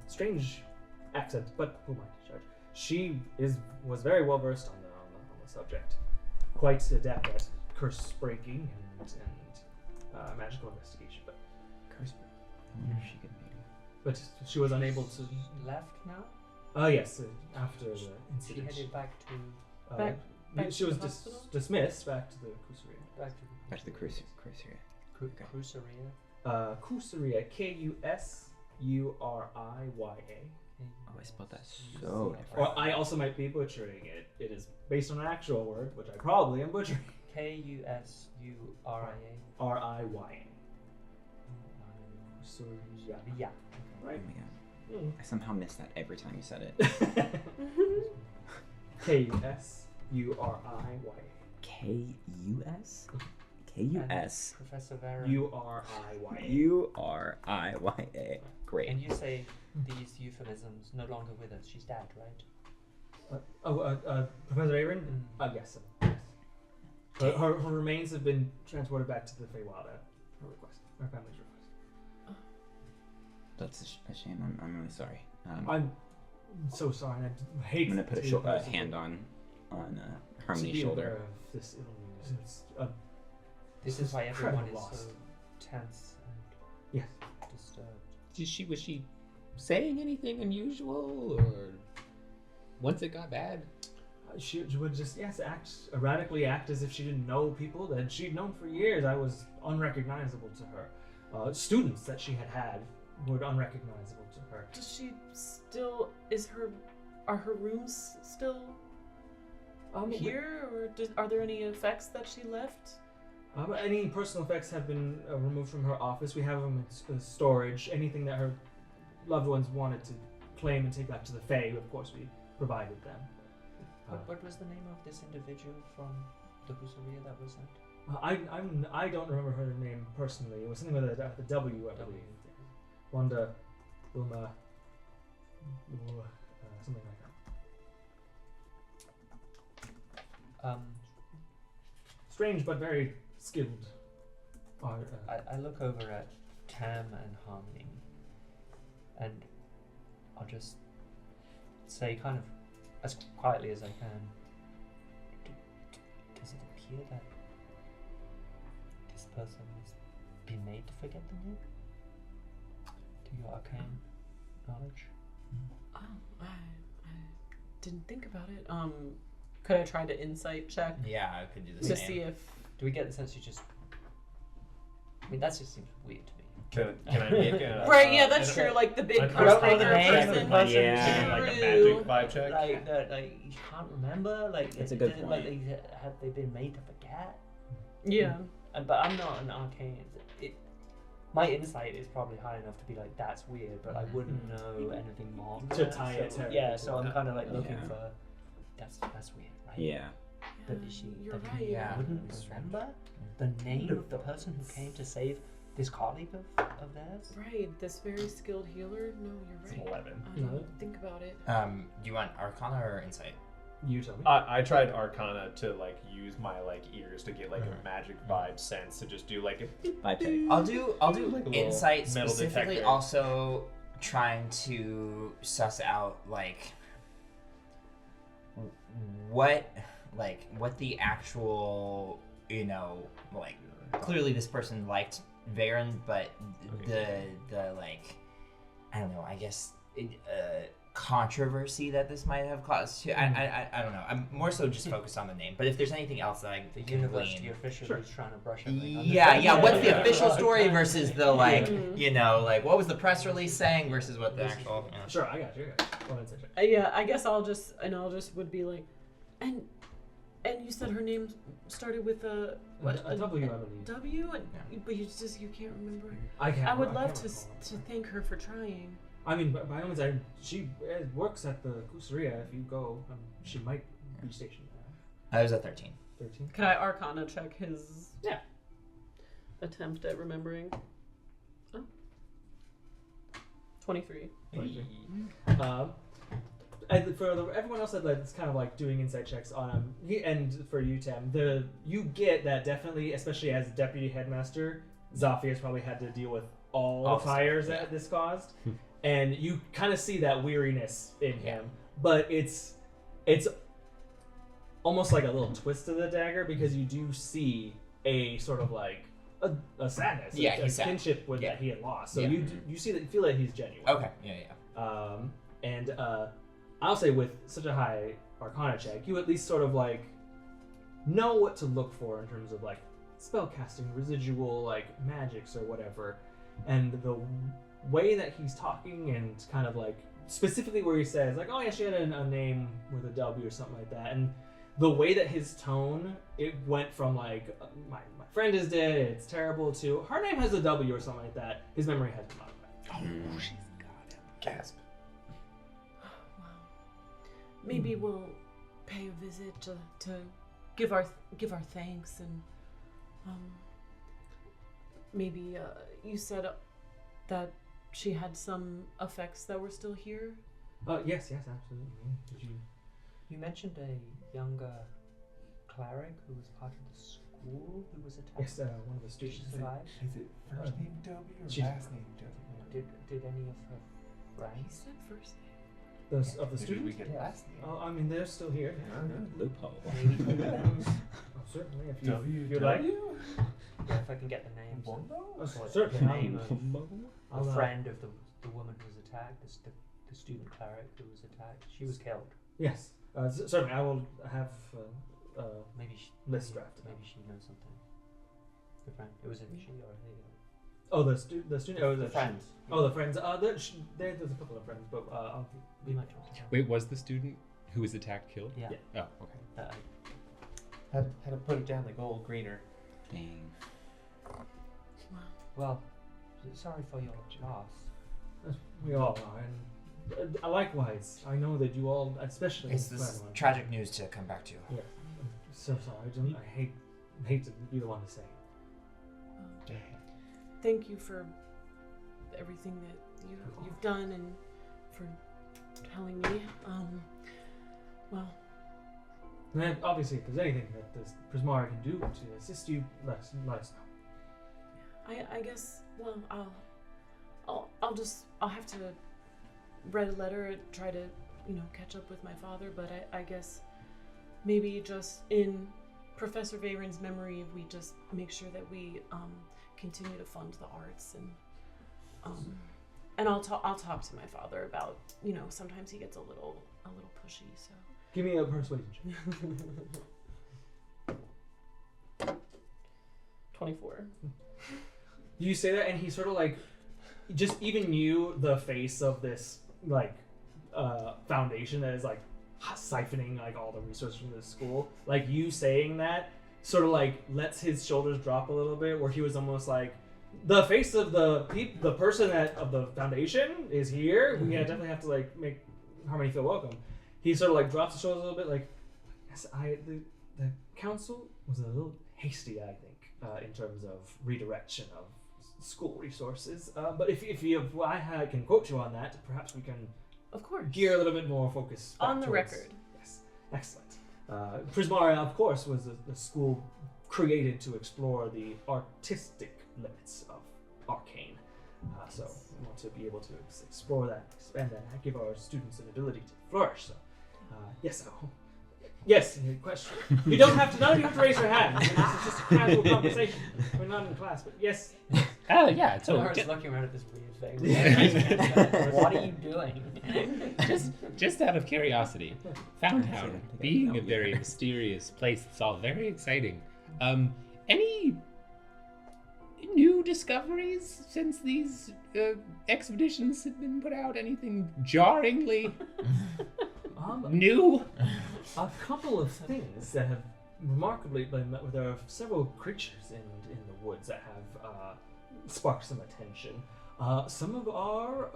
Strange accent, but who am I to judge? She was very well versed on the subject. Quite adept at curse breaking and magical investigation, but Curse. I wonder if she could maybe. but she was unable to. Left now? Yes, after the She incident. headed back to Back she to was the hospital? dismissed back to the Kusaria. back to the cruise here. Okay. Cruiseria. Kusaria, Kusuria. Oh, I spelled that so different. Or I also might be butchering it. It is based on an actual word, which I probably am butchering. Kusuria. Riya. Kusuria. Yeah. Oh Right? my god. Mm. I somehow missed that every time you said it. Kusuria. K-U-S? K-U-S. Professor Vera. Uriya. U-R-I-Y-A. Great. And you say these euphemisms no longer with us. She's dead, right? Professor Aaron? Yes. Her remains have been transported back to the Feywild at her request. Her family's request. That's a shame. I'm really sorry. I'm so sorry. And I hate I'm gonna put a hand on Harmony's shoulder. This ill news. It's This is why everyone incredible is loss. so tense Yes. and disturbed. Was she saying anything unusual, or once it got bad? She would just erratically act as if she didn't know people that she'd known for years. I was unrecognizable to her. Students that she had were unrecognizable to her. Does she still? Are her rooms still here, or are there any effects that she left? Any personal effects have been removed from her office. We have them in storage. Anything that her loved ones wanted to claim and take back to the Fae, of course, we provided them. What was the name of this individual from the Kusaria that was sent? I don't remember her name personally. It was something with a W, I believe. Wanda, Wilma, something like that. Strange, but very skilled. I look over at Tam and Harmony, and I'll just say, kind of as quietly as I can, does it appear that this person has been made to forget the name? To your arcane knowledge? Oh, I didn't think about it. Could I try to insight check Yeah, I could do the to same. see if? Do we get the sense you just... I mean, that just seems weird to me. Can I make a Right, yeah, that's true. Like the big an curse don't know the breaker name of the person. person. Yeah. like a True. magic vibe check? Like you can't remember? Like, That's a good did it, like, point. have they been made to forget? Yeah. But I'm not an arcane. My insight is probably high enough to be like, that's weird, but I wouldn't know anything more. than To that, tie it to yeah, so I'm kind of like looking Yeah. for. That's weird, right? Yeah. That she You're that right. you Yeah. wouldn't remember the name of the person who came to save this colleague of theirs. Right, this very skilled healer. No, you're It's right. 11. I didn't think about it. Do you want Arcana or Insight? You tell me. I tried Arcana to like use my like ears to get like a magic vibe sense to just do like a Vibe check. I'll do Like a little Insight metal specifically. detector. Also trying to suss out like what the actual like clearly this person liked Varen, but the like I don't know, I guess controversy that this might have caused too. I don't know. I'm more so just focused on the name. But if there's anything else that I The can university glean. official Sure. is trying to brush everything under. Yeah. What's the official story versus the like, Mhm. like what was the press release saying versus what the actual. Sure, I got you. Go ahead and check. Yeah, I guess I'll just would be like, and you said her name started with a A W, I believe. W, but you can't remember. I can't. I would I love can't to recall. thank her for trying. I mean, by all means, she works at the Kusaria. If you go, she might Which station? I was at 13. 13. Can I Arcana check his Yeah. attempt at remembering? Oh. 23. And for everyone else that's kind of like doing insight checks on him, and for you, Tem, you get that definitely, especially as deputy headmaster, Zafia's probably had to deal with all the fires that this caused, and you kind of see that weariness in him. But it's almost like a little twist of the dagger, because you do see a sort of like a sadness, a he's sad. kinship with that he had lost. So you see that, you feel that he's genuine. Okay. Yeah. And I'll say with such a high Arcana check, you at least sort of like know what to look for in terms of like spell casting, residual like magics or whatever, and the way that he's talking and kind of like specifically where he says like, oh yeah, she had a name with a W or something like that, and the way that his tone, it went from like my friend is dead, it's terrible, to her name has a W or something like that. His memory has been modified. Oh, she's got him. Gasp. Wow. Maybe we'll pay a visit to give our thanks, and maybe you said that she had some effects that were still here. Yes, absolutely. Did you? You mentioned a younger cleric who was part of the school who was attacked. Yes, one of the Did she students. survive? Is it first name W or She's- last name W? Did any of her He friends? said first. Of the Did we students? get Yeah. last name? Oh, I mean, they're still here. Loophole. Maybe Oh, certainly, if you'd like. yeah, if I can get the names. Oh, Or certainly. the name of I'll, the friend of the woman who was attacked, the student cleric who was attacked. She was killed. Yes, certainly. I will have Maybe she. list maybe, drafted. maybe she knows something. The friend. It was a she or a he. Oh, the student. Oh, The friends. Oh, the friends. There's a couple of friends, but I'll. We might know something. Wait, was the student who was attacked killed? Yeah. Yeah. Oh, okay. Had to put it down the gold greener. Dang. Well, sorry for your loss. We all are, and likewise, I know that you all, especially. This is tragic news to come back to. Yeah, I'm so sorry. I hate to be the one to say. Thank you for everything that you've done and for telling me. Well. And obviously, if there's anything that this Prismara can do to assist you, let us know. I guess. Well, I'll have to write a letter and try to catch up with my father. But I guess maybe just in Professor Veyron's memory, if we just make sure that we continue to fund the arts, and I'll talk to my father about sometimes he gets a little pushy. So Give me a persuasion check. 24. You say that, and he sort of like, just even you, the face of this like foundation that is like siphoning like all the resources from this school. Like you saying that sort of like lets his shoulders drop a little bit, where he was almost like, the face of the person of the foundation is here. We definitely have to like make Harmony feel welcome. He sort of like drops his shoulders a little bit, like, yes, the council was a little hasty, I think, in terms of redirection of school resources. But if I can quote you on that, perhaps we can, Of course. gear a little bit more focus back On the towards- record. Yes, excellent. Prismara, of course, was a school created to explore the artistic limits of arcane. So we want to be able to explore that, expand that, and give our students an ability to flourish. So, yes, your question. You don't have to. None of you have to raise your hands. This is just a casual conversation. We're not in class, but yes. Oh yeah, so Nara's looking around at this weird thing. What are you doing? just out of curiosity, Foundtown being a very mysterious place, it's all very exciting. Any new discoveries since these expeditions have been put out? Anything jarringly new? A couple of things that have remarkably been met with. There are several creatures in the woods that have sparked some attention. Some of our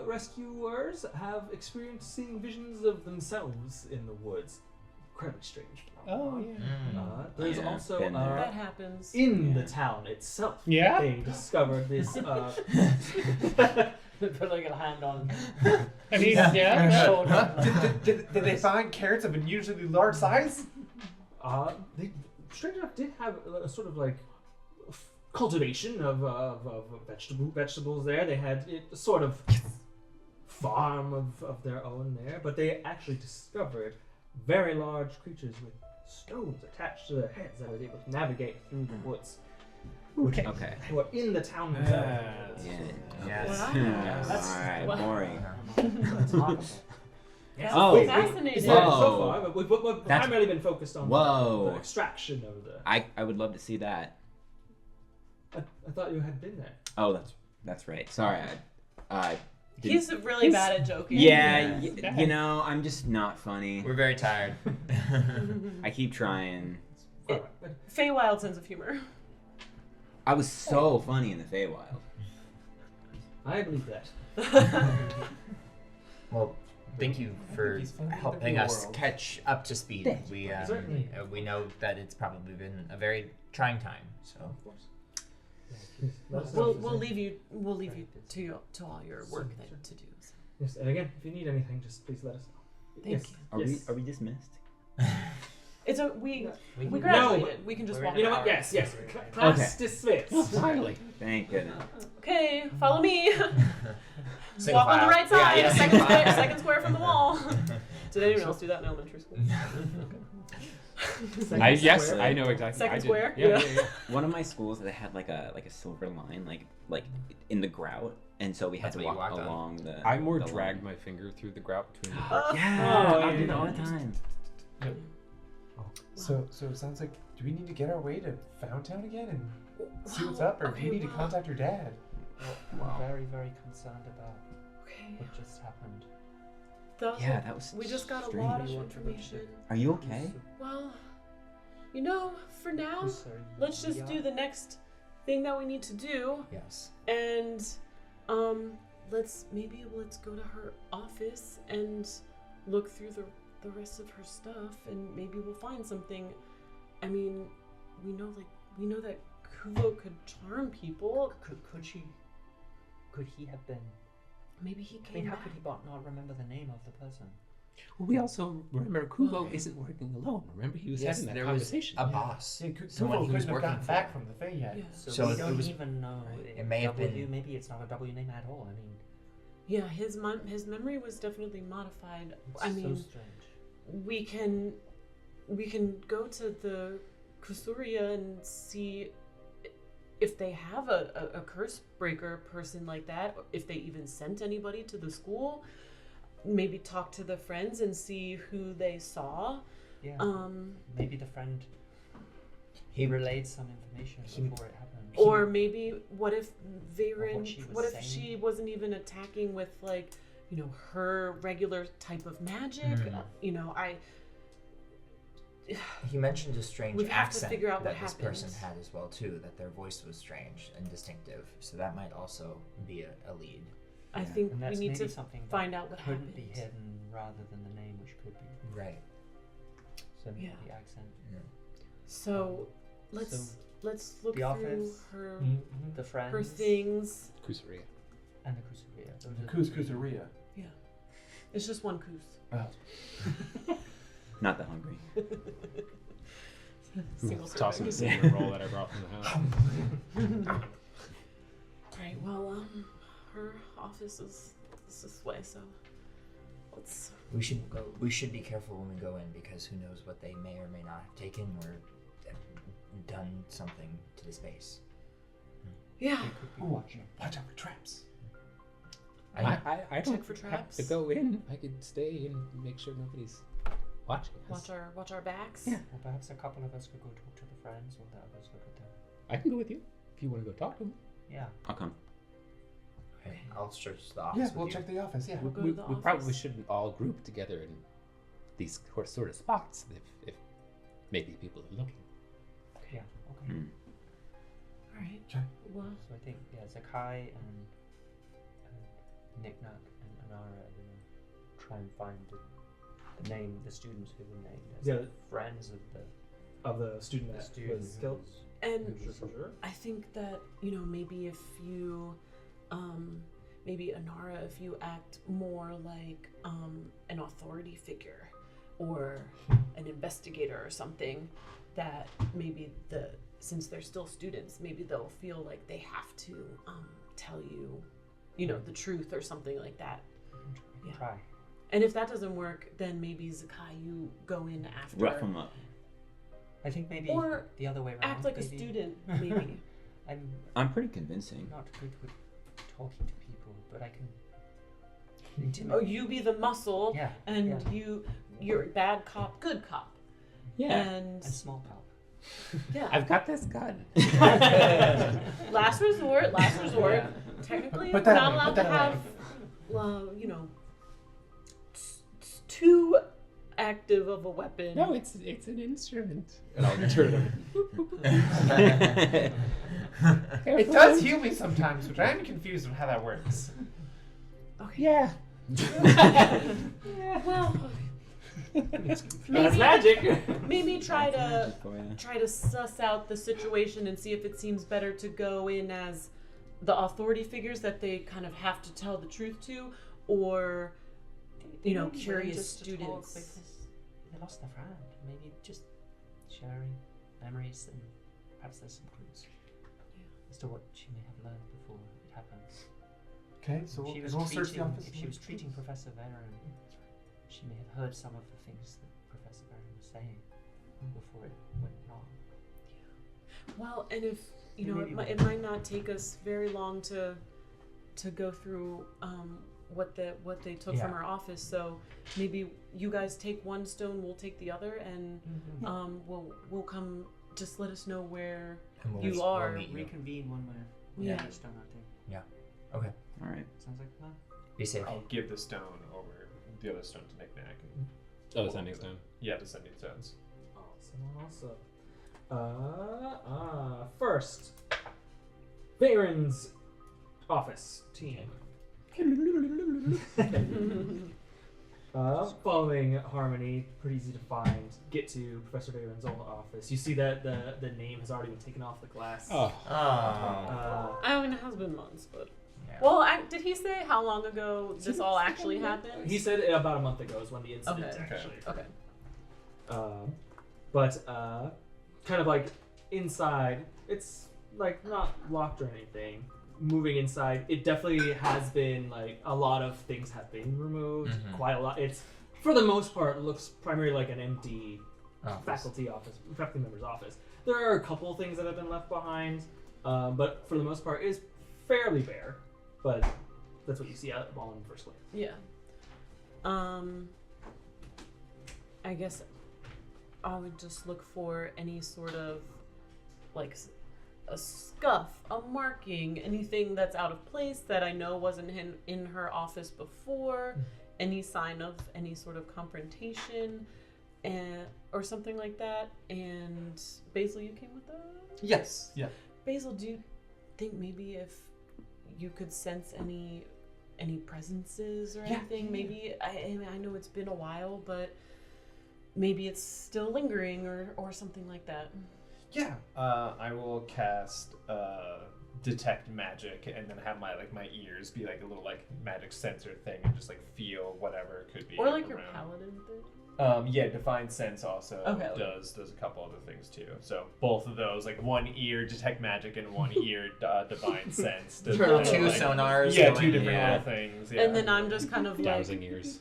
rescuers have experienced seeing visions of themselves in the woods. incredibly strange. Oh yeah. There's Yeah, also been there. That happens. in the town itself. Yeah? They discovered this. Put like a hand on. I mean, yeah. Shoulder. Did they find carrots of unusually large size? They strange enough did have a sort of like cultivation of vegetables there. They had a sort of farm of their own there, but they actually discovered very large creatures with stones attached to their heads that was able to navigate through the woods. Okay. Okay. Who were in the town themselves. Yeah. Yes. Wow. Alright, Wow. boring. That's Oh. fascinating. Yeah, Whoa. so far, but we've That's- primarily been focused on Whoa. the extraction of the. I would love to see that. I thought you had been there. Oh, that's right. Sorry. Did- He's really bad at joking. Yeah, Yeah. you know, I'm just not funny. We're very tired. I keep trying. Feywild sense of humor. I was so funny in the Feywild. I believe that. Well, thank you for He's funny in the helping real us world. catch up to speed. Thanks. We Certainly. we know that it's probably been a very trying time. So Of course. Let us know We'll if there's leave you to all your work then to do. So. Yes, and again, if you need anything, just please let us know. Thank Yes. you. Are we dismissed? It's a we We graduated. We can just We're walk. in You know out. what? Yes. Class Okay. dismissed. Finally. Thank goodness. Okay, follow me. Single Walk on the file. right side. Yeah, Second yeah. square. Second square from the wall. Did anyone else do that in elementary school? Second Yes, square. I know exactly. Second I did. square? Yeah, Yeah. yeah, yeah. One of my schools, they had like a silver line, like in the grout, and so we had That's to what you walk walked on. along the. I more the dragged line. my finger through the grout between the bricks. Yeah, Oh, I yeah, did it all yeah. the time. So it sounds like, do we need to get our way to Foundtown again and see what's up, or do Okay, you need to well- contact your dad? We're very, very concerned about Okay. what just happened. Yeah, that was. We just got a strange. lot of We want to go to information. Are you okay? Well, you know, for now, let's just do the next thing that we need to do, Yes. and let's go to her office and look through the rest of her stuff, and maybe we'll find something. I mean, we know that Kuvo could charm people. Could he have been? Maybe he I came mean, how back. could he not remember the name of the person? Well, we also remember Kuvo isn't working alone. Remember, he was having that there conversation. was a boss. Yeah, Someone Kuvo he was couldn't have working gotten for. back from the Fae yet. Yeah. So we it don't was- even know. It may have W, been- Maybe it's not a W name at all. I mean, Yeah, his memory was definitely modified. it's I mean, so strange. we can go to the Kusuria and see if they have a curse breaker person like that, if they even sent anybody to the school. Maybe talk to the friends and see who they saw. Yeah. Maybe the friend He relayed some information he- before it happened. or maybe what if Or what she was what if saying. she wasn't even attacking with, like, you know, her regular type of magic? Mhm. You know, He mentioned a strange We have to accent figure out that what this person happened. had as well too. That their voice was strange and distinctive. So that might also be a lead. I Yeah. think And we that's need maybe to something that find out what couldn't happened. be hidden rather than the name, which could be. Right. So maybe Yeah. the accent. So let's look the through office, her The friends. her things. Kusaria. And the Kusuria. Those The are the three. Kusaria. It's just one coos. Not the hungry. Single Tossing the serving. cinnamon roll that I brought from the house. Right. Well, her office is this way, so let's. We should be careful when we go in because who knows what they may or may not have taken or done something to the space. Yeah. They could be Ooh, watching. watch out for traps. I don't Check for have traps. to go in. I could stay and make sure nobody's watching us. Watch our backs. Yeah. Or perhaps a couple of us could go talk to the friends, or the others look at them. I can go with you if you want to go talk to them. Yeah. I'll come. Okay, I'll search the office. Yeah, with we'll you. check the office. Yeah. We'll go we to the probably office. shouldn't all group together in these sort of spots if maybe people are looking. Yeah. Okay. Mm. All right. Okay. Well, So I think Zakkai and Nik-Nak and Anara are gonna try and find the name, the student who were named as Yeah. friends of the student that student was killed. And Sure. I think that, maybe if you, maybe Anara, if you act more like an authority figure or an investigator or something, that maybe since they're still students, maybe they'll feel like they have to tell you, the truth or something like that. Yeah. Try. And if that doesn't work, then maybe Zakkai, you go in after. Rough them up. I think maybe Or the other way around. act like a maybe. student, maybe. I'm pretty convincing. Not good with talking to people, but I can Oh, intimidate. you be the muscle, Yeah. and yeah. you're bad cop, good cop. Yeah. And And small cop. yeah. I've got this gun. Last resort. Yeah. Technically, Put it's that not away, allowed put to that have, too active of a weapon. No, it's an instrument. And I'll turn it. It does heal me sometimes, which I am confused on how that works. Okay. Yeah. Well, That's maybe magic. maybe try That's to magic for ya. try to suss out the situation and see if it seems better to go in as the authority figures that they kind of have to tell the truth to, or Maybe curious just to talk students. because they lost their friend. Maybe just sharing memories and perhaps there's some clues as to what she may have learned before it happens. Okay, so If she was everyone search the treating, office. if she was treating Professor Veron, she may have heard some of the things that Professor Veron was saying before it went wrong. Well, and if Maybe it might not take us very long to go through what they took Yeah. from our office. So maybe you guys take one stone, we'll take the other, and we'll come. Just let us know where And we'll you meet- are. We'll meet you. Reconvene when we're Yeah. finished on our thing. Okay. All right. Sounds like a plan. Be safe. I'll give the stone over the other stone to Nik-Nak. And Oh, the sending stone. yeah, the sending stones. Awesome. First, Baron's office team. Following Harmony, pretty easy to find. Get to Professor Baron's old office. You see that the name has already been taken off the glass. Oh. I mean, it has been months, but Yeah. well, did he say how long ago this all actually happened? He said about a month ago is when the incident Okay. actually. Okay. But kind of like inside, it's like not locked or anything. Moving inside, it definitely has been like a lot of things have been removed. Mhm. Quite a lot. It's for the most part looks primarily like an empty Office. faculty member's office. There are a couple things that have been left behind, but for the most part, it's fairly bare. But that's what you see out on first glance. Yeah. I guess I would just look for any sort of like a scuff, a marking, anything that's out of place that I know wasn't in her office before, any sign of any sort of confrontation, or something like that. And Basil, you came with that? Yes. Yeah. Basil, do you think maybe if you could sense any presences or Yeah. anything? Maybe I know it's been a while, but maybe it's still lingering or something like that. Yeah. I will cast detect magic and then have my ears be like a little like magic sensor thing and just like feel whatever could be Or like your around. paladin thing. Yeah, Divine Sense also Okay. does a couple other things too. So both of those, like one ear detect magic and one ear Divine Sense. to Turn on kind of, Two sonars. Yeah, going- two different Yeah. little things. Yeah. And then I'm just kind of like Dowsing ears.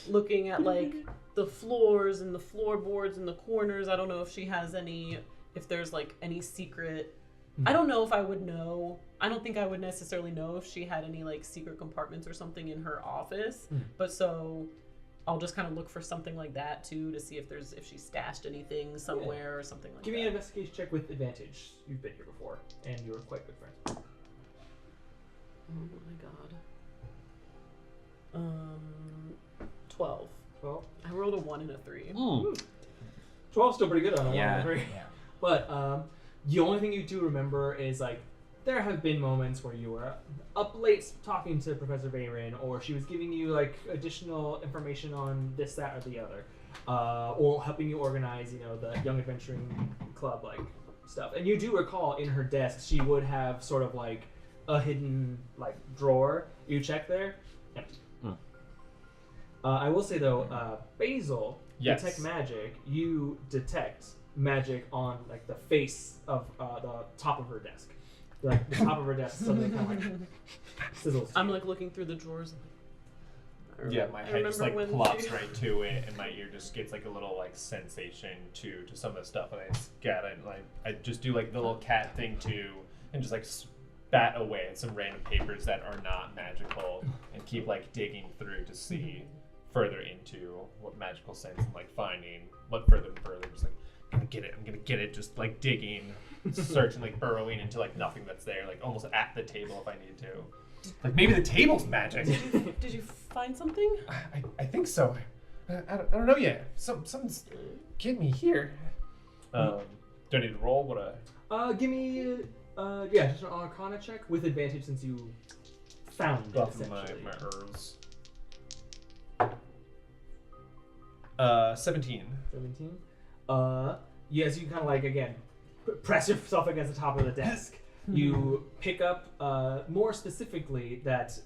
looking at like the floors and the floorboards and the corners. I don't know if she has if there's like any secret. I don't know if I would know. I don't think I would necessarily know if she had any like secret compartments or something in her office. But so I'll just kind of look for something like that too to see if she stashed anything somewhere or something like Give that. me an investigation check with advantage. You've been here before, and you're quite good friends. Oh my god. 12. 12. I rolled a 1 and a 3. 12 still pretty good on a Yeah. 1 3. Yeah. But the only thing you do remember is like there have been moments where you were up late talking to Professor Bayron, or she was giving you like additional information on this, that, or the other, or helping you organize, the Young Adventuring Club like stuff. And you do recall in her desk she would have sort of like a hidden like drawer. You check there, empty. I will say though, Basil, Yes. detect magic. You detect magic on like the face of the top of her desk. Like the top of her desk suddenly kind of like sizzles. I'm like looking through the drawers. Yeah, my I head just like remember when plops she- right to it, and my ear just gets like a little like sensation to some of the stuff, and I scat it. Like I just do like the little cat thing too, and just like spat away at some random papers that are not magical, and keep like digging through to see further into what magical sense and like finding what further and further. Just like I'm gonna get it. Just like digging, searching, like burrowing into like nothing that's there, like almost at the table if I need to. Like maybe the table's magic. Did you find something? I think so. I don't know yet. Something's getting me here. Do I need to roll? What Give me just an Arcana check with advantage since you found it off of essentially. my herbs. 17. 17. Yes, you kind of like again press yourself against the top of the desk. You pick up more specifically that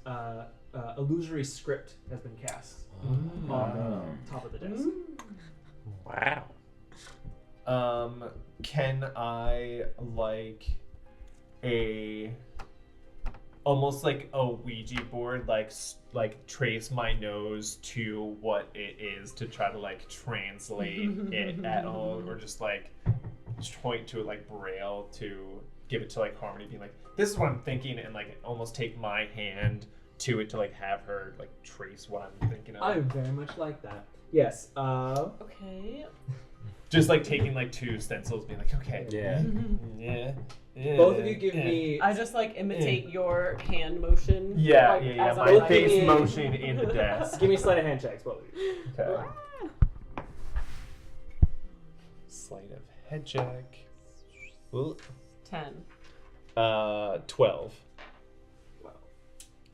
illusory script has been cast on the top of the desk. Wow. Can I like almost like a Ouija board, like trace my nose to what it is to try to like translate it at all, or just like point to it like Braille to give it to like Harmony, being like, this is what I'm thinking, and like almost take my hand to it to like have her like trace what I'm thinking of. I very much like that. Yes. Okay. Just like taking like 2 stencils, being like, okay, Yeah. yeah. Both of you give me. I just like imitate your hand motion. Yeah, like, yeah. as I'm, My like, face in- motion in the desk. Give me sleight of hand checks, both of you. Okay. Sleight of head check. Ooh. 10. 12.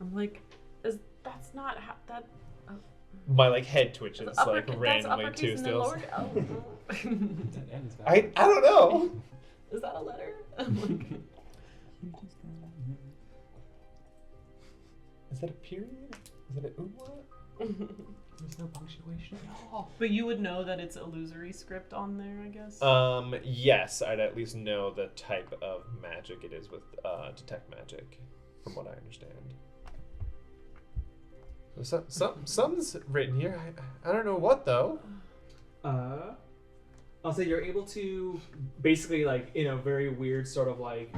I'm like, that's not how that. My like head twitches That's like randomly uppercase too and then still. lower. Oh. I don't know. Is that a letter? I'm like, Is that a period? Is that a umlaut? There's no punctuation at all. but you would know that it's illusory script on there, I guess. Yes, I'd at least know the type of magic it is with detect magic, from what I understand. Something's written here. I don't know what though. I'll say you're able to basically like in a very weird sort of like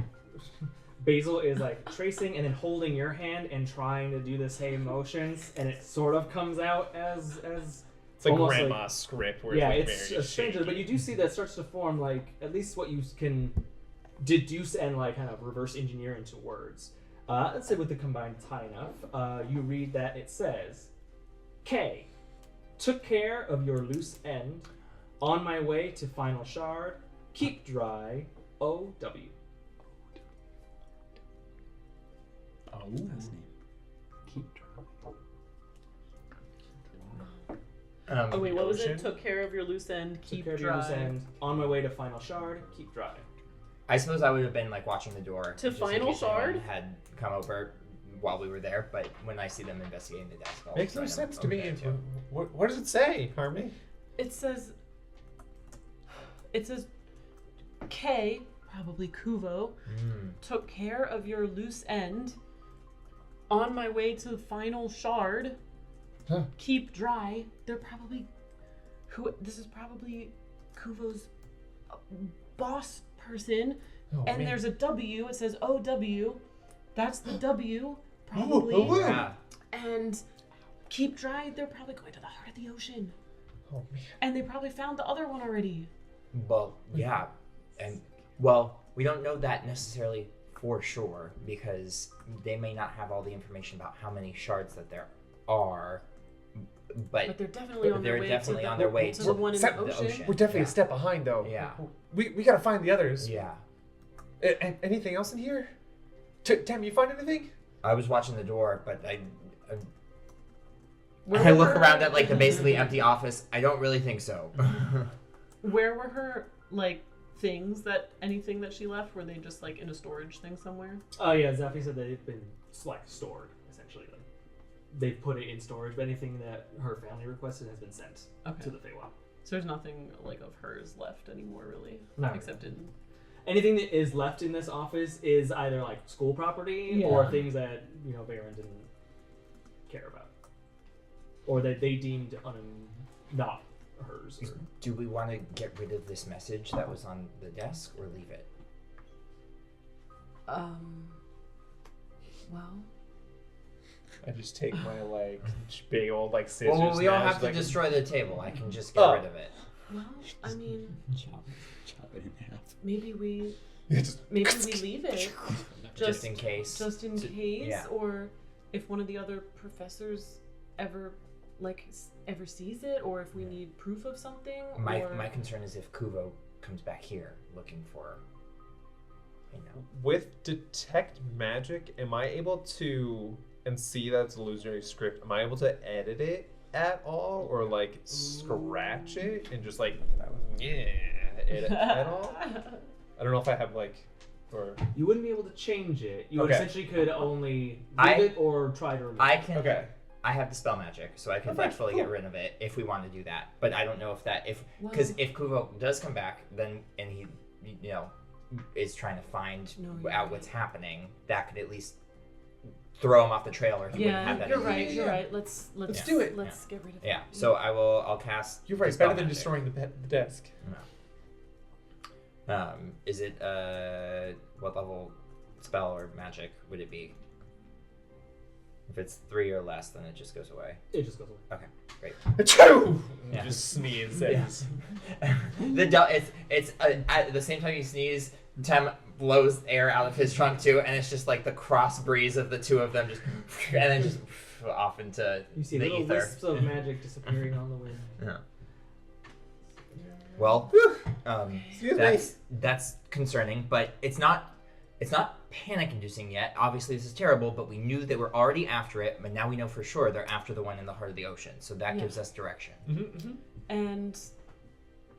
Basil is like tracing and then holding your hand and trying to do the same motions, and it sort of comes out as It's like almost grandma's script where yeah, it's like it's very stranger, shaky. but you do see that starts to form like at least what you can deduce and like kind of reverse engineer into words. Let's say with the combined high enough, you read that it says, K, took care of your loose end, on my way to final shard, keep dry, O-W. Last name. Keep oh wait, what was it? Took care of your loose end, Took keep care of your dry. loose end, on my way to final shard, keep dry. I suppose I would have been like watching the door To just in final case anyone shard? had come over while we were there. But when I see them investigating the desk, I'll Makes no join them sense to over me. there as well. What does it say, Harmony? It says K, probably Kuvo, took care of your loose end. On my way to the final shard, Huh. keep dry. They're probably this is probably Kuvo's boss person. Oh, And man. there's a W. It says OW. That's the W, probably. Yeah. And keep dry. They're probably going to the heart of the ocean. Oh man. And they probably found the other one already. Well, yeah, and well, we don't know that necessarily for sure because they may not have all the information about how many shards that there are, But they're definitely on their they're way definitely to on the, their way to to the one in Except the the ocean. ocean. We're definitely Yeah. a step behind though. Yeah. We gotta find the others. Yeah. Anything else in here? Tem, you find anything? I was watching the door, but I Where look were around her- at like the basically empty office. I don't really think so. Where were her like things anything that she left? Were they just like in a storage thing somewhere? Oh yeah, Zaffi said they've been like stored essentially. Like they've put it in storage, but anything that her family requested has been sent to Okay. the Feywild. So there's nothing like of hers left anymore, really, No. except in. Anything that is left in this office is either like school property or Yeah. things that Varen didn't care about, or that they deemed not hers. Or... Do we want to get rid of this message that was on the desk or leave it? Well, I just take my like big old like scissors. Well, we all knives, have to like, destroy the table. I can just get Oh. rid of it. well, I mean, Chop it in half. maybe we Just- leave it Just in case. just in case, yeah. or if one of the other professors ever ever sees it, or if we need proof of something. My concern is if Kuvo comes back here looking for, With detect magic, am I able to and see that it's an illusionary script? Am I able to edit it at all, or like scratch it and just like edit at all? I don't know if I have like, or You wouldn't be able to change it. You Okay. essentially could only I- leave it or try to remove I it. can. okay. I have the spell magic, so I can Okay, factually cool. get rid of it if we want to do that. But I don't know if because if Kuvo does come back, then and he, is trying to find No, out what's happening, that could at least throw him off the trail, or he wouldn't have that. you're information. right. You're right. Let's do it. Let's get rid of it. Yeah. So I'll cast. You're right. Dispel Better than Magic. destroying the desk. Is it what level spell or magic would it be? If it's 3 or less, then it just goes away. It just goes away. Great. Achoo! Yeah. Just sneeze. At the same time you sneeze, Tem blows air out of his trunk too, and it's just like the cross breeze of the two of them, just and then just off into You see the little ether. wisps of magic disappearing on the wind. Yeah. Well, Excuse me. that's concerning, but it's not panic-inducing yet. Obviously, this is terrible, but we knew they were already after it, but now we know for sure they're after the one in the heart of the ocean. So that Yeah. gives us direction. And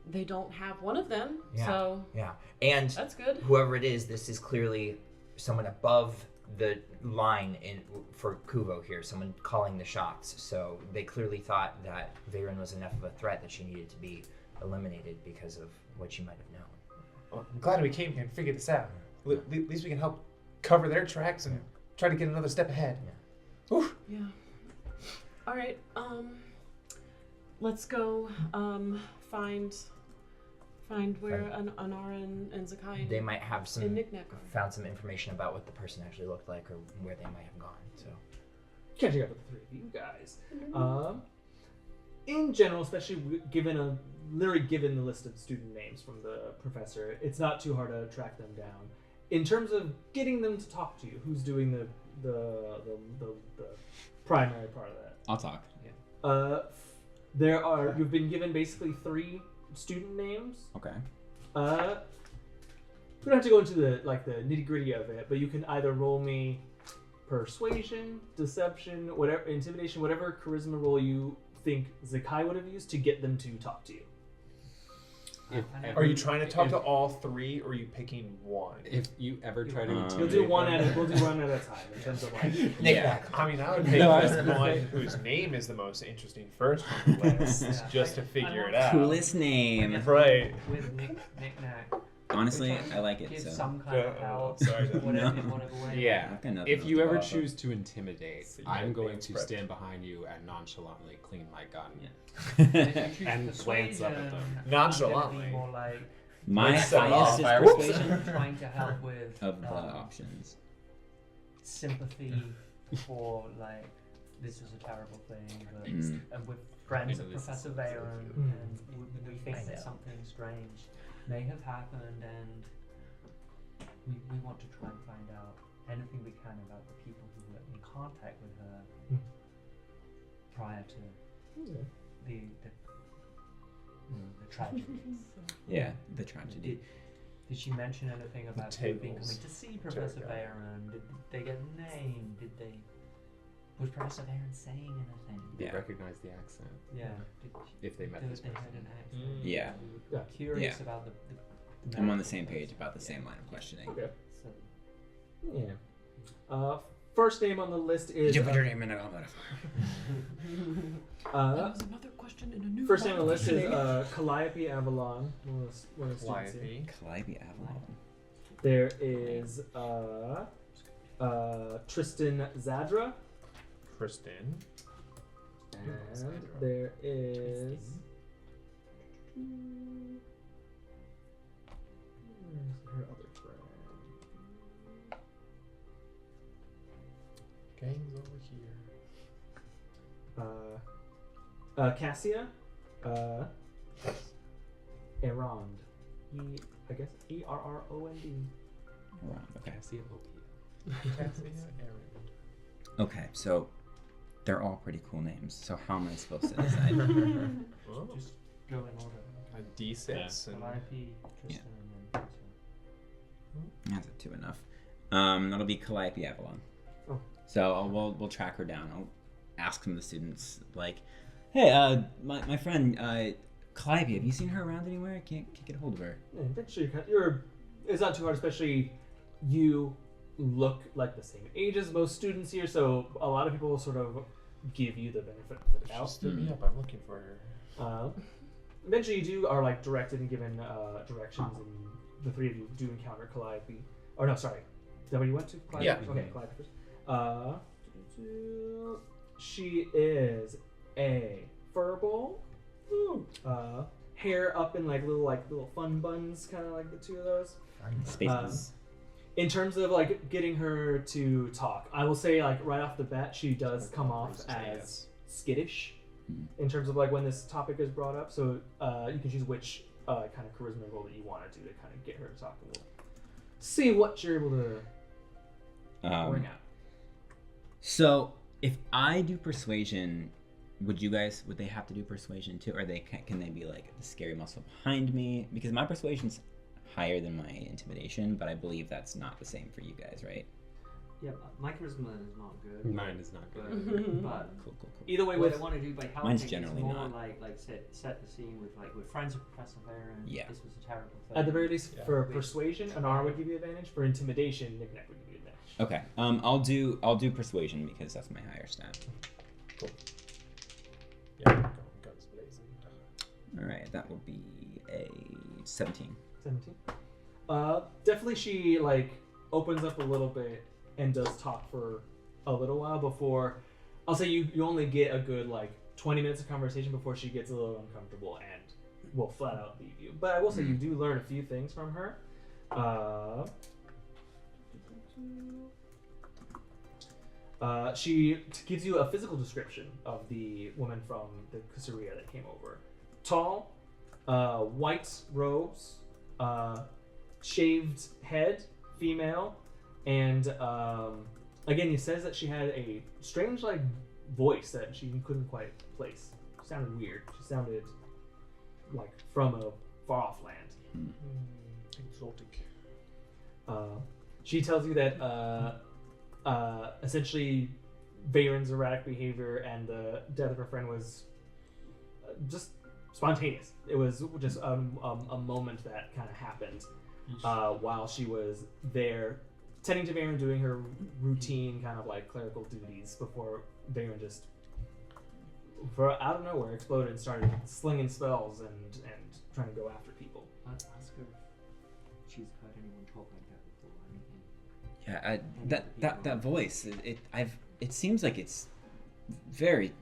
they don't have one of them, Yeah. so Yeah, and that's good. whoever it is, this is clearly someone above the line for Kuvo here, someone calling the shots. So they clearly thought that Varen was enough of a threat that she needed to be eliminated because of what she might have known. Well, I'm glad we came here and figured this out. At least we can help cover their tracks and try to get another step ahead. Oof. Yeah. All right. Let's go. Find where Anara and Zakkai They might have and Nik-Nak are. found some information about what the person actually looked like or where they might have gone. So Catching up with the three of you guys. In general, especially given the list of student names from the professor, it's not too hard to track them down. In terms of getting them to talk to you, who's doing the primary part of that? I'll talk. You've been given basically 3 student names. Okay. We don't have to go into the nitty gritty of it, but you can either roll me persuasion, deception, whatever, intimidation, whatever charisma roll you think Zakkai would have used to get them to talk to you. Are you trying to talk to all 3, or are you picking one? If you ever try to We'll intimidate do one them- we'll do one at a time in terms of like. Nik-Nak. I mean, I would pick No, I the was- one whose name is the most interesting first on the list, just to figure it out. Coolest name. Right. With Nik-Nak. Honestly, we try to I like it. Give So. some kind of help. sorry. Whatever, No. in whatever way. Yeah. I've got nothing If else you to ever offer. choose to intimidate, So you I'm have going things to prepped. stand behind you and nonchalantly clean my gun. If you choose And glance up at them. persuasion, I'm Nonchalantly. gonna be more like My Let's set highest is off. persuasion trying to help with of the options. sympathy for like this was a terrible thing, but Mm. and with friends I of know this Professor is Veyron, Mm. and we think I that know. something strange may have happened, and we want to try and find out anything we can about the people who were in contact with her Mm. prior to the tragedy. Yeah, the tragedy. Did she mention anything about who had been coming tables. to see Professor Terragia. Veyron? Did they get named? Was Professor Veyron saying anything? They Yeah. recognize the accent Yeah. if they met this They person. had an accent. Yeah. Yeah. Curious Yeah. about the I'm on the medical same page person. about the Yeah. same line of questioning. Okay. So, Yeah. First name on the list is. Did you put your name in a goblet of fire? Uh, was another question in a new first name on the list is question. Calliope Avalon. One of the students here. Calliope. Calliope Avalon. There is Tristan Zadra. Kristen. And there is. Where's her other friend? Gang's over here. Cassia. Erond. I guess Errond. Around. Okay. Cassia, Aaron. Okay, so they're all pretty cool names. So how am I supposed to decide? Oh, just go in order. a D6 and Calliope, Tristan, and then That's a 2 enough. That'll be Calliope Avalon. Oh. So we'll track her down. I'll ask some of the students, like, hey, my friend, Calliope, have you seen her around anywhere? I can't get a hold of her. Yeah, eventually, it's not too hard, especially you look like the same age as most students here, so a lot of people will sort of give you the benefit of the she doubt. stood me up. I'm looking for her. Eventually, you are like directed and given directions, and the three of you do encounter Calliope. Or no, sorry, is that where you went to? Calliope? Yeah. Okay, Calliope first. She is a furball. Hair up in like little fun buns, kind of like the two of those. Spaces. In terms of like getting her to talk, I will say like right off the bat, she does come off as skittish in terms of like when this topic is brought up. So you can choose which kind of charisma roll that you want to do to kind of get her to talk. And we'll see what you're able to bring out. So if I do persuasion, would they have to do persuasion too, or can they be like the scary muscle behind me? Because my persuasion's higher than my intimidation, but I believe that's not the same for you guys, right? Yeah, my charisma is not good. Mine is not good. But Cool. Either way, what with I want to do by helping Mine's is generally more not. like set the scene with friends of Professor Veyron. Yeah. This was a terrible thing. at the very least Yeah. for persuasion, Anara would give you advantage. For intimidation, Nik-Nak would give you advantage. Okay. I'll do persuasion because that's my higher stat. Yeah, guns blazing. All right, that will be a 17. 17. Definitely she like opens up a little bit and does talk for a little while before. I'll say you only get a good like 20 minutes of conversation before she gets a little uncomfortable and will flat out leave you. But I will say you do learn a few things from her. She gives you a physical description of the woman from the Terragia that came over. Tall, white robes, shaved head, female, and again, it says that she had a strange like voice that she couldn't quite place. She sounded weird. She sounded like from a far off land. Exotic. She tells you that essentially Veyron's erratic behavior and the death of her friend was just spontaneous. It was just a moment that kind of happened while she was there tending to Veyron, doing her routine kind of like clerical duties before Veyron just out of nowhere exploded and started slinging spells and trying to go after people. Ask her if she's heard anyone talk like that before or anything. Yeah, that voice. It seems like it's very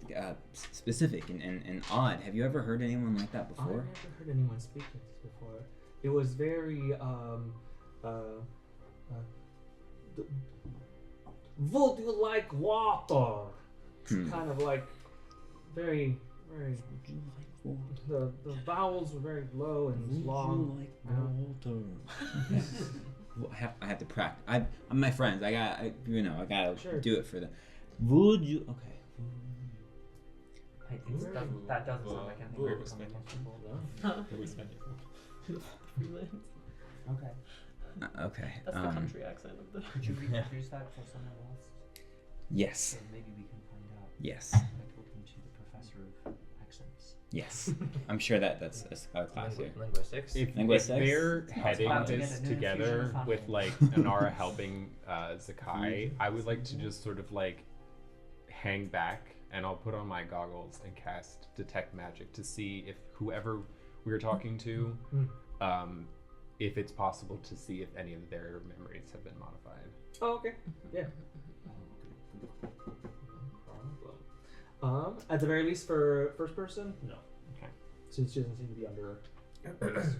specific and odd. Have you ever heard anyone like that I've before? never heard anyone speak like this before. It was very would you like water? Kind of like very the vowels were very low and long. Well, I have to practice. I'm my friends. I gotta Sure. do it for them. Would you? Okay. Hey, that doesn't sound like anything Where we're was coming Benny? across before. It was funny. Okay. Okay. That's the country accent of the. Could you reproduce that for someone else? Yes. So maybe we can find out. Yes. By talking to the professor of accents. Yes. I'm sure that's a class here. Linguistics. If Linguistics? they're heading about to this get a new together infusion of with honey. like Anara helping Zakkai, I would like to just sort of like hang back and I'll put on my goggles and cast Detect Magic to see if whoever we were talking to, if it's possible to see if any of their memories have been modified. Oh, okay. Yeah. At the very least for first person, no. Okay. So she doesn't seem to be under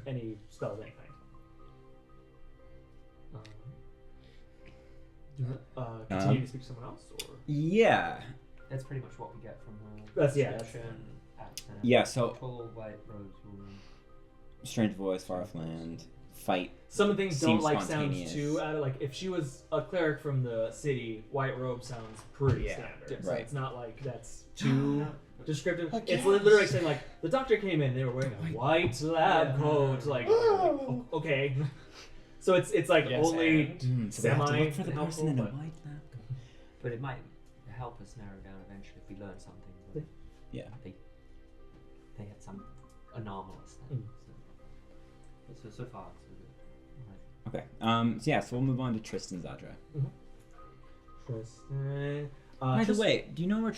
any spell of any kind. Continue to speak to someone else, or Yeah. That's pretty much what we get from her. That's- yeah, description, accent, Yeah, so- tall white robes woman. Strange voice, far off land, fight. some of the things don't Seems like sound spontaneous. too out of like if she was a cleric from the city, white robe sounds pretty Yeah. standard. So Right. it's not like that's too descriptive. It's literally saying like the doctor came in, they were wearing a white lab coat, like okay. So it's like Yes, only So they have to semi look for the helpful, person in a but- white lab. But it might help us narrow down eventually if we learn something. But Yeah. They had some anomalous thing. So far, so good. Alright. Okay. So yeah. So we'll move on to Tristan Zadra. Tristan. By the way, do you know where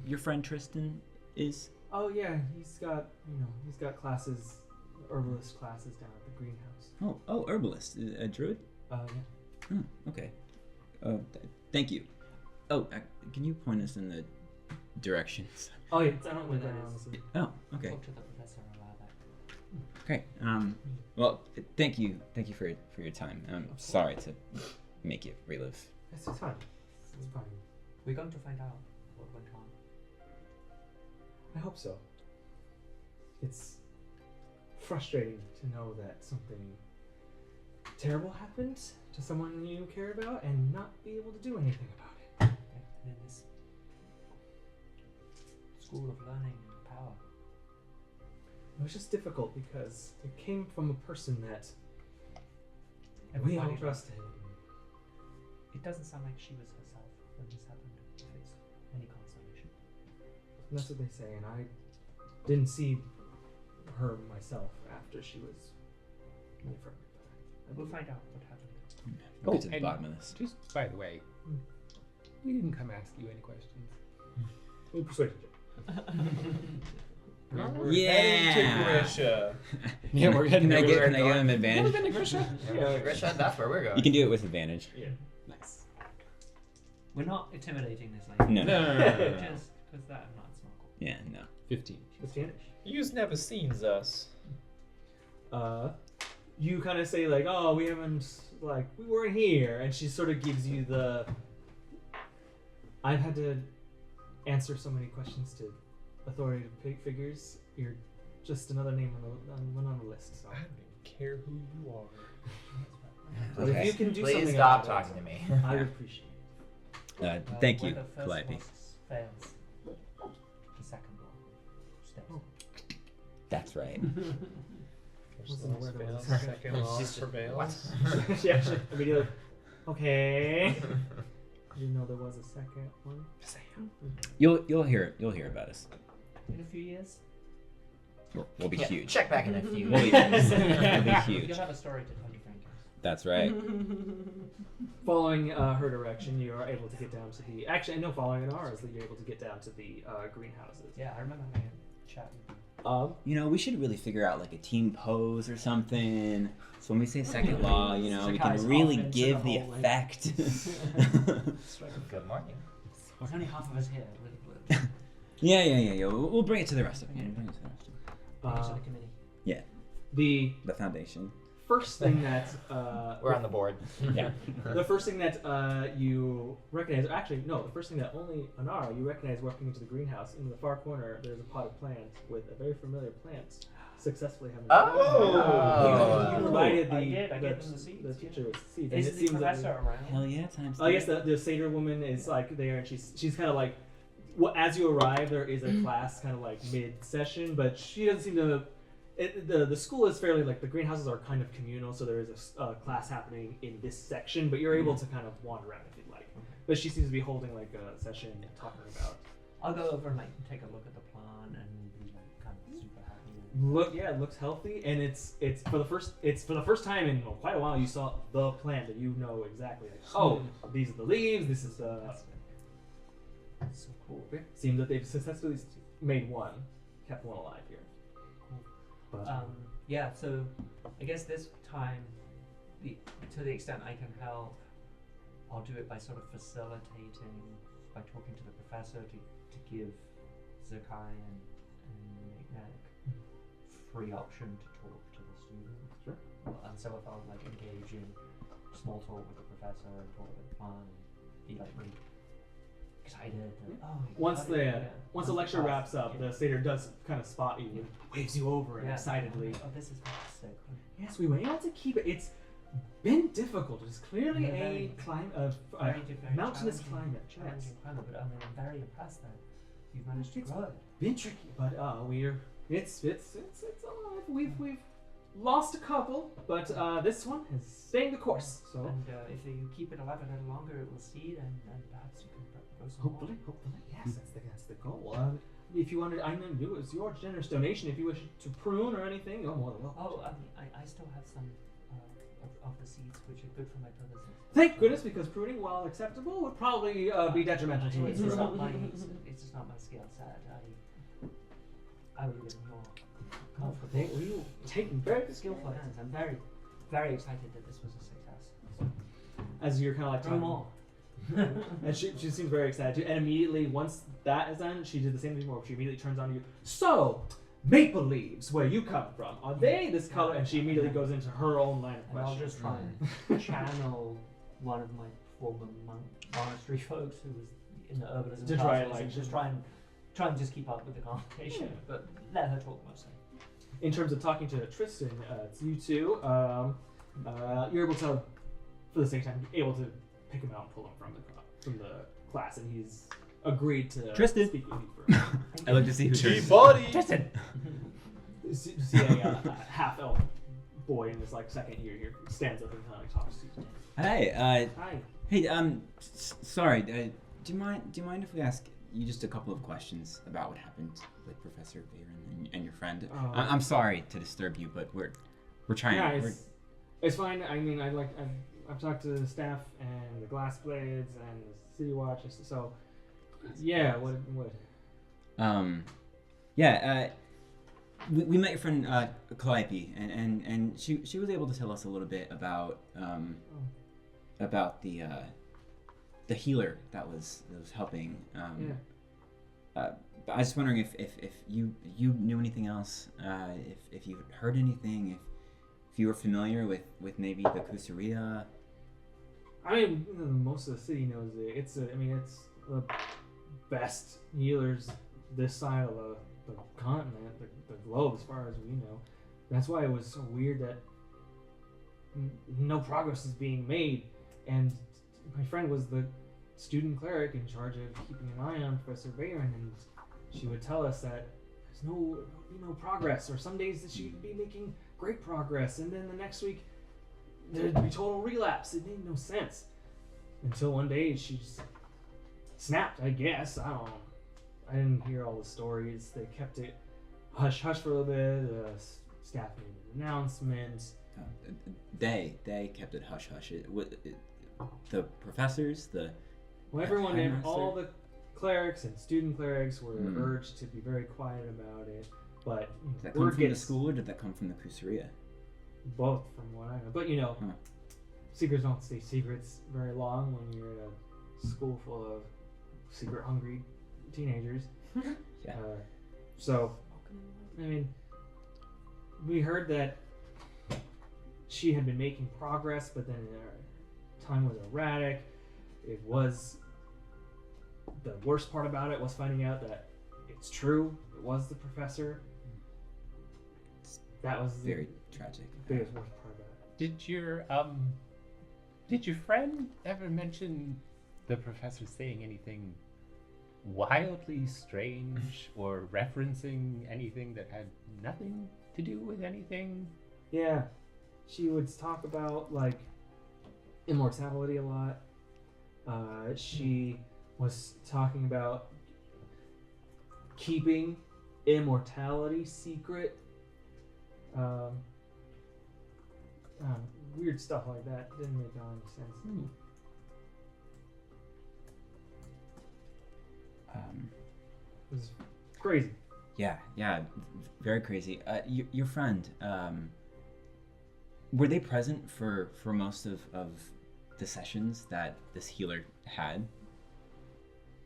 your friend Tristan is? Oh yeah, he's got classes, herbalist classes down at the greenhouse. Oh, herbalist, a druid. Yeah. Oh, okay. Thank you. Oh, can you point us in the directions? Oh yeah, I don't know where that is. Oh, okay. Talk to the professor about that. Great. Well, thank you for your time. I'm sorry to make you relive. It's fine. It's fine. We're going to find out what went on. I hope so. It's frustrating to know that something terrible happened to someone you care about and not be able to do anything about it. And in this school of learning and power. It was just difficult because it came from a person that we all Everybody trusted. It doesn't sound like she was herself when this happened, if it's any consolation. And that's what they say, and I didn't see her myself after she was made from me. We'll find out what happened. We'll get to the and bottom of this. Just by the way, we didn't come ask you any questions. We persuaded you. We're Yeah. heading to Grisha. Yeah, we're getting Can I everywhere. give him advantage? Grisha, that's where we're going. You can do it with advantage. Yeah. Nice. We're not intimidating this lady. No. No. Just because that and not snorkel. Yeah, no. 15. What's the advantage? You've never seen us. You kind of say like, oh, we weren't here, and she sort of gives you the. I've had to answer so many questions to authoritative figures. You're just another name on the list. So. I don't even care who you are. But if you can do Please something stop about talking to me. it, I would appreciate it. Well, Thank when you, the first Calliope. process fails, the second one stays. That's right. First Wasn't loss aware there fails, was a second. second loss prevails. She actually immediately. Okay. I didn't know there was a second one. You'll hear about us. In a few years, We'll be Yeah, huge. check back in a few We'll be, years. we'll be huge. you'll have a story to tell your grandkids. That's right. Following her direction, you are able to get down to the. Actually, no, following Anara's, you're able to get down to the greenhouses. Yeah, I remember having a chat with you. You know, we should really figure out like a team pose or something. So when we say second law, you know, we Zakkai's can really off into give the the hallway. effect. Good morning. There's only half of us here. Really good. Yeah. We'll bring it to the rest of them. Bring it to the rest of them. Bring it to the committee. The The foundation. first thing that We're on the board. Yeah. the first thing that you recognize, actually no, the first thing that only Anara you recognize walking into the greenhouse. In the far corner, there's a potted plant with a very familiar plant successfully having. Oh. You provided I gave them the seeds, the teacher with seeds. and Is it the seems that professor around? Hell yeah, times. I guess the satyr woman is like there, and she's kind of like, well, as you arrive, there is a class kind of like mid session, but she doesn't seem to. the school is fairly like the greenhouses are kind of communal, so there is a class happening in this section, but you're able to kind of wander around if you'd like. But she seems to be holding like a session talking about. I'll go over and like take a look at the plant and be like kind of super happy. It looks healthy, and it's for the first time in quite a while you saw the plant that you know exactly. Like, oh, these are the leaves. This is That's so cool. Seems that they've successfully made one, kept one alive here. Cool. But, Yeah. So I guess this time, to the extent I can help, I'll do it by sort of facilitating, by talking to the professor to give Zakkai and Nik-Nak free option to talk to the students. Sure. And so if I'll like engage in small talk with the professor and talk about the plan and be like really excited. Once the lecture wraps up, the satyr does kind of spot you and waves you over and excitedly. Oh, this is fantastic. Yes, we were able to keep it. It's been difficult. It's clearly Very mountainous climate. Challenging climate, but I mean, I'm very impressed that you've managed to It's grow it. been tricky, but it's alive. We've lost a couple, but this one is staying the course. So And if you keep it alive a little longer, it will seed, and perhaps you can grow some more. hopefully, yes, that's the goal. If you wanted, I know it was your generous donation. If you wish to prune or anything, you're more than welcome. Oh, I mean, I still have some of the seeds which are good for my purposes. Thank goodness, because pruning, while acceptable, would probably be detrimental to It's it. just not my it's just not my skill set. I would have been more comfortable. You taking very good Skillful hands. I'm very, very excited that this was a success. As you're kind of like Do talking. more. And she seems very excited too. And immediately, once that is done, she did the same thing more. She immediately turns on you. So, maple leaves, where you come from, are they this color? And she immediately goes into her own line of And I'll questions. just try and channel one of my former monastery folks who was in the herbalism To try and, classes like, and just try and just keep up with the conversation, but let her talk mostly. In terms of talking to Tristan, it's you two. You're able to, for the sake of time, able to pick him out and pull him from the class, and he's agreed to Tristan. speak with you for. I look to see who Tristan. See a half-elf boy in his like second year here stands up and kind of like talks to you. Hi. Hi. Hey. Sorry. Do you mind if we ask you just a couple of questions about what happened with Professor Veyron and your friend? I'm sorry to disturb you, but we're trying. Yeah, it's fine. I mean, I've talked to the staff and the glass blades and the city watch. So, yeah. What? We met your friend Calliope, and she was able to tell us a little bit about the healer that was helping. But I was just wondering if you knew anything else, if you heard anything, if you were familiar with maybe the Kusaria. I mean, most of the city knows it. It's the best healers this side of the continent, the globe, as far as we know. That's why it was so weird that no progress is being made. And my friend was the student cleric in charge of keeping an eye on Professor Veyron, and she would tell us that there's no progress, or some days that she'd be making great progress, and then the next week there'd be total relapse. It made no sense. Until one day she just snapped, I guess. I don't know. I didn't hear all the stories. They kept it hush-hush for a little bit. The staff made an announcement. They kept it hush-hush. The professors, Well, everyone, Headmaster? all the clerics and student clerics were urged to be very quiet about it. But did that come from the school, or did that come from the Kusaria? Both, from what I know. But secrets don't stay secrets very long when you're in a school full of secret-hungry teenagers. Yeah. So, I mean, we heard that she had been making progress, but then her time was erratic. It was the worst part about it was finding out that it's true. It was the professor. That was the Very tragic. biggest worst part about it. Did your friend ever mention the professor saying anything wildly strange or referencing anything that had nothing to do with anything? Yeah, she would talk about like immortality a lot. She was talking about keeping immortality secret. Weird stuff like that. Didn't make any sense to me. It was crazy. Yeah, very crazy. Your friend, were they present for most of the sessions that this healer had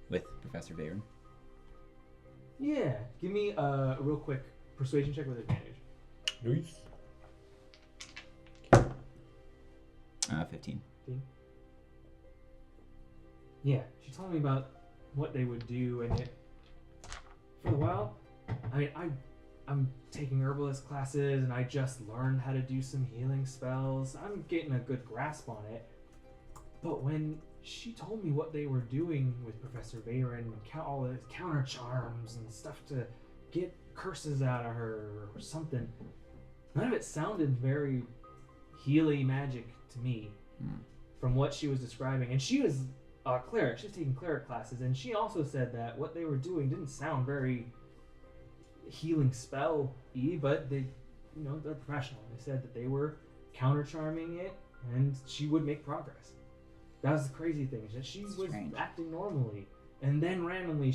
with Professor Veyron? Yeah, give me a real quick persuasion check with advantage. Nice. 15. Yeah, she told me about what they would do, and it for a while. I mean, I'm taking herbalist classes, and I just learned how to do some healing spells. I'm getting a good grasp on it. But when she told me what they were doing with Professor Veyron, and all the counter charms and stuff to get curses out of her or something, none of it sounded very healy magic to me from what she was describing. And she was a cleric. She was taking cleric classes, and she also said that what they were doing didn't sound very healing spell-y, but they're professional. They said that they were counter charming it, and she would make progress. That was the crazy thing, is that she was acting normally, and then randomly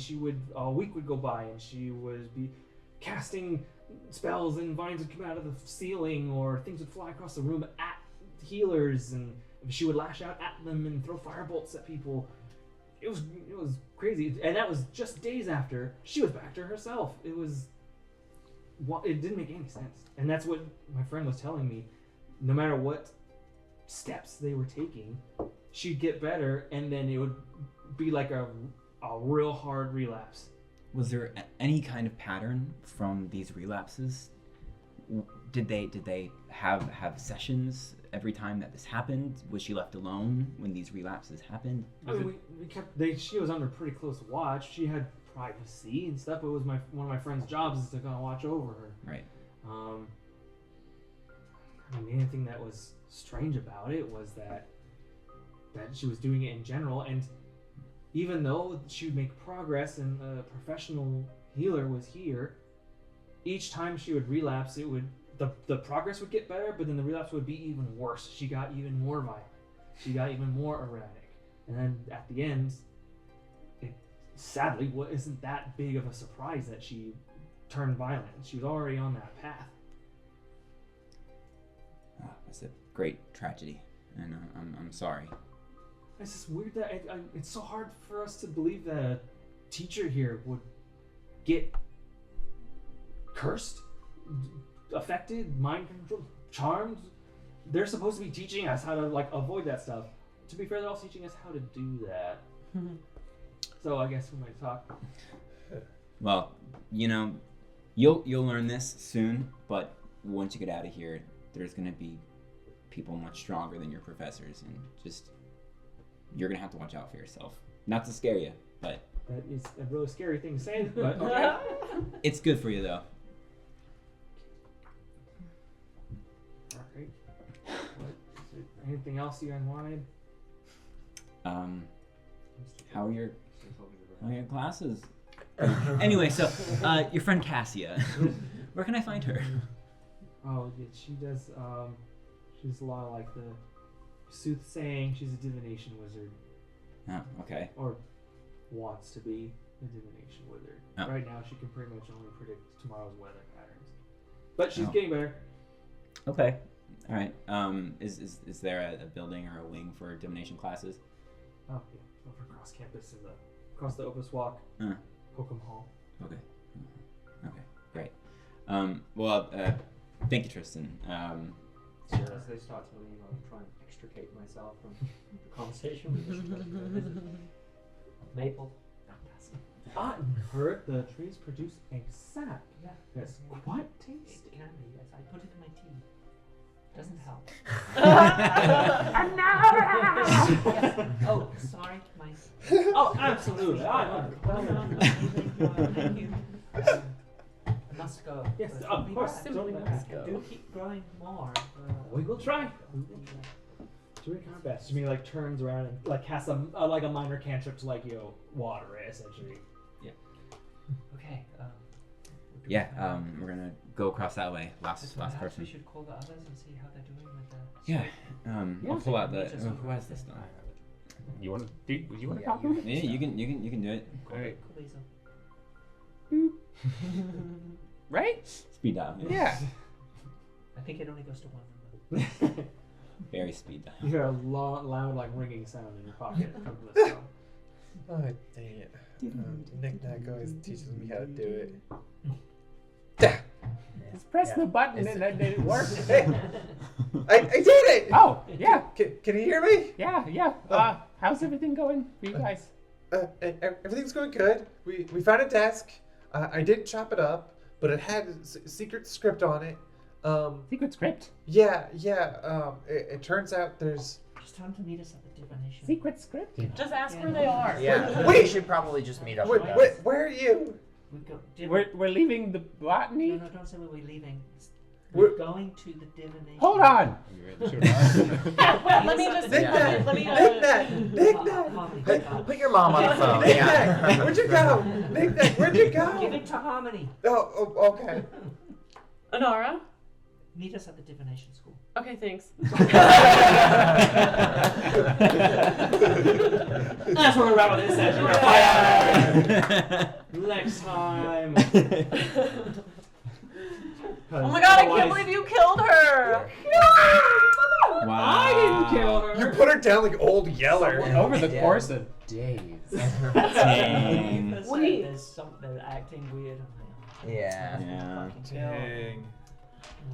a week would go by, and she would be casting spells, and vines would come out of the ceiling, or things would fly across the room at healers, and she would lash out at them and throw firebolts at people. It was crazy, and that was just days after she was back to herself. It didn't make any sense, and that's what my friend was telling me. No matter what steps they were taking, she'd get better, and then it would be like a real hard relapse. Was there any kind of pattern from these relapses? Did they have sessions every time that this happened? Was she left alone when these relapses happened? I mean, she was under pretty close watch. She had privacy and stuff. It was one of my friend's jobs is to kind of watch over her. Right. The main thing that was strange about it was that she was doing it in general, and even though she would make progress and a professional healer was here, each time she would relapse, the progress would get better, but then the relapse would be even worse. She got even more violent. She got even more erratic. And then at the end, it sadly isn't that big of a surprise that she turned violent. She was already on that path. It's a great tragedy, and I'm sorry. It's just weird that it's so hard for us to believe that a teacher here would get cursed, affected, mind controlled, charmed. They're supposed to be teaching us how to avoid that stuff. To be fair, they're also teaching us how to do that. So I guess we might talk. Well, you'll learn this soon, but once you get out of here, there's gonna be people much stronger than your professors, and you're gonna have to watch out for yourself. Not to scare you, but that is a really scary thing to say. But okay. It's good for you though. All right. Anything else you guys wanted? How are your classes? Anyway, so your friend Cassia, where can I find her? Oh, yeah, she does. She's a lot of like the soothsaying. She's a divination wizard. Oh, okay. Or wants to be a divination wizard. Oh. Right now, she can pretty much only predict tomorrow's weather patterns. But she's getting better. Okay. All right. Is there a building or a wing for divination classes? Oh yeah, over across campus across the Opus Walk, Hokum Hall. Okay. Okay. Great. Well, thank you, Tristan. As they start to leave, I'll try and extricate myself from the conversation with Maple. I heard the trees produce a sap. Yeah. That's quite tasty. It can be, yes. I put it in my tea. Doesn't help. Anara! Yes. Oh, sorry. Oh, absolutely. Thank you. must go. Yes, But of we course, must totally go. must go. Do keep growing more. We will try. Doing our best. Jimmy like turns around and like casts a like a minor cantrip to like water it essentially. Okay. Yeah, we're gonna go across that way. Last Perhaps person. we should call the others and see how they're doing with the. Yeah. I'll pull out the. Just Who has this now? You want to do? You want to Yeah, talk to him? Yeah, you can do it. All right. Cool, Right? Speed dial. Yeah. I think it only goes to one number. Very speed dial. You hear a loud like ringing sound in your pocket come from the stone. Oh, dang it. Nik-Nak always teaches me how to do it. Just press the button and then it works. I did it! Oh, yeah. Can you hear me? Yeah. How's everything going for you guys? Everything's going good. We found a desk. I didn't chop it up, but it had a secret script on it. Secret script. Yeah. It turns out there's. Just tell them to meet us at the divination. Secret script. Just ask where they are. Yeah. Wait. We should probably just meet up Wait, with them. where are you? We go. We're leaving the botany. No, don't say where we're leaving. We're- We're going to the divination. Hold on. Yeah, let me just. Nik-Nak! Let me. Nik-Nak! Harmony, Put your mom on the phone. Nik-Nak! Yeah. Where'd you go? Nik-Nak, where'd you Give go? it to Harmony. Oh, okay. Anara. Meet us at the divination school. Okay, thanks. That's where we're at with this session. Next time. Oh my god, I can't believe you killed her! Wow. I didn't kill her. You put her down like old Yeller. Over the course of days. Dang. There's Wait. there's something they're acting weird. Yeah. Yeah. Fucking kill. Dang.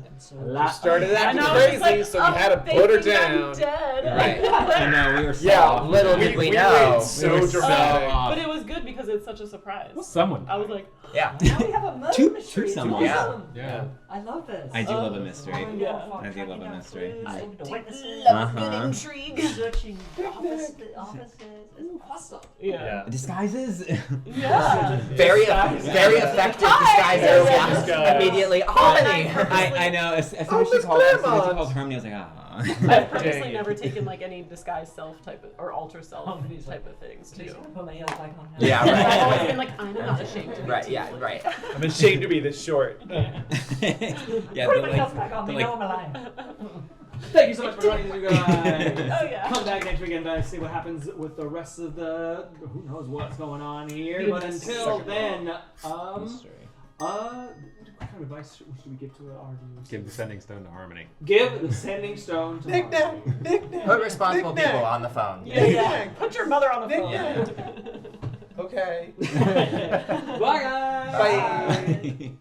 And so You started I acting know, crazy, it's like, so we had to put her thinking I'm down. dead. Right. I know, we were so Yeah, off. little did we know. went so We were dramatic. off. But it was good because it's such a surprise. Someone. I was like, Yeah. now we have a murder Two mystery. It's someone. awesome. Yeah. I love this. I do love a mystery. Yeah. I do love a mystery. Talking to witnesses. Uh-huh. intrigue. Searching offices. It's awesome. Yeah. Disguises. Yeah. Very effective disguises. Disguise. Yeah. Immediately. Harmony. I know. As soon Oh, as she Miss called Claremont. Harmony, I was like, ah. I've purposely Dang it. never taken like any disguise self type of, or alter self Harmony's type of things Please too. put my heels back on. Yeah, I've always right. been like, I'm not ashamed to be Right, too. yeah, right. I'm ashamed to be this short. Yeah, Put my heels back on. the, They know I'm alive. Thank you so much for joining us, you guys. Oh yeah. Come back next weekend to see what happens with the rest of the. Who knows what's going on here? But until then, what kind of advice should we give to our viewers? Give the sending stone to Harmony. Give the sending stone to Nik-Nak! Harmony. Nik-Nak! Put responsible Nik-Nak! people on the phone. Yeah. Put your mother on the phone. Okay. Bye, guys. Bye. Bye.